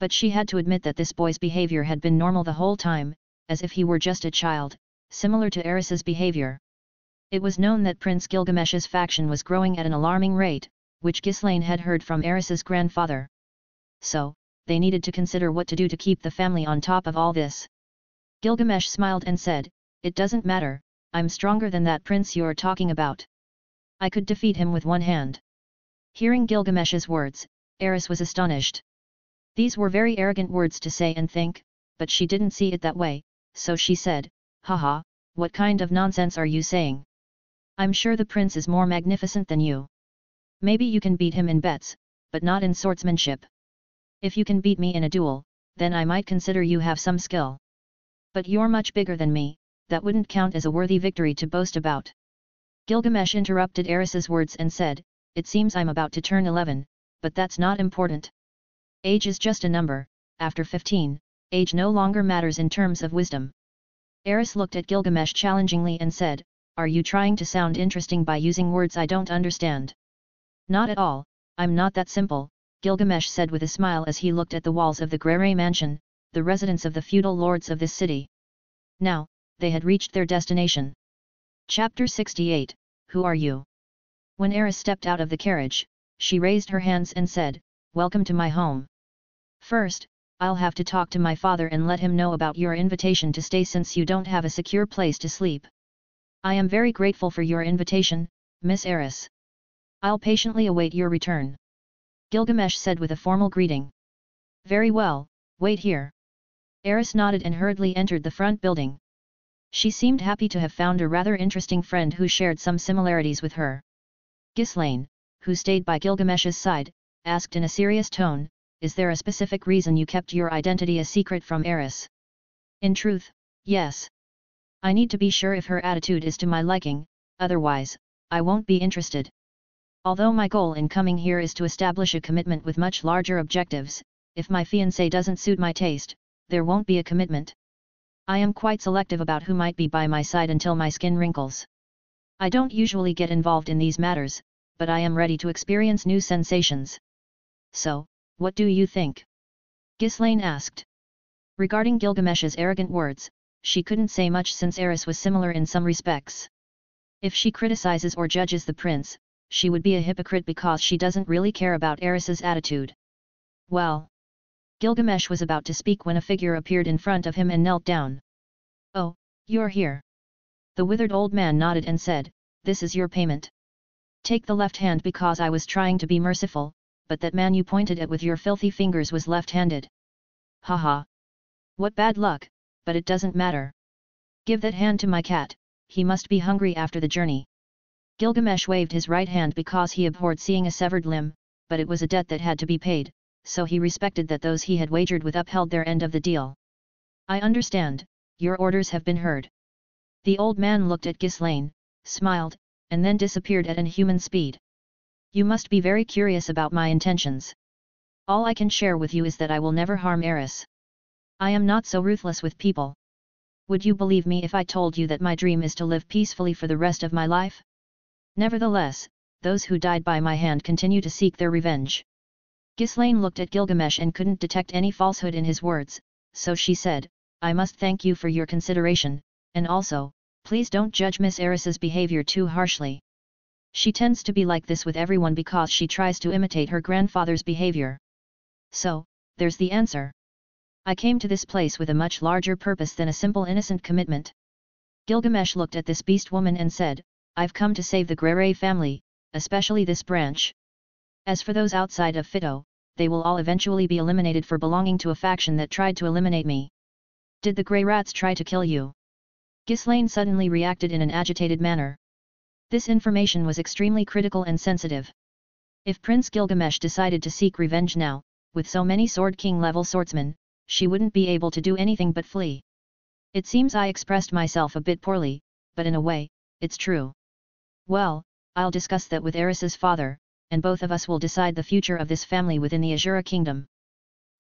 But she had to admit that this boy's behavior had been normal the whole time, as if he were just a child, similar to Eris's behavior. It was known that Prince Gilgamesh's faction was growing at an alarming rate, which Ghislaine had heard from Eris's grandfather. So, they needed to consider what to do to keep the family on top of all this. Gilgamesh smiled and said, it doesn't matter, I'm stronger than that prince you're talking about. I could defeat him with one hand. Hearing Gilgamesh's words, Eris was astonished. These were very arrogant words to say and think, but she didn't see it that way, so she said, haha, what kind of nonsense are you saying? I'm sure the prince is more magnificent than you. Maybe you can beat him in bets, but not in swordsmanship. If you can beat me in a duel, then I might consider you have some skill. But you're much bigger than me, that wouldn't count as a worthy victory to boast about. Gilgamesh interrupted Eris's words and said, it seems I'm about to turn 11, but that's not important. Age is just a number, after 15, age no longer matters in terms of wisdom. Eris looked at Gilgamesh challengingly and said, are you trying to sound interesting by using words I don't understand? Not at all, I'm not that simple, Gilgamesh said with a smile as he looked at the walls of the Grere mansion, the residence of the feudal lords of this city. Now, they had reached their destination. Chapter 68, Who are you? When Eris stepped out of the carriage, she raised her hands and said, welcome to my home. First, I'll have to talk to my father and let him know about your invitation to stay since you don't have a secure place to sleep. I am very grateful for your invitation, Miss Eris. I'll patiently await your return. Gilgamesh said with a formal greeting. Very well, wait here. Eris nodded and hurriedly entered the front building. She seemed happy to have found a rather interesting friend who shared some similarities with her. Ghislaine, who stayed by Gilgamesh's side, asked in a serious tone, is there a specific reason you kept your identity a secret from Eris? In truth, yes. I need to be sure if her attitude is to my liking, otherwise, I won't be interested. Although my goal in coming here is to establish a commitment with much larger objectives, if my fiancé doesn't suit my taste, there won't be a commitment. I am quite selective about who might be by my side until my skin wrinkles. I don't usually get involved in these matters, but I am ready to experience new sensations. So, what do you think? Ghislaine asked. Regarding Gilgamesh's arrogant words, she couldn't say much since Eris was similar in some respects. If she criticizes or judges the prince, she would be a hypocrite because she doesn't really care about Eris's attitude. Well. Gilgamesh was about to speak when a figure appeared in front of him and knelt down. Oh, you're here. The withered old man nodded and said, this is your payment. Take the left hand because I was trying to be merciful, but that man you pointed at with your filthy fingers was left-handed. Haha. What bad luck, but it doesn't matter. Give that hand to my cat, he must be hungry after the journey. Gilgamesh waved his right hand because he abhorred seeing a severed limb, but it was a debt that had to be paid, so he respected that those he had wagered with upheld their end of the deal. I understand, your orders have been heard. The old man looked at Ghislaine, smiled, and then disappeared at inhuman speed. You must be very curious about my intentions. All I can share with you is that I will never harm Eris. I am not so ruthless with people. Would you believe me if I told you that my dream is to live peacefully for the rest of my life? Nevertheless, those who died by my hand continue to seek their revenge. Ghislaine looked at Gilgamesh and couldn't detect any falsehood in his words, so she said, I must thank you for your consideration, and also, please don't judge Miss Eris's behavior too harshly. She tends to be like this with everyone because she tries to imitate her grandfather's behavior. So, there's the answer. I came to this place with a much larger purpose than a simple innocent commitment. Gilgamesh looked at this beast woman and said, I've come to save the Grey family, especially this branch. As for those outside of Fito, they will all eventually be eliminated for belonging to a faction that tried to eliminate me. Did the Grey Rats try to kill you? Ghislaine suddenly reacted in an agitated manner. This information was extremely critical and sensitive. If Prince Gilgamesh decided to seek revenge now, with so many Sword King level swordsmen, she wouldn't be able to do anything but flee. It seems I expressed myself a bit poorly, but in a way, it's true. Well, I'll discuss that with Eris's father, and both of us will decide the future of this family within the Azura Kingdom.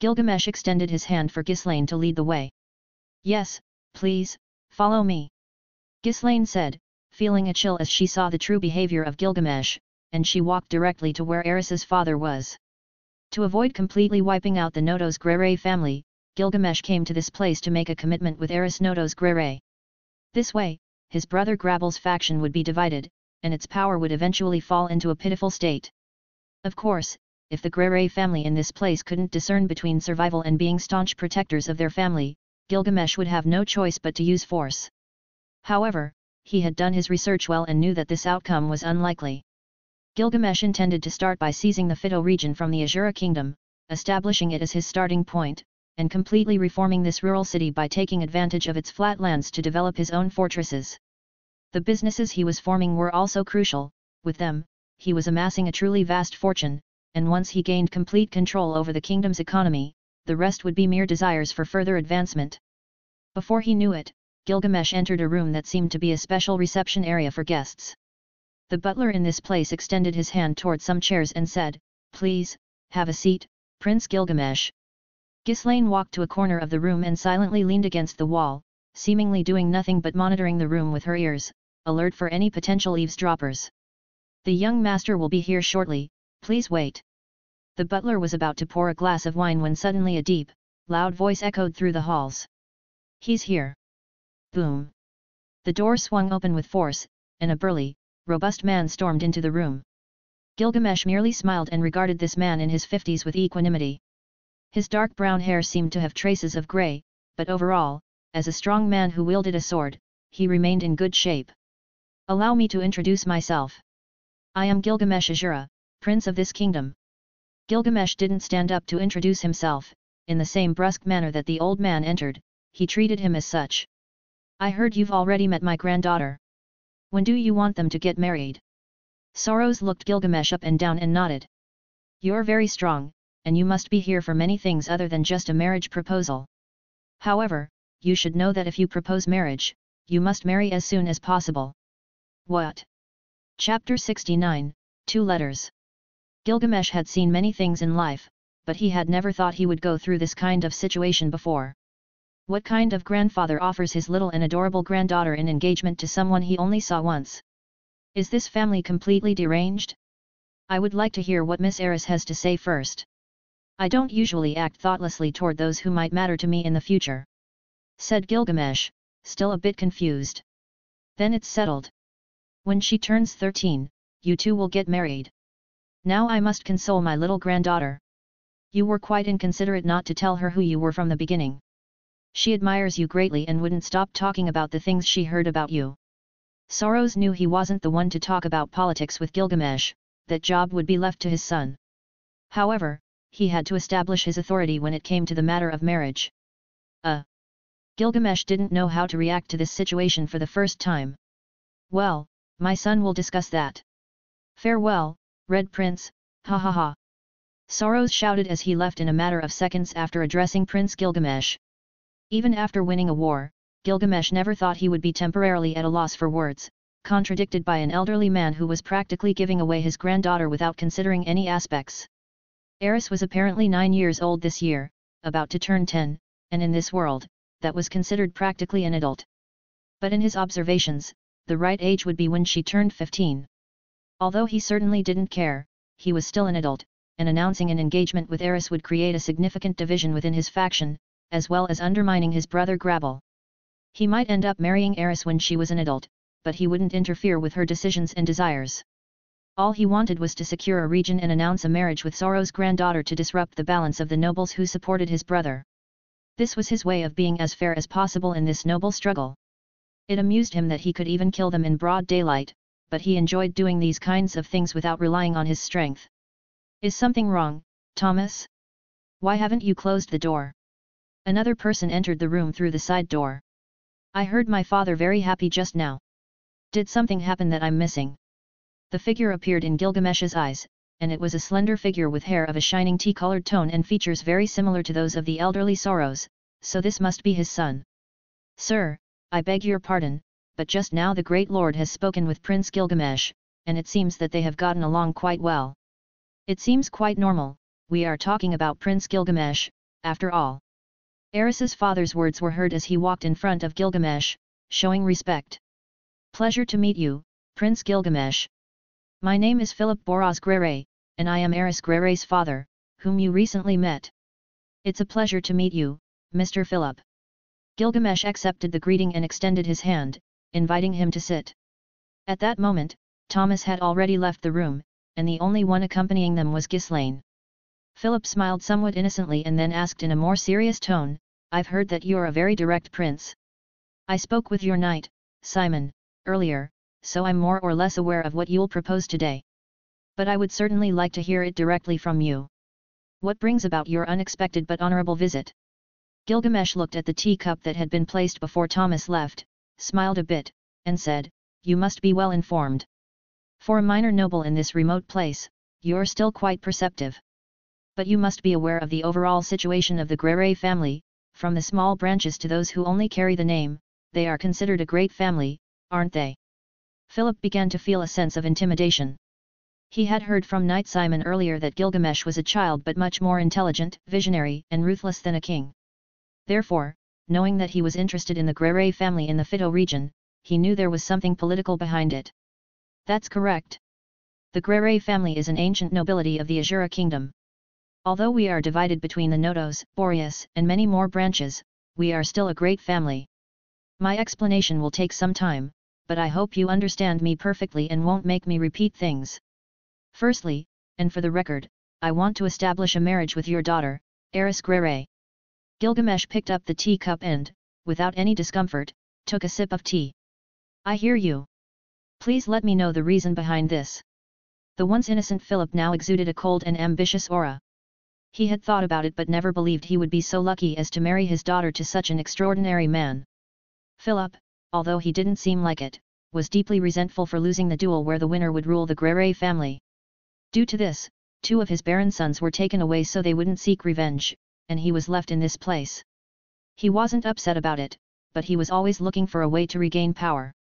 Gilgamesh extended his hand for Ghislaine to lead the way. Yes, please, follow me. Ghislaine said, feeling a chill as she saw the true behavior of Gilgamesh, and she walked directly to where Eris's father was. To avoid completely wiping out the Nodos Grey family, Gilgamesh came to this place to make a commitment with Eris Nodos Grey. This way, his brother Grabble's faction would be divided, and its power would eventually fall into a pitiful state. Of course, if the Grey family in this place couldn't discern between survival and being staunch protectors of their family, Gilgamesh would have no choice but to use force. However, he had done his research well and knew that this outcome was unlikely. Gilgamesh intended to start by seizing the Fito region from the Azura Kingdom, establishing it as his starting point, and completely reforming this rural city by taking advantage of its flat lands to develop his own fortresses. The businesses he was forming were also crucial. With them, he was amassing a truly vast fortune, and once he gained complete control over the kingdom's economy, the rest would be mere desires for further advancement. Before he knew it, Gilgamesh entered a room that seemed to be a special reception area for guests. The butler in this place extended his hand toward some chairs and said, Please, have a seat, Prince Gilgamesh. Ghislaine walked to a corner of the room and silently leaned against the wall, seemingly doing nothing but monitoring the room with her ears, alert for any potential eavesdroppers. The young master will be here shortly, please wait. The butler was about to pour a glass of wine when suddenly a deep, loud voice echoed through the halls. He's here. Boom. The door swung open with force, and a burly, robust man stormed into the room. Gilgamesh merely smiled and regarded this man in his 50s with equanimity. His dark brown hair seemed to have traces of grey, but overall, as a strong man who wielded a sword, he remained in good shape. Allow me to introduce myself. I am Gilgamesh Azura, prince of this kingdom. Gilgamesh didn't stand up to introduce himself. In the same brusque manner that the old man entered, he treated him as such. I heard you've already met my granddaughter. When do you want them to get married? Soros looked Gilgamesh up and down and nodded. You're very strong, and you must be here for many things other than just a marriage proposal. However, you should know that if you propose marriage, you must marry as soon as possible. What? Chapter 69, 2 letters. Gilgamesh had seen many things in life, but he had never thought he would go through this kind of situation before. What kind of grandfather offers his little and adorable granddaughter in engagement to someone he only saw once? Is this family completely deranged? I would like to hear what Miss Eris has to say first. I don't usually act thoughtlessly toward those who might matter to me in the future," said Gilgamesh, still a bit confused. "Then it's settled. When she turns 13, you two will get married. Now I must console my little granddaughter. You were quite inconsiderate not to tell her who you were from the beginning. She admires you greatly and wouldn't stop talking about the things she heard about you." Soros knew he wasn't the one to talk about politics with Gilgamesh, that job would be left to his son. However, he had to establish his authority when it came to the matter of marriage. Gilgamesh didn't know how to react to this situation for the first time. "Well, my son will discuss that. Farewell, Red Prince, ha ha ha." Soros shouted as he left in a matter of seconds after addressing Prince Gilgamesh. Even after winning a war, Gilgamesh never thought he would be temporarily at a loss for words, contradicted by an elderly man who was practically giving away his granddaughter without considering any aspects. Eris was apparently 9 years old this year, about to turn 10, and in this world, that was considered practically an adult. But in his observations, the right age would be when she turned 15. Although he certainly didn't care, he was still an adult, and announcing an engagement with Eris would create a significant division within his faction, as well as undermining his brother Grabble. He might end up marrying Eris when she was an adult, but he wouldn't interfere with her decisions and desires. All he wanted was to secure a region and announce a marriage with Soros' granddaughter to disrupt the balance of the nobles who supported his brother. This was his way of being as fair as possible in this noble struggle. It amused him that he could even kill them in broad daylight, but he enjoyed doing these kinds of things without relying on his strength. "Is something wrong, Thomas? Why haven't you closed the door?" Another person entered the room through the side door. "I heard my father very happy just now. Did something happen that I'm missing?" The figure appeared in Gilgamesh's eyes, and it was a slender figure with hair of a shining tea-colored tone and features very similar to those of the elderly Soros, so this must be his son. "Sir, I beg your pardon, but just now the Great Lord has spoken with Prince Gilgamesh, and it seems that they have gotten along quite well. It seems quite normal, we are talking about Prince Gilgamesh, after all." Eris's father's words were heard as he walked in front of Gilgamesh, showing respect. "Pleasure to meet you, Prince Gilgamesh. My name is Philip Boraz Grere, and I am Eris Grere's father, whom you recently met. It's a pleasure to meet you, Mr. Philip." Gilgamesh accepted the greeting and extended his hand, inviting him to sit. At that moment, Thomas had already left the room, and the only one accompanying them was Ghislaine. Philip smiled somewhat innocently and then asked in a more serious tone, "I've heard that you're a very direct prince. I spoke with your knight, Simon, earlier, so I'm more or less aware of what you'll propose today. But I would certainly like to hear it directly from you. What brings about your unexpected but honorable visit?" Gilgamesh looked at the teacup that had been placed before Thomas left, smiled a bit, and said, "You must be well informed. For a minor noble in this remote place, you're still quite perceptive. But you must be aware of the overall situation of the Grere family, from the small branches to those who only carry the name. They are considered a great family, aren't they?" Philip began to feel a sense of intimidation. He had heard from Knight Simon earlier that Gilgamesh was a child but much more intelligent, visionary, and ruthless than a king. Therefore, knowing that he was interested in the Grere family in the Fito region, he knew there was something political behind it. "That's correct. The Grere family is an ancient nobility of the Azura kingdom. Although we are divided between the Nodos, Boreas, and many more branches, we are still a great family. My explanation will take some time, but I hope you understand me perfectly and won't make me repeat things. Firstly, and for the record, I want to establish a marriage with your daughter, Eris Grere." Gilgamesh picked up the teacup and, without any discomfort, took a sip of tea. "I hear you. Please let me know the reason behind this." The once innocent Philip now exuded a cold and ambitious aura. He had thought about it but never believed he would be so lucky as to marry his daughter to such an extraordinary man. Philip, although he didn't seem like it, was deeply resentful for losing the duel where the winner would rule the Grere family. Due to this, 2 of his barren sons were taken away so they wouldn't seek revenge, and he was left in this place. He wasn't upset about it, but he was always looking for a way to regain power.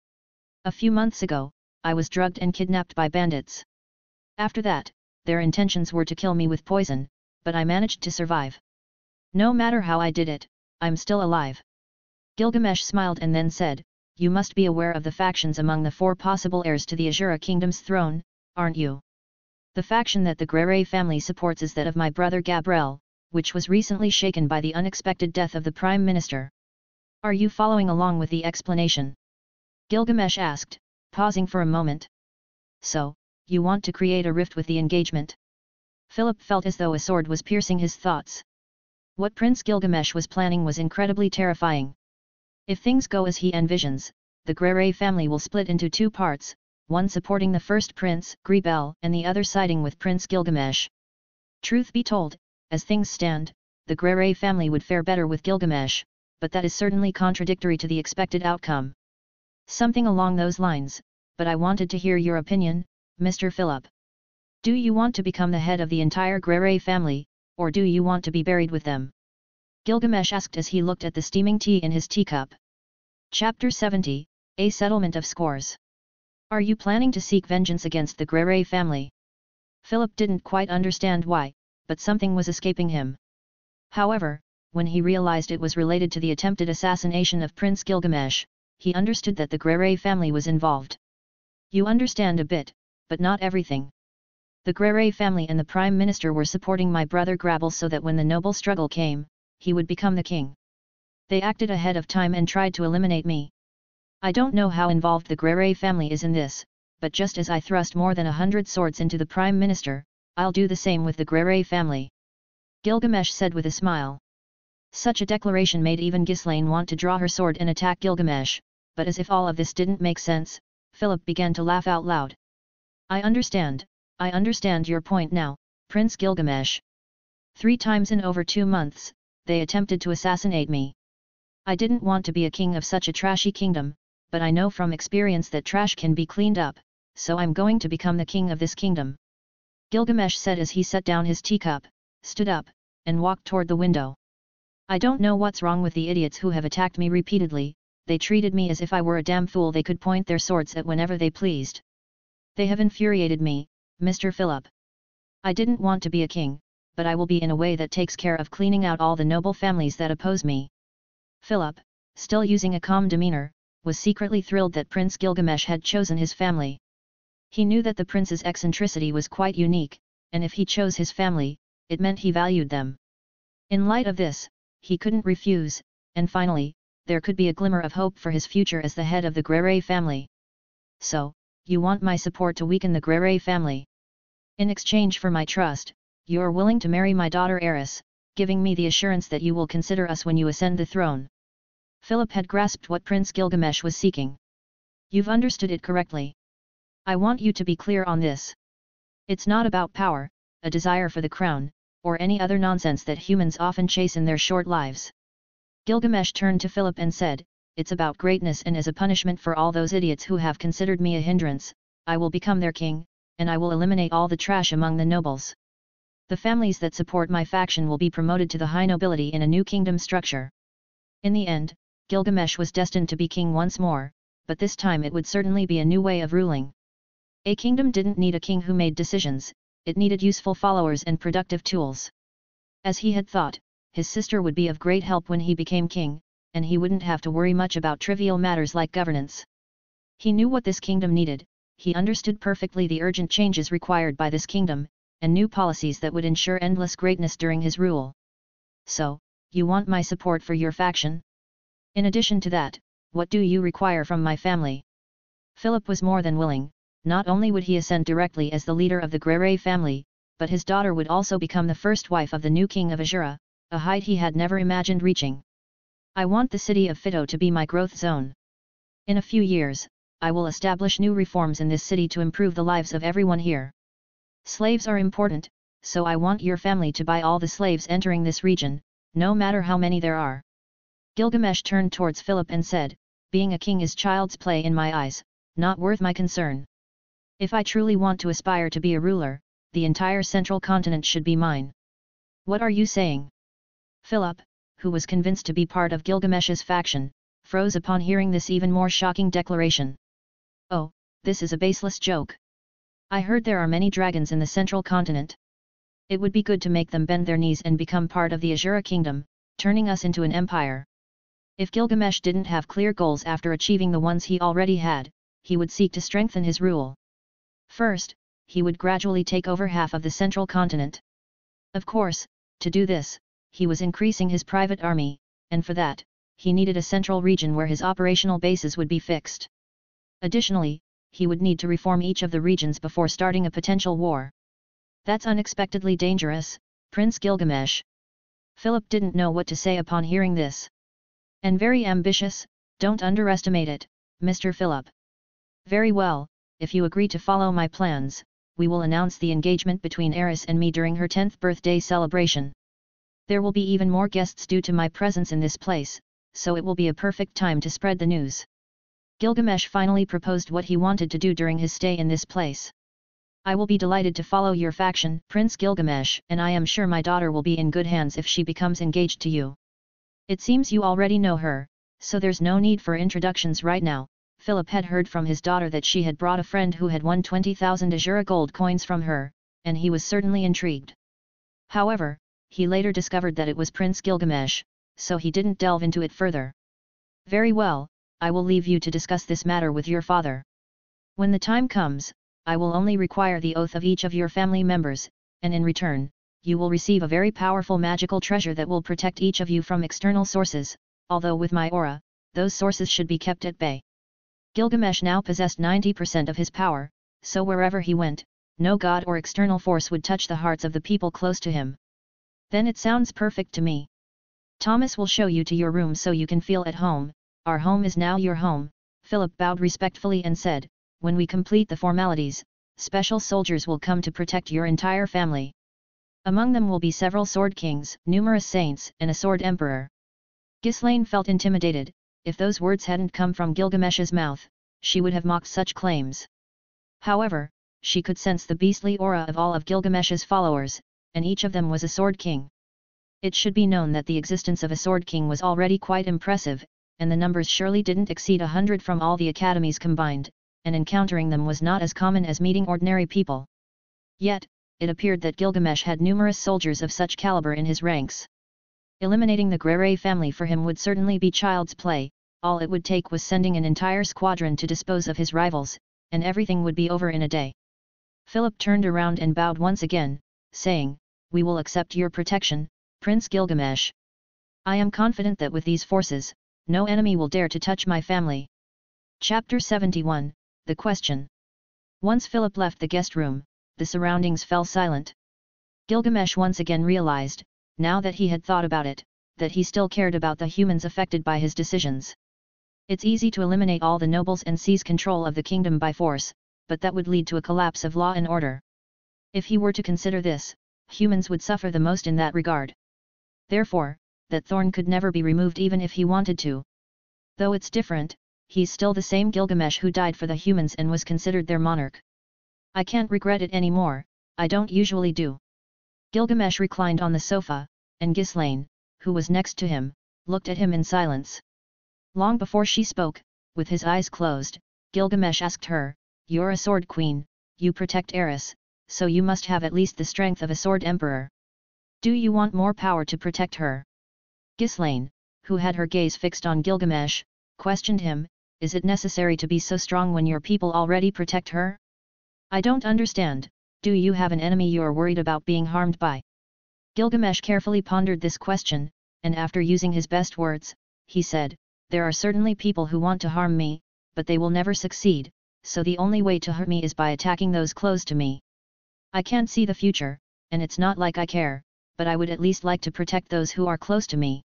"A few months ago, I was drugged and kidnapped by bandits. After that, their intentions were to kill me with poison, but I managed to survive. No matter how I did it, I'm still alive. Gilgamesh smiled and then said, "You must be aware of the factions among the 4 possible heirs to the Ashura kingdom's throne, aren't you? The faction that the Grere family supports is that of my brother Gabriel, which was recently shaken by the unexpected death of the Prime Minister. Are you following along with the explanation?" Gilgamesh asked, pausing for a moment. "So, you want to create a rift with the engagement?" Philip felt as though a sword was piercing his thoughts. What Prince Gilgamesh was planning was incredibly terrifying. If things go as he envisions, the Grere family will split into 2 parts, one supporting the first prince, Grebel, and the other siding with Prince Gilgamesh. Truth be told, as things stand, the Grere family would fare better with Gilgamesh, but that is certainly contradictory to the expected outcome. Something along those lines, but I wanted to hear your opinion, Mr. Philip. Do you want to become the head of the entire Grere family, or do you want to be buried with them? Gilgamesh asked as he looked at the steaming tea in his teacup. Chapter 70, A Settlement of Scores. Are you planning to seek vengeance against the Grere family? Philip didn't quite understand why, but something was escaping him. However, when he realized it was related to the attempted assassination of Prince Gilgamesh, he understood that the Grere family was involved. You understand a bit, but not everything. The Grere family and the Prime Minister were supporting my brother Grabel so that when the noble struggle came, he would become the king. They acted ahead of time and tried to eliminate me. I don't know how involved the Grere family is in this, but just as I thrust more than 100 swords into the Prime Minister, I'll do the same with the Grere family. Gilgamesh said with a smile. Such a declaration made even Ghislaine want to draw her sword and attack Gilgamesh, but as if all of this didn't make sense, Philip began to laugh out loud. I understand your point now, Prince Gilgamesh. 3 times in over 2 months, they attempted to assassinate me. I didn't want to be a king of such a trashy kingdom, but I know from experience that trash can be cleaned up, so I'm going to become the king of this kingdom. Gilgamesh said as he set down his teacup, stood up, and walked toward the window. I don't know what's wrong with the idiots who have attacked me repeatedly, they treated me as if I were a damn fool they could point their swords at whenever they pleased. They have infuriated me, Mr. Philip. I didn't want to be a king, but I will be in a way that takes care of cleaning out all the noble families that oppose me. Philip, still using a calm demeanor, was secretly thrilled that Prince Gilgamesh had chosen his family. He knew that the prince's eccentricity was quite unique, and if he chose his family, it meant he valued them. In light of this, he couldn't refuse, and finally, there could be a glimmer of hope for his future as the head of the Grere family. So, you want my support to weaken the Grere family? In exchange for my trust, you are willing to marry my daughter Eris, giving me the assurance that you will consider us when you ascend the throne. Philip had grasped what Prince Gilgamesh was seeking. You've understood it correctly. I want you to be clear on this. It's not about power, a desire for the crown, or any other nonsense that humans often chase in their short lives. Gilgamesh turned to Philip and said, it's about greatness, and as a punishment for all those idiots who have considered me a hindrance, I will become their king, and I will eliminate all the trash among the nobles. The families that support my faction will be promoted to the high nobility in a new kingdom structure. In the end, Gilgamesh was destined to be king once more, but this time it would certainly be a new way of ruling. A kingdom didn't need a king who made decisions, it needed useful followers and productive tools. As he had thought, his sister would be of great help when he became king, and he wouldn't have to worry much about trivial matters like governance. He knew what this kingdom needed, he understood perfectly the urgent changes required by this kingdom, and new policies that would ensure endless greatness during his rule. So, you want my support for your faction? In addition to that, what do you require from my family? Philip was more than willing. Not only would he ascend directly as the leader of the Grere family, but his daughter would also become the first wife of the new king of Ashura, a height he had never imagined reaching. I want the city of Fito to be my growth zone. In a few years, I will establish new reforms in this city to improve the lives of everyone here. Slaves are important, so I want your family to buy all the slaves entering this region, no matter how many there are. Gilgamesh turned towards Philip and said, being a king is child's play in my eyes, not worth my concern. If I truly want to aspire to be a ruler, the entire central continent should be mine. What are you saying? Philip, who was convinced to be part of Gilgamesh's faction, froze upon hearing this even more shocking declaration. Oh, this is a baseless joke. I heard there are many dragons in the central continent. It would be good to make them bend their knees and become part of the Ashura kingdom, turning us into an empire. If Gilgamesh didn't have clear goals after achieving the ones he already had, he would seek to strengthen his rule. First, he would gradually take over half of the central continent. Of course, to do this, he was increasing his private army, and for that, he needed a central region where his operational bases would be fixed. Additionally, he would need to reform each of the regions before starting a potential war. That's unexpectedly dangerous, Prince Gilgamesh. Philip didn't know what to say upon hearing this. And very ambitious, don't underestimate it, Mr. Philip. Very well, if you agree to follow my plans, we will announce the engagement between Eris and me during her 10th birthday celebration. There will be even more guests due to my presence in this place, so it will be a perfect time to spread the news. Gilgamesh finally proposed what he wanted to do during his stay in this place. I will be delighted to follow your faction, Prince Gilgamesh, and I am sure my daughter will be in good hands if she becomes engaged to you. It seems you already know her, so there's no need for introductions right now. Philip had heard from his daughter that she had brought a friend who had won 20,000 Azura gold coins from her, and he was certainly intrigued. However, he later discovered that it was Prince Gilgamesh, so he didn't delve into it further. Very well, I will leave you to discuss this matter with your father. When the time comes, I will only require the oath of each of your family members, and in return, you will receive a very powerful magical treasure that will protect each of you from external sources, although with my aura, those sources should be kept at bay. Gilgamesh now possessed 90% of his power, so wherever he went, no god or external force would touch the hearts of the people close to him. Then it sounds perfect to me. Thomas will show you to your room so you can feel at home. Our home is now your home. Philip bowed respectfully and said, when we complete the formalities, special soldiers will come to protect your entire family. Among them will be several sword kings, numerous saints, and a sword emperor. Ghislaine felt intimidated. If those words hadn't come from Gilgamesh's mouth, she would have mocked such claims. However, she could sense the beastly aura of all of Gilgamesh's followers, and each of them was a sword king. It should be known that the existence of a sword king was already quite impressive, and the numbers surely didn't exceed 100 from all the academies combined, and encountering them was not as common as meeting ordinary people. Yet, it appeared that Gilgamesh had numerous soldiers of such caliber in his ranks. Eliminating the Grere family for him would certainly be child's play. All it would take was sending an entire squadron to dispose of his rivals, and everything would be over in a day. Philip turned around and bowed once again, saying, we will accept your protection, Prince Gilgamesh. I am confident that with these forces, no enemy will dare to touch my family. Chapter 71, The Question. Once Philip left the guest room, the surroundings fell silent. Gilgamesh once again realized, now that he had thought about it, that he still cared about the humans affected by his decisions. It's easy to eliminate all the nobles and seize control of the kingdom by force, but that would lead to a collapse of law and order. If he were to consider this, humans would suffer the most in that regard. Therefore, that thorn could never be removed even if he wanted to. Though it's different, he's still the same Gilgamesh who died for the humans and was considered their monarch. I can't regret it anymore, I don't usually do. Gilgamesh reclined on the sofa, and Ghislaine, who was next to him, looked at him in silence. Long before she spoke, with his eyes closed, Gilgamesh asked her, you're a sword queen, you protect Eris, so you must have at least the strength of a sword emperor. Do you want more power to protect her? Ghislaine, who had her gaze fixed on Gilgamesh, questioned him, is it necessary to be so strong when your people already protect her? I don't understand, do you have an enemy you're worried about being harmed by? Gilgamesh carefully pondered this question, and after using his best words, he said, there are certainly people who want to harm me, but they will never succeed, so the only way to hurt me is by attacking those close to me. I can't see the future, and it's not like I care, but I would at least like to protect those who are close to me.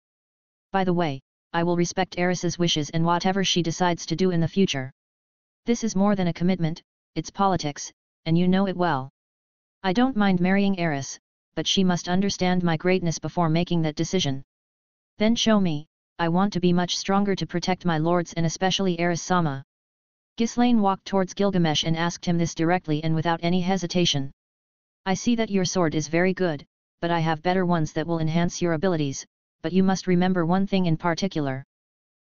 By the way, I will respect Eris's wishes and whatever she decides to do in the future. This is more than a commitment, it's politics, and you know it well. I don't mind marrying Eris, but she must understand my greatness before making that decision. Then show me, I want to be much stronger to protect my lords and especially Eris-sama. Ghislaine walked towards Gilgamesh and asked him this directly and without any hesitation. I see that your sword is very good, but I have better ones that will enhance your abilities, but you must remember one thing in particular.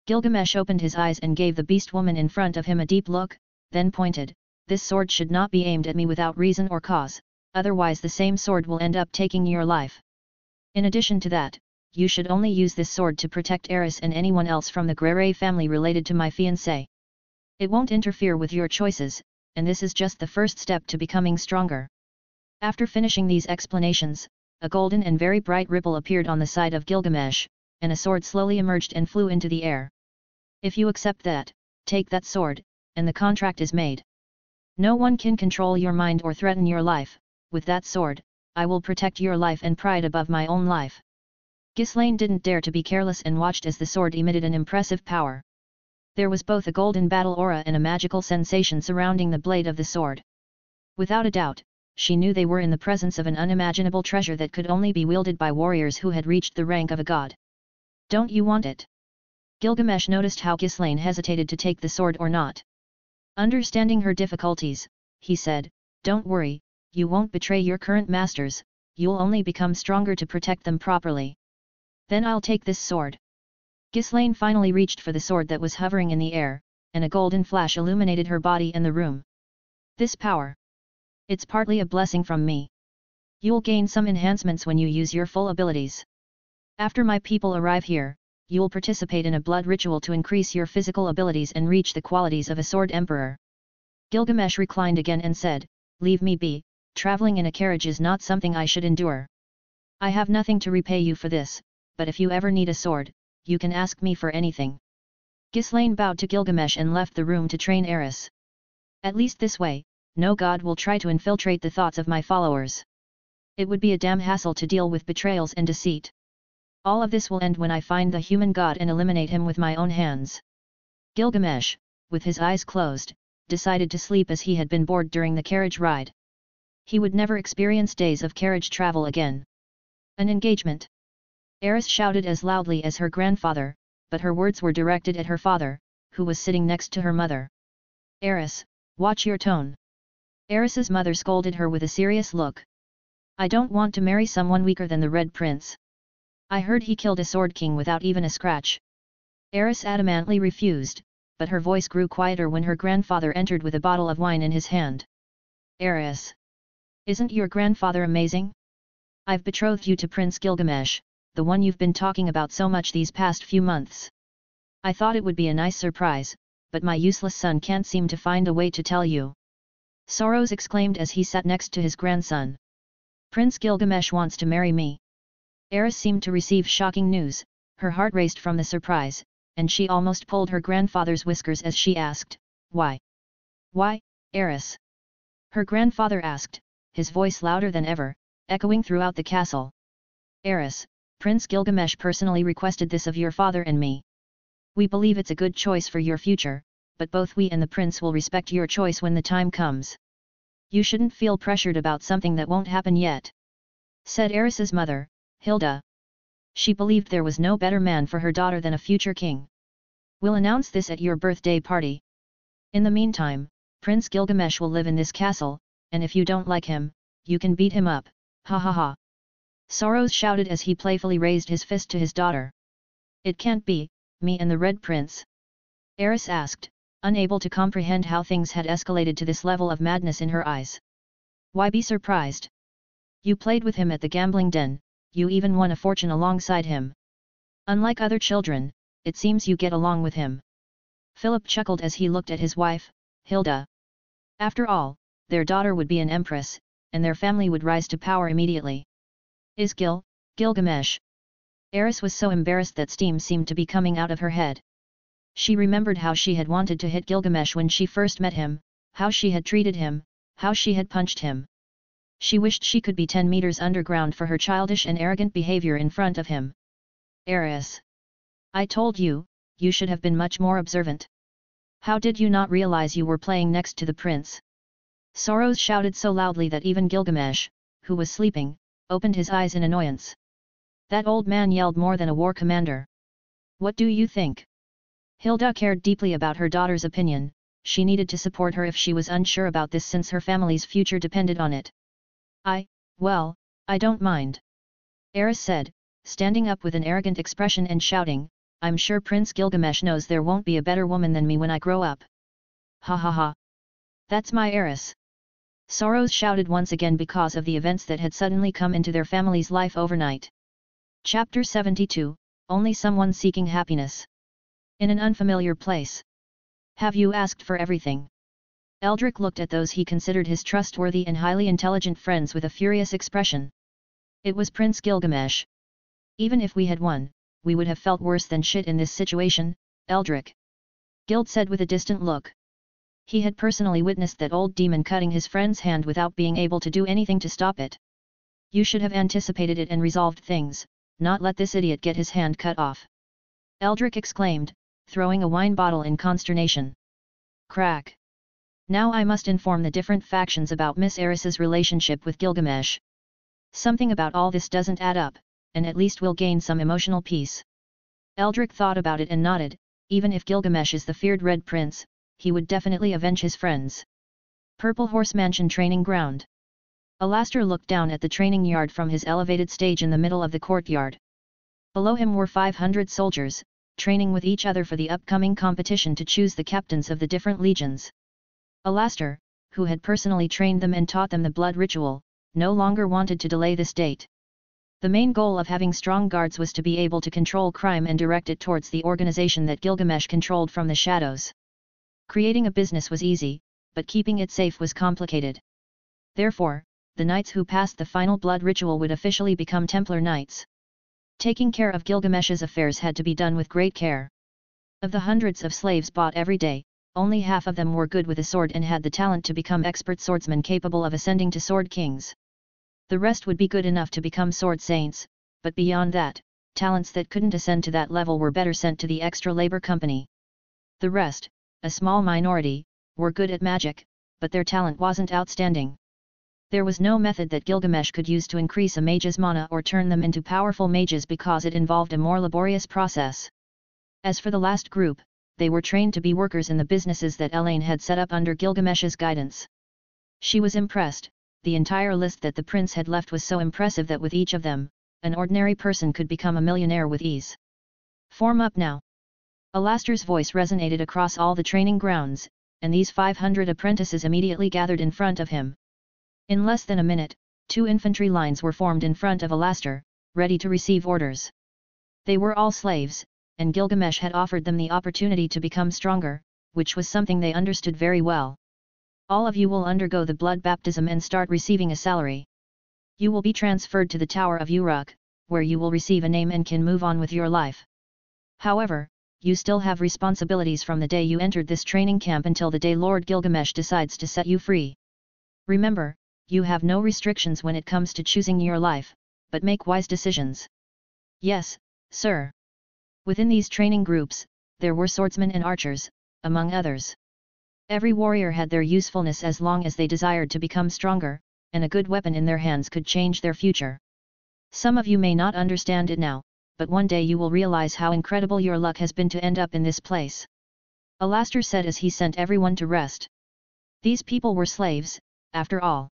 Gilgamesh opened his eyes and gave the beast woman in front of him a deep look, then pointed, this sword should not be aimed at me without reason or cause, otherwise the same sword will end up taking your life. In addition to that, you should only use this sword to protect Eris and anyone else from the Grere family related to my fiancé. It won't interfere with your choices, and this is just the first step to becoming stronger." After finishing these explanations, a golden and very bright ripple appeared on the side of Gilgamesh, and a sword slowly emerged and flew into the air. "If you accept that, take that sword, and the contract is made. No one can control your mind or threaten your life. With that sword, I will protect your life and pride above my own life." Ghislaine didn't dare to be careless and watched as the sword emitted an impressive power. There was both a golden battle aura and a magical sensation surrounding the blade of the sword. Without a doubt, she knew they were in the presence of an unimaginable treasure that could only be wielded by warriors who had reached the rank of a god. "Don't you want it?" Gilgamesh noticed how Ghislaine hesitated to take the sword or not. Understanding her difficulties, he said, "Don't worry, you won't betray your current masters, you'll only become stronger to protect them properly. Then I'll take this sword." Ghislaine finally reached for the sword that was hovering in the air, and a golden flash illuminated her body and the room. "This power. It's partly a blessing from me. You'll gain some enhancements when you use your full abilities. After my people arrive here, you'll participate in a blood ritual to increase your physical abilities and reach the qualities of a sword emperor." Gilgamesh reclined again and said, "Leave me be, traveling in a carriage is not something I should endure. I have nothing to repay you for this, but if you ever need a sword, you can ask me for anything." Ghislaine bowed to Gilgamesh and left the room to train Eris. "At least this way, no god will try to infiltrate the thoughts of my followers. It would be a damn hassle to deal with betrayals and deceit. All of this will end when I find the human god and eliminate him with my own hands." Gilgamesh, with his eyes closed, decided to sleep as he had been bored during the carriage ride. He would never experience days of carriage travel again. "An engagement!" Eris shouted as loudly as her grandfather, but her words were directed at her father, who was sitting next to her mother. "Eris, watch your tone." Eris's mother scolded her with a serious look. "I don't want to marry someone weaker than the Red Prince. I heard he killed a Sword King without even a scratch." Eris adamantly refused, but her voice grew quieter when her grandfather entered with a bottle of wine in his hand. "Eris! Isn't your grandfather amazing? I've betrothed you to Prince Gilgamesh, the one you've been talking about so much these past few months. I thought it would be a nice surprise, but my useless son can't seem to find a way to tell you." Soros exclaimed as he sat next to his grandson. "Prince Gilgamesh wants to marry me." Eris seemed to receive shocking news, her heart raced from the surprise, and she almost pulled her grandfather's whiskers as she asked, "Why? Why, Eris?" Her grandfather asked, his voice louder than ever, echoing throughout the castle. "Eris, Prince Gilgamesh personally requested this of your father and me. We believe it's a good choice for your future, but both we and the prince will respect your choice when the time comes. You shouldn't feel pressured about something that won't happen yet," said Eris's mother, Hilda. She believed there was no better man for her daughter than a future king. "We'll announce this at your birthday party. In the meantime, Prince Gilgamesh will live in this castle, and if you don't like him, you can beat him up, ha ha ha." Soros shouted as he playfully raised his fist to his daughter. "It can't be, me and the Red Prince?" Eris asked, unable to comprehend how things had escalated to this level of madness in her eyes. "Why be surprised? You played with him at the gambling den, you even won a fortune alongside him. Unlike other children, it seems you get along with him." Philip chuckled as he looked at his wife, Hilda. After all, their daughter would be an empress, and their family would rise to power immediately. "Is Gilgamesh?" Eris was so embarrassed that steam seemed to be coming out of her head. She remembered how she had wanted to hit Gilgamesh when she first met him, how she had treated him, how she had punched him. She wished she could be 10 meters underground for her childish and arrogant behavior in front of him. "Eris! I told you, you should have been much more observant. How did you not realize you were playing next to the prince?" Soros shouted so loudly that even Gilgamesh, who was sleeping, opened his eyes in annoyance. That old man yelled more than a war commander. "What do you think?" Hilda cared deeply about her daughter's opinion. She needed to support her if she was unsure about this since her family's future depended on it. Well, I don't mind," Eris said, standing up with an arrogant expression and shouting, "I'm sure Prince Gilgamesh knows there won't be a better woman than me when I grow up. Ha ha ha. That's my Eris." Soros shouted once again because of the events that had suddenly come into their family's life overnight. Chapter 72, Only Someone Seeking Happiness. In an unfamiliar place. Have you asked for everything? Eldrick looked at those he considered his trustworthy and highly intelligent friends with a furious expression. It was Prince Gilgamesh. Even if we had won, we would have felt worse than shit in this situation, Eldrick. Gild said with a distant look. He had personally witnessed that old demon cutting his friend's hand without being able to do anything to stop it. You should have anticipated it and resolved things, not let this idiot get his hand cut off. Eldrick exclaimed, throwing a wine bottle in consternation. Crack. Now I must inform the different factions about Miss Eris's relationship with Gilgamesh. Something about all this doesn't add up, and at least we'll gain some emotional peace. Eldrick thought about it and nodded. Even if Gilgamesh is the feared Red Prince, he would definitely avenge his friends. Purple Horse Mansion Training Ground. Alastor looked down at the training yard from his elevated stage in the middle of the courtyard. Below him were 500 soldiers, training with each other for the upcoming competition to choose the captains of the different legions. Alastor, who had personally trained them and taught them the blood ritual, no longer wanted to delay this date. The main goal of having strong guards was to be able to control crime and direct it towards the organization that Gilgamesh controlled from the shadows. Creating a business was easy, but keeping it safe was complicated. Therefore, the knights who passed the final blood ritual would officially become Templar Knights. Taking care of Gilgamesh's affairs had to be done with great care. Of the hundreds of slaves bought every day, only half of them were good with a sword and had the talent to become expert swordsmen capable of ascending to sword kings. The rest would be good enough to become sword saints, but beyond that, talents that couldn't ascend to that level were better sent to the extra labor company. The rest, a small minority, were good at magic, but their talent wasn't outstanding. There was no method that Gilgamesh could use to increase a mage's mana or turn them into powerful mages because it involved a more laborious process. As for the last group, they were trained to be workers in the businesses that Elaine had set up under Gilgamesh's guidance. She was impressed. The entire list that the prince had left was so impressive that with each of them, an ordinary person could become a millionaire with ease. Form up now. Alastor's voice resonated across all the training grounds, and these 500 apprentices immediately gathered in front of him. In less than a minute, 2 infantry lines were formed in front of Alastor, ready to receive orders. They were all slaves, and Gilgamesh had offered them the opportunity to become stronger, which was something they understood very well. All of you will undergo the blood baptism and start receiving a salary. You will be transferred to the Tower of Uruk, where you will receive a name and can move on with your life. However, you still have responsibilities from the day you entered this training camp until the day Lord Gilgamesh decides to set you free. Remember, you have no restrictions when it comes to choosing your life, but make wise decisions. Yes, sir. Within these training groups, there were swordsmen and archers, among others. Every warrior had their usefulness as long as they desired to become stronger, and a good weapon in their hands could change their future. Some of you may not understand it now, but one day you will realize how incredible your luck has been to end up in this place. Alastor said as he sent everyone to rest. These people were slaves, after all.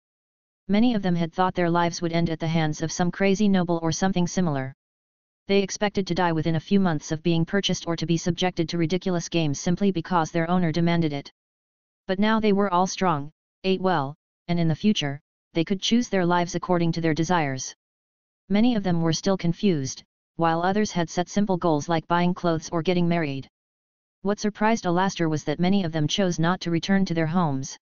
Many of them had thought their lives would end at the hands of some crazy noble or something similar. They expected to die within a few months of being purchased or to be subjected to ridiculous games simply because their owner demanded it. But now they were all strong, ate well, and in the future, they could choose their lives according to their desires. Many of them were still confused, while others had set simple goals like buying clothes or getting married. What surprised Alastor was that many of them chose not to return to their homes.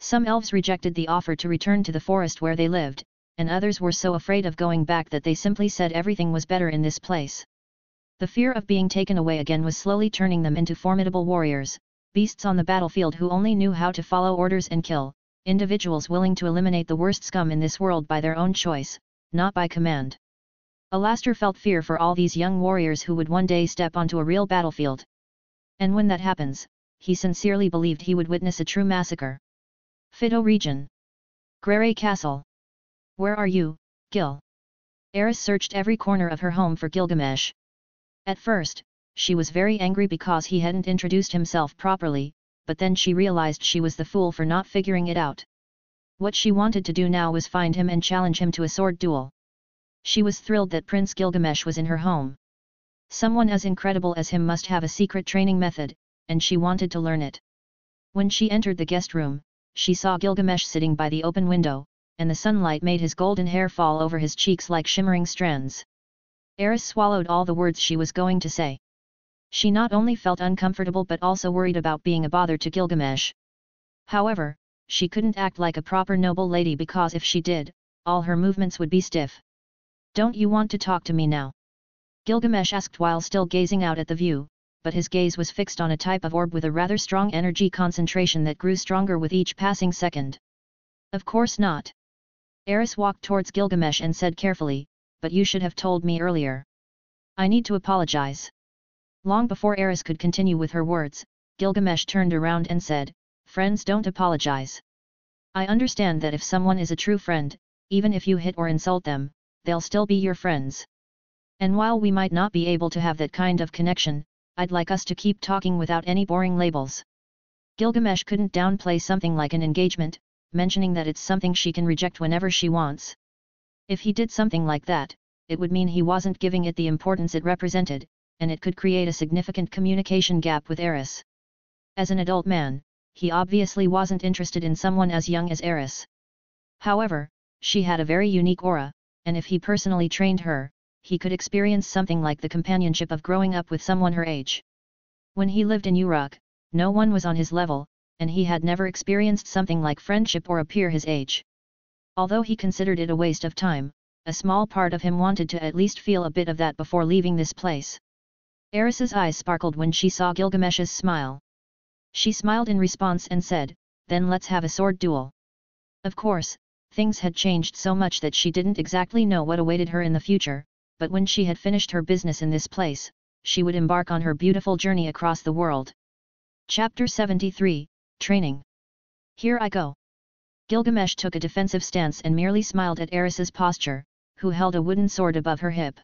Some elves rejected the offer to return to the forest where they lived, and others were so afraid of going back that they simply said everything was better in this place. The fear of being taken away again was slowly turning them into formidable warriors, beasts on the battlefield who only knew how to follow orders and kill, individuals willing to eliminate the worst scum in this world by their own choice, not by command. Alastor felt fear for all these young warriors who would one day step onto a real battlefield. And when that happens, he sincerely believed he would witness a true massacre. Fido region. Grere Castle. Where are you, Gil? Eris searched every corner of her home for Gilgamesh. At first, she was very angry because he hadn't introduced himself properly, but then she realized she was the fool for not figuring it out. What she wanted to do now was find him and challenge him to a sword duel. She was thrilled that Prince Gilgamesh was in her home. Someone as incredible as him must have a secret training method, and she wanted to learn it. When she entered the guest room, she saw Gilgamesh sitting by the open window, and the sunlight made his golden hair fall over his cheeks like shimmering strands. Eris swallowed all the words she was going to say. She not only felt uncomfortable but also worried about being a bother to Gilgamesh. However, she couldn't act like a proper noble lady because if she did, all her movements would be stiff. "Don't you want to talk to me now?" Gilgamesh asked while still gazing out at the view, but his gaze was fixed on a type of orb with a rather strong energy concentration that grew stronger with each passing second. "Of course not." Eris walked towards Gilgamesh and said carefully, "But you should have told me earlier. I need to apologize." Long before Eris could continue with her words, Gilgamesh turned around and said, "Friends don't apologize. I understand that if someone is a true friend, even if you hit or insult them, they'll still be your friends. And while we might not be able to have that kind of connection, I'd like us to keep talking without any boring labels." Gilgamesh couldn't downplay something like an engagement, mentioning that it's something she can reject whenever she wants. If he did something like that, it would mean he wasn't giving it the importance it represented, and it could create a significant communication gap with Eris. As an adult man, he obviously wasn't interested in someone as young as Eris. However, she had a very unique aura, and if he personally trained her, he could experience something like the companionship of growing up with someone her age. When he lived in Uruk, no one was on his level, and he had never experienced something like friendship or a peer his age. Although he considered it a waste of time, a small part of him wanted to at least feel a bit of that before leaving this place. Eris's eyes sparkled when she saw Gilgamesh's smile. She smiled in response and said, "Then let's have a sword duel." Of course, things had changed so much that she didn't exactly know what awaited her in the future, but when she had finished her business in this place, she would embark on her beautiful journey across the world. Chapter 73, Training. "Here I go." Gilgamesh took a defensive stance and merely smiled at Eris's posture, who held a wooden sword above her hip.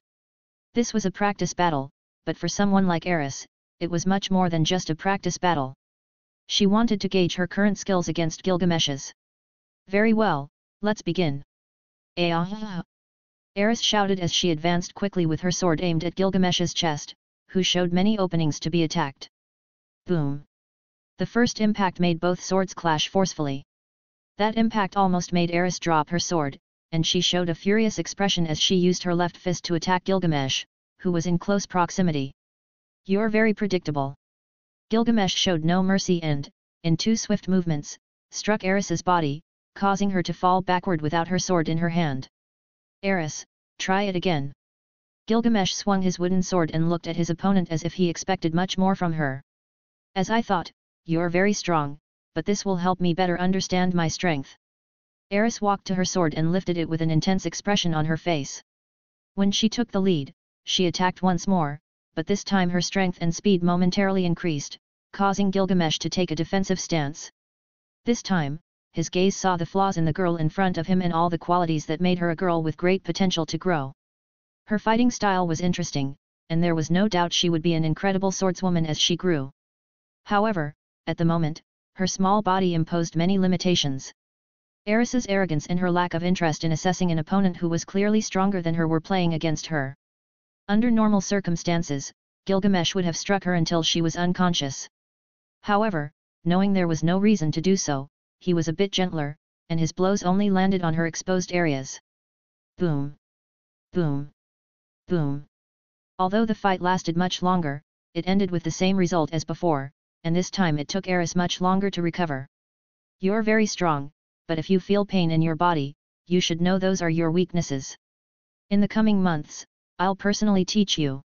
This was a practice battle, but for someone like Eris, it was much more than just a practice battle. She wanted to gauge her current skills against Gilgamesh's. "Very well, let's begin." "Ah!" Eris shouted as she advanced quickly with her sword aimed at Gilgamesh's chest, who showed many openings to be attacked. Boom! The first impact made both swords clash forcefully. That impact almost made Eris drop her sword, and she showed a furious expression as she used her left fist to attack Gilgamesh, who was in close proximity. "You're very predictable." Gilgamesh showed no mercy and, in two swift movements, struck Eris's body, causing her to fall backward without her sword in her hand. "Eris, try it again." Gilgamesh swung his wooden sword and looked at his opponent as if he expected much more from her. "As I thought, you're very strong, but this will help me better understand my strength." Eris walked to her sword and lifted it with an intense expression on her face. When she took the lead, she attacked once more, but this time her strength and speed momentarily increased, causing Gilgamesh to take a defensive stance. This time, his gaze saw the flaws in the girl in front of him and all the qualities that made her a girl with great potential to grow. Her fighting style was interesting, and there was no doubt she would be an incredible swordswoman as she grew. However, at the moment, her small body imposed many limitations. Eris's arrogance and her lack of interest in assessing an opponent who was clearly stronger than her were playing against her. Under normal circumstances, Gilgamesh would have struck her until she was unconscious. However, knowing there was no reason to do so, he was a bit gentler, and his blows only landed on her exposed areas. Boom! Boom! Boom! Although the fight lasted much longer, it ended with the same result as before, and this time it took Eris much longer to recover. "You're very strong, but if you feel pain in your body, you should know those are your weaknesses. In the coming months, I'll personally teach you.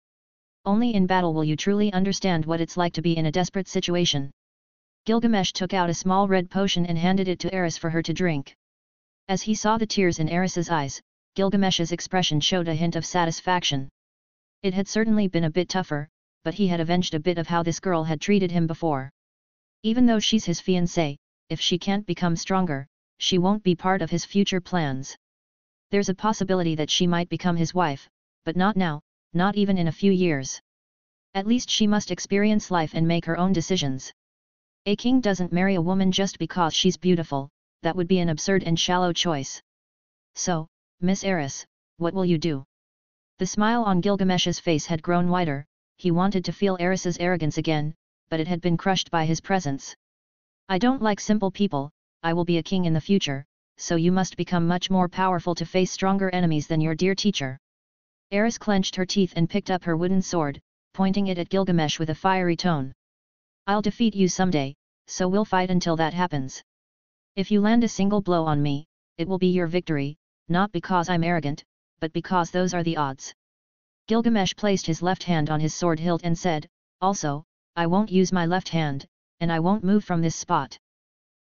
Only in battle will you truly understand what it's like to be in a desperate situation." Gilgamesh took out a small red potion and handed it to Eris for her to drink. As he saw the tears in Eris's eyes, Gilgamesh's expression showed a hint of satisfaction. It had certainly been a bit tougher, but he had avenged a bit of how this girl had treated him before. Even though she's his fiancée, if she can't become stronger, she won't be part of his future plans. There's a possibility that she might become his wife, but not now, not even in a few years. At least she must experience life and make her own decisions. A king doesn't marry a woman just because she's beautiful, that would be an absurd and shallow choice. "So, Miss Eris, what will you do?" The smile on Gilgamesh's face had grown wider. He wanted to feel Eris's arrogance again, but it had been crushed by his presence. "I don't like simple people. I will be a king in the future, so you must become much more powerful to face stronger enemies than your dear teacher." Eris clenched her teeth and picked up her wooden sword, pointing it at Gilgamesh with a fiery tone. I'll defeat you someday, so we'll fight until that happens. If you land a single blow on me, it will be your victory, not because I'm arrogant, but because those are the odds. Gilgamesh placed his left hand on his sword hilt and said, also, I won't use my left hand, and I won't move from this spot.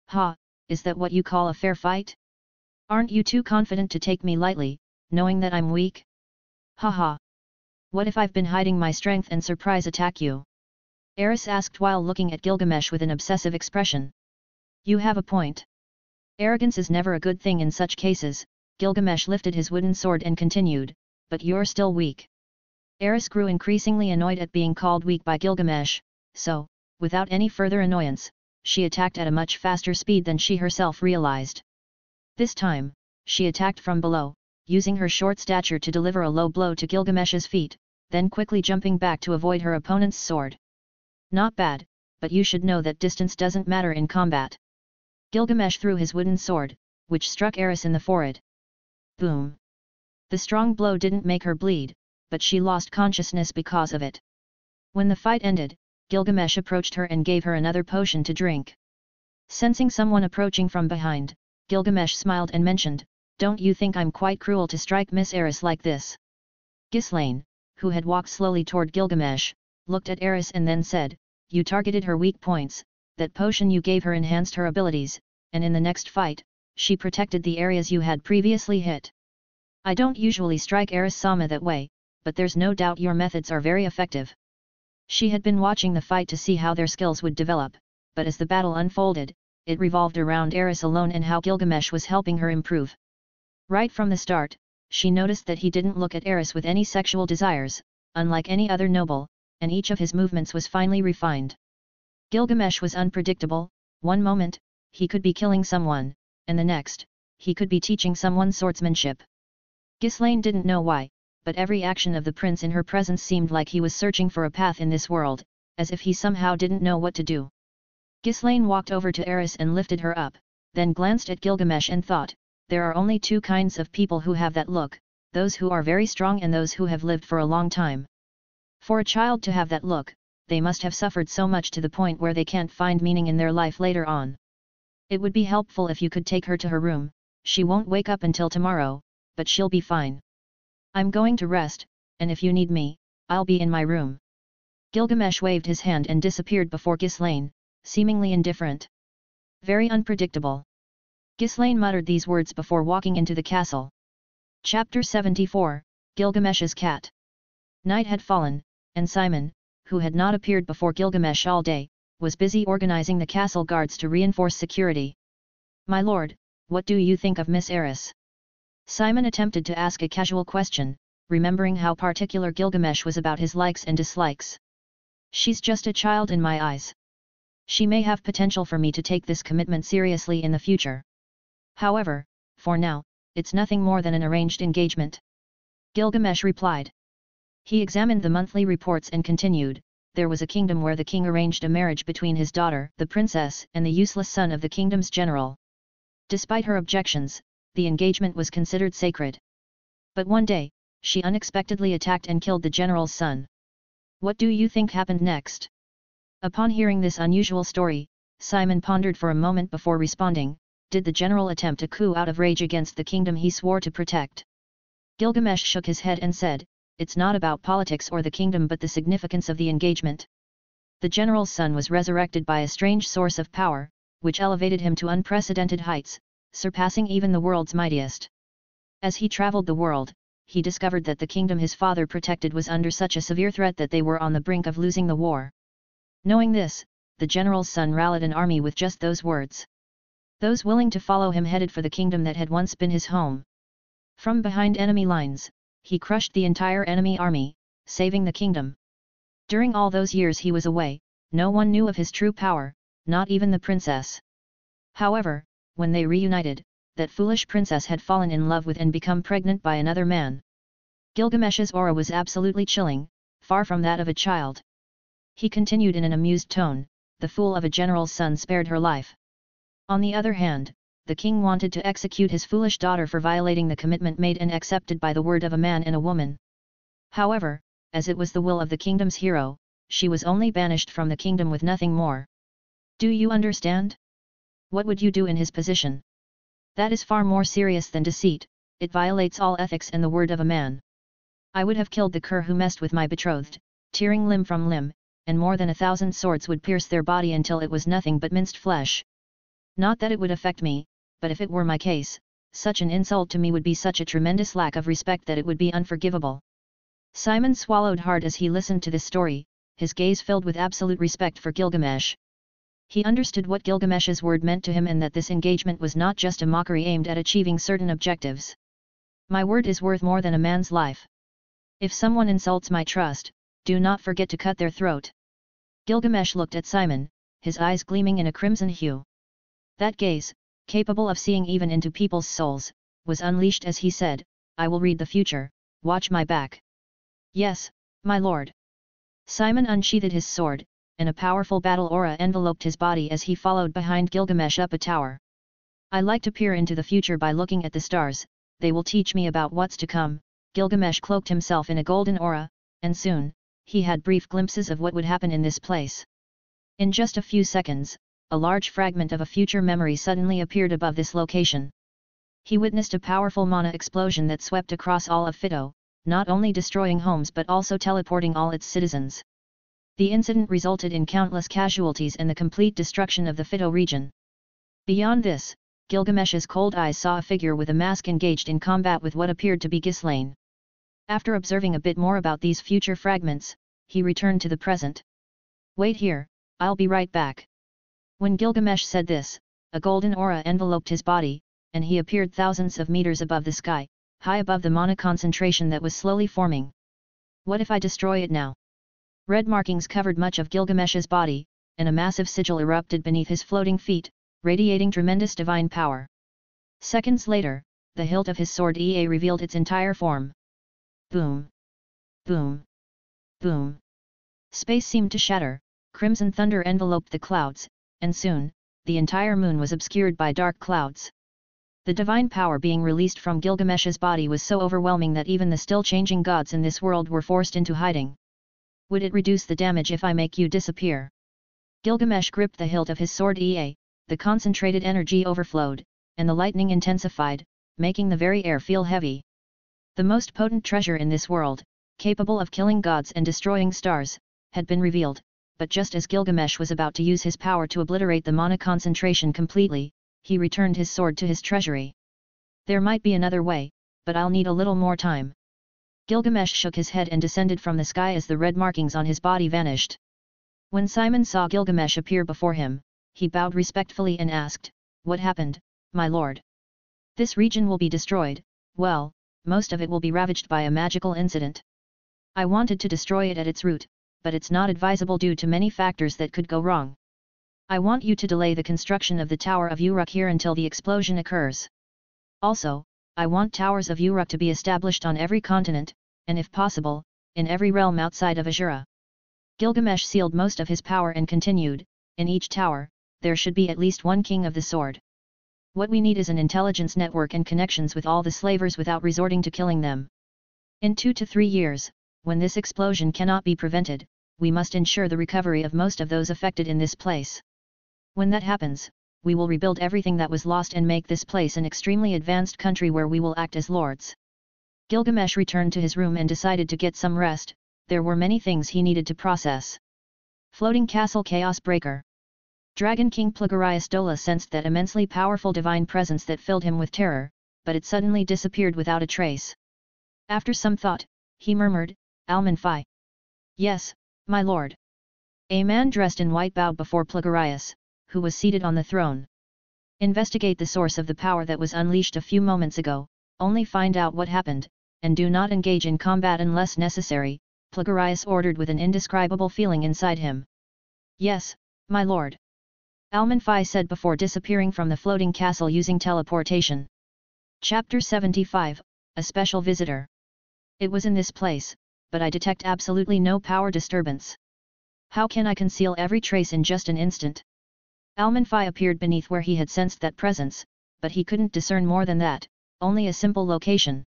Ha, is that what you call a fair fight? Aren't you too confident to take me lightly, knowing that I'm weak? Ha ha. What if I've been hiding my strength and surprise attack you? Eris asked while looking at Gilgamesh with an obsessive expression. You have a point. Arrogance is never a good thing in such cases, Gilgamesh lifted his wooden sword and continued, but you're still weak. Eris grew increasingly annoyed at being called weak by Gilgamesh, so, without any further annoyance, she attacked at a much faster speed than she herself realized. This time, she attacked from below, using her short stature to deliver a low blow to Gilgamesh's feet, then quickly jumping back to avoid her opponent's sword. Not bad, but you should know that distance doesn't matter in combat. Gilgamesh threw his wooden sword, which struck Eris in the forehead. Boom! The strong blow didn't make her bleed, but she lost consciousness because of it. When the fight ended, Gilgamesh approached her and gave her another potion to drink. Sensing someone approaching from behind, Gilgamesh smiled and mentioned, don't you think I'm quite cruel to strike Miss Eris like this? Ghislaine, who had walked slowly toward Gilgamesh, looked at Eris and then said, you targeted her weak points, that potion you gave her enhanced her abilities, and in the next fight, she protected the areas you had previously hit. I don't usually strike Eris-sama that way, but there's no doubt your methods are very effective. She had been watching the fight to see how their skills would develop, but as the battle unfolded, it revolved around Eris alone and how Gilgamesh was helping her improve. Right from the start, she noticed that he didn't look at Eris with any sexual desires, unlike any other noble, and each of his movements was finely refined. Gilgamesh was unpredictable, one moment, he could be killing someone, and the next, he could be teaching someone swordsmanship. Ghislaine didn't know why, but every action of the prince in her presence seemed like he was searching for a path in this world, as if he somehow didn't know what to do. Ghislaine walked over to Eris and lifted her up, then glanced at Gilgamesh and thought, there are only two kinds of people who have that look, those who are very strong and those who have lived for a long time. For a child to have that look, they must have suffered so much to the point where they can't find meaning in their life later on. It would be helpful if you could take her to her room, she won't wake up until tomorrow, but she'll be fine. I'm going to rest, and if you need me, I'll be in my room. Gilgamesh waved his hand and disappeared before Ghislaine, seemingly indifferent. Very unpredictable. Ghislaine muttered these words before walking into the castle. Chapter 74, Gilgamesh's Cat. Night had fallen, and Simon, who had not appeared before Gilgamesh all day, was busy organizing the castle guards to reinforce security. My lord, what do you think of Miss Eris? Simon attempted to ask a casual question, remembering how particular Gilgamesh was about his likes and dislikes. She's just a child in my eyes. She may have potential for me to take this commitment seriously in the future. However, for now, it's nothing more than an arranged engagement. Gilgamesh replied. He examined the monthly reports and continued, there was a kingdom where the king arranged a marriage between his daughter, the princess, and the useless son of the kingdom's general. Despite her objections, the engagement was considered sacred. But one day, she unexpectedly attacked and killed the general's son. What do you think happened next? Upon hearing this unusual story, Simon pondered for a moment before responding, did the general attempt a coup out of rage against the kingdom he swore to protect? Gilgamesh shook his head and said, it's not about politics or the kingdom but the significance of the engagement. The general's son was resurrected by a strange source of power, which elevated him to unprecedented heights, surpassing even the world's mightiest. As he traveled the world, he discovered that the kingdom his father protected was under such a severe threat that they were on the brink of losing the war. Knowing this, the general's son rallied an army with just those words. Those willing to follow him headed for the kingdom that had once been his home. From behind enemy lines, he crushed the entire enemy army, saving the kingdom. During all those years he was away, no one knew of his true power, not even the princess. However, when they reunited, that foolish princess had fallen in love with and become pregnant by another man. Gilgamesh's aura was absolutely chilling, far from that of a child. He continued in an amused tone, the fool of a general's son spared her life. On the other hand, the king wanted to execute his foolish daughter for violating the commitment made and accepted by the word of a man and a woman. However, as it was the will of the kingdom's hero, she was only banished from the kingdom with nothing more. Do you understand? What would you do in his position? That is far more serious than deceit, it violates all ethics and the word of a man. I would have killed the cur who messed with my betrothed, tearing limb from limb, and more than 1,000 swords would pierce their body until it was nothing but minced flesh. Not that it would affect me, but if it were my case, such an insult to me would be such a tremendous lack of respect that it would be unforgivable. Simon swallowed hard as he listened to this story, his gaze filled with absolute respect for Gilgamesh. He understood what Gilgamesh's word meant to him and that this engagement was not just a mockery aimed at achieving certain objectives. My word is worth more than a man's life. If someone insults my trust, do not forget to cut their throat. Gilgamesh looked at Simon, his eyes gleaming in a crimson hue. That gaze, capable of seeing even into people's souls, was unleashed as he said, I will read the future, watch my back. Yes, my lord. Simon unsheathed his sword, and a powerful battle aura enveloped his body as he followed behind Gilgamesh up a tower. I like to peer into the future by looking at the stars, they will teach me about what's to come. Gilgamesh cloaked himself in a golden aura, and soon, he had brief glimpses of what would happen in this place. In just a few seconds, a large fragment of a future memory suddenly appeared above this location. He witnessed a powerful mana explosion that swept across all of Fido, not only destroying homes but also teleporting all its citizens. The incident resulted in countless casualties and the complete destruction of the Fido region. Beyond this, Gilgamesh's cold eyes saw a figure with a mask engaged in combat with what appeared to be Ghislaine. After observing a bit more about these future fragments, he returned to the present. Wait here, I'll be right back. When Gilgamesh said this, a golden aura enveloped his body, and he appeared thousands of meters above the sky, high above the mana concentration that was slowly forming. What if I destroy it now? Red markings covered much of Gilgamesh's body, and a massive sigil erupted beneath his floating feet, radiating tremendous divine power. Seconds later, the hilt of his sword revealed its entire form. Boom! Boom! Boom! Space seemed to shatter, crimson thunder enveloped the clouds, and soon, the entire moon was obscured by dark clouds. The divine power being released from Gilgamesh's body was so overwhelming that even the still-changing gods in this world were forced into hiding. Would it reduce the damage if I make you disappear? Gilgamesh gripped the hilt of his sword. The concentrated energy overflowed, and the lightning intensified, making the very air feel heavy. The most potent treasure in this world, capable of killing gods and destroying stars, had been revealed, but just as Gilgamesh was about to use his power to obliterate the mana concentration completely, he returned his sword to his treasury. There might be another way, but I'll need a little more time. Gilgamesh shook his head and descended from the sky as the red markings on his body vanished. When Simon saw Gilgamesh appear before him, he bowed respectfully and asked, What happened, my lord? This region will be destroyed, well, most of it will be ravaged by a magical incident. I wanted to destroy it at its root, but it's not advisable due to many factors that could go wrong. I want you to delay the construction of the Tower of Uruk here until the explosion occurs. Also, I want Towers of Uruk to be established on every continent, and if possible, in every realm outside of Azura. Gilgamesh sealed most of his power and continued, in each tower, there should be at least one king of the sword. What we need is an intelligence network and connections with all the slavers without resorting to killing them. In 2 to 3 years, when this explosion cannot be prevented, we must ensure the recovery of most of those affected in this place. When that happens, we will rebuild everything that was lost and make this place an extremely advanced country where we will act as lords. Gilgamesh returned to his room and decided to get some rest. There were many things he needed to process. Floating Castle Chaos Breaker. Dragon King Plagarius Dola sensed that immensely powerful divine presence that filled him with terror, but it suddenly disappeared without a trace. After some thought, he murmured, Almanfi. Yes, my lord. A man dressed in white bowed before Plagarius, who was seated on the throne. Investigate the source of the power that was unleashed a few moments ago, only find out what happened, and do not engage in combat unless necessary, Plagarius ordered with an indescribable feeling inside him. Yes, my lord. Almanfi said before disappearing from the floating castle using teleportation. Chapter 75, A Special Visitor. It was in this place, but I detect absolutely no power disturbance. How can I conceal every trace in just an instant? Almanfi appeared beneath where he had sensed that presence, but he couldn't discern more than that, only a simple location.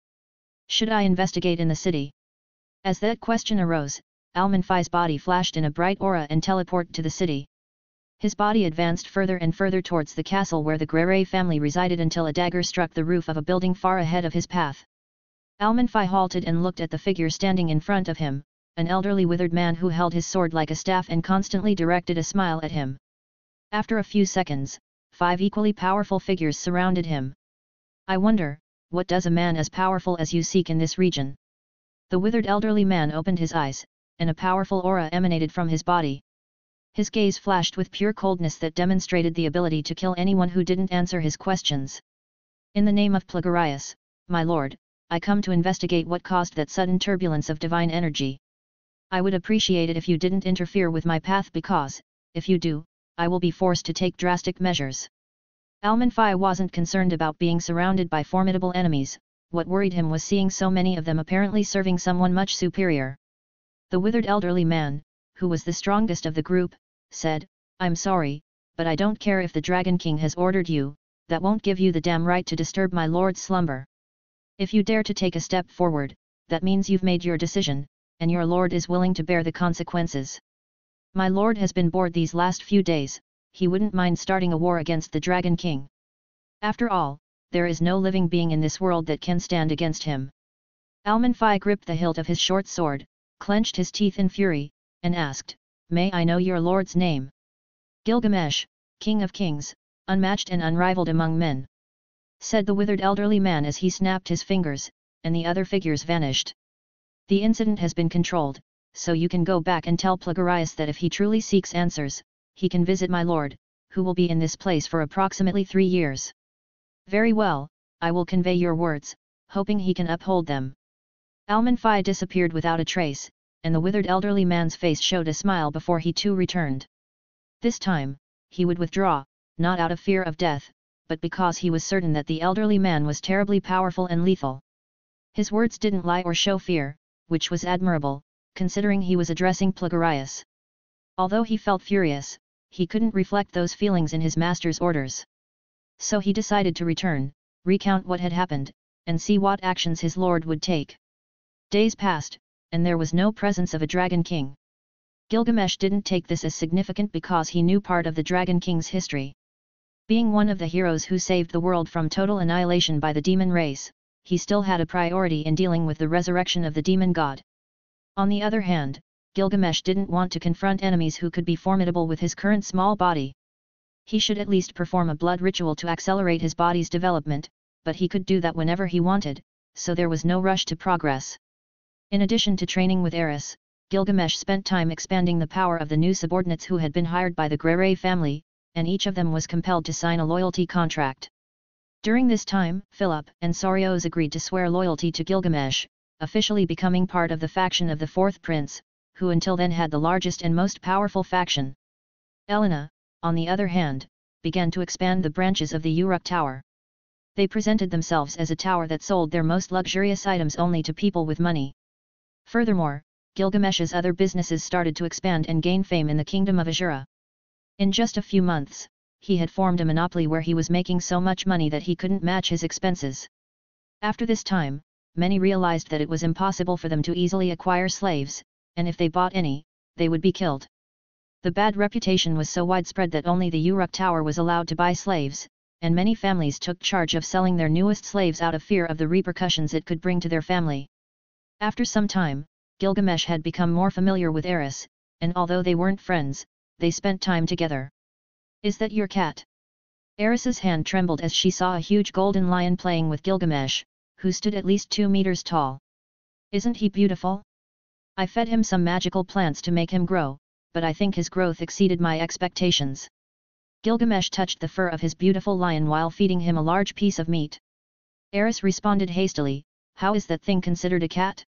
Should I investigate in the city? As that question arose, Almanfi's body flashed in a bright aura and teleported to the city. His body advanced further and further towards the castle where the Grere family resided until a dagger struck the roof of a building far ahead of his path. Almanfi halted and looked at the figure standing in front of him, an elderly withered man who held his sword like a staff and constantly directed a smile at him. After a few seconds, 5 equally powerful figures surrounded him. "I wonder, what does a man as powerful as you seek in this region?" The withered elderly man opened his eyes, and a powerful aura emanated from his body. His gaze flashed with pure coldness that demonstrated the ability to kill anyone who didn't answer his questions. "In the name of Plagiarius, my lord, I come to investigate what caused that sudden turbulence of divine energy. I would appreciate it if you didn't interfere with my path because, if you do, I will be forced to take drastic measures." Almanfi wasn't concerned about being surrounded by formidable enemies, what worried him was seeing so many of them apparently serving someone much superior. The withered elderly man, who was the strongest of the group, said, "I'm sorry, but I don't care if the Dragon King has ordered you, that won't give you the damn right to disturb my lord's slumber. If you dare to take a step forward, that means you've made your decision, and your lord is willing to bear the consequences. My lord has been bored these last few days, he wouldn't mind starting a war against the Dragon King. After all, there is no living being in this world that can stand against him." Almanfi gripped the hilt of his short sword, clenched his teeth in fury, and asked, "May I know your lord's name?" "Gilgamesh, King of Kings, unmatched and unrivaled among men," said the withered elderly man as he snapped his fingers, and the other figures vanished. "The incident has been controlled, so you can go back and tell Plagiarius that if he truly seeks answers, he can visit my lord, who will be in this place for approximately 3 years. "Very well, I will convey your words, hoping he can uphold them." Almanfi disappeared without a trace, and the withered elderly man's face showed a smile before he too returned. This time, he would withdraw, not out of fear of death, but because he was certain that the elderly man was terribly powerful and lethal. His words didn't lie or show fear, which was admirable, considering he was addressing Plagiarius. Although he felt furious, he couldn't reflect those feelings in his master's orders. So he decided to return, recount what had happened, and see what actions his lord would take. Days passed, and there was no presence of a Dragon King. Gilgamesh didn't take this as significant because he knew part of the Dragon King's history. Being one of the heroes who saved the world from total annihilation by the demon race, he still had a priority in dealing with the resurrection of the demon god. On the other hand, Gilgamesh didn't want to confront enemies who could be formidable with his current small body. He should at least perform a blood ritual to accelerate his body's development, but he could do that whenever he wanted, so there was no rush to progress. In addition to training with Eris, Gilgamesh spent time expanding the power of the new subordinates who had been hired by the Grere family, and each of them was compelled to sign a loyalty contract. During this time, Philip and Sarios agreed to swear loyalty to Gilgamesh, officially becoming part of the faction of the fourth prince, who until then had the largest and most powerful faction. Elena, on the other hand, began to expand the branches of the Uruk Tower. They presented themselves as a tower that sold their most luxurious items only to people with money. Furthermore, Gilgamesh's other businesses started to expand and gain fame in the kingdom of Azura. In just a few months, he had formed a monopoly where he was making so much money that he couldn't match his expenses. After this time, many realized that it was impossible for them to easily acquire slaves, and if they bought any, they would be killed. The bad reputation was so widespread that only the Uruk Tower was allowed to buy slaves, and many families took charge of selling their newest slaves out of fear of the repercussions it could bring to their family. After some time, Gilgamesh had become more familiar with Eris, and although they weren't friends, they spent time together. "Is that your cat?" Eris's hand trembled as she saw a huge golden lion playing with Gilgamesh, who stood at least 2 meters tall. "Isn't he beautiful? I fed him some magical plants to make him grow, but I think his growth exceeded my expectations." Gilgamesh touched the fur of his beautiful lion while feeding him a large piece of meat. Eris responded hastily, "How is that thing considered a cat?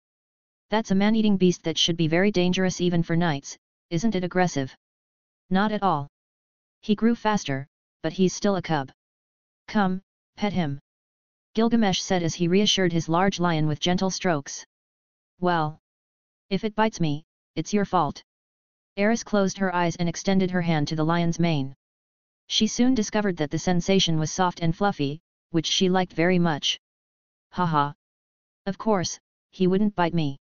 That's a man-eating beast that should be very dangerous even for knights, isn't it aggressive?" "Not at all. He grew faster, but he's still a cub. Come, pet him," Gilgamesh said as he reassured his large lion with gentle strokes. "Well, if it bites me, it's your fault." Eris closed her eyes and extended her hand to the lion's mane. She soon discovered that the sensation was soft and fluffy, which she liked very much. "Haha! Of course, he wouldn't bite me.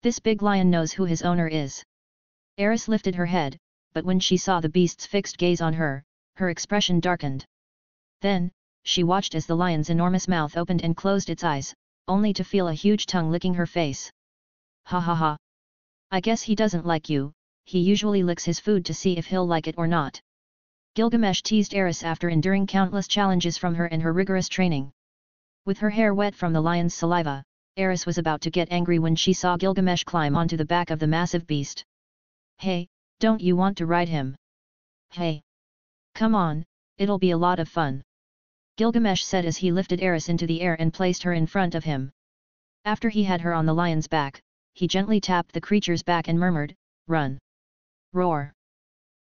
This big lion knows who his owner is. Eris lifted her head, but when she saw the beast's fixed gaze on her, her expression darkened. Then, she watched as the lion's enormous mouth opened and closed its eyes, only to feel a huge tongue licking her face. Ha ha ha. I guess he doesn't like you, he usually licks his food to see if he'll like it or not. Gilgamesh teased Eris after enduring countless challenges from her and her rigorous training. With her hair wet from the lion's saliva, Eris was about to get angry when she saw Gilgamesh climb onto the back of the massive beast. Hey, don't you want to ride him? Hey! Come on, it'll be a lot of fun. Gilgamesh said as he lifted Eris into the air and placed her in front of him. After he had her on the lion's back, he gently tapped the creature's back and murmured, "Run!" Roar!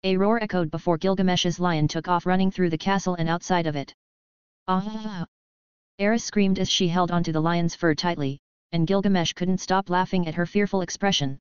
A roar echoed before Gilgamesh's lion took off running through the castle and outside of it. Ah! Eris screamed as she held onto the lion's fur tightly, and Gilgamesh couldn't stop laughing at her fearful expression.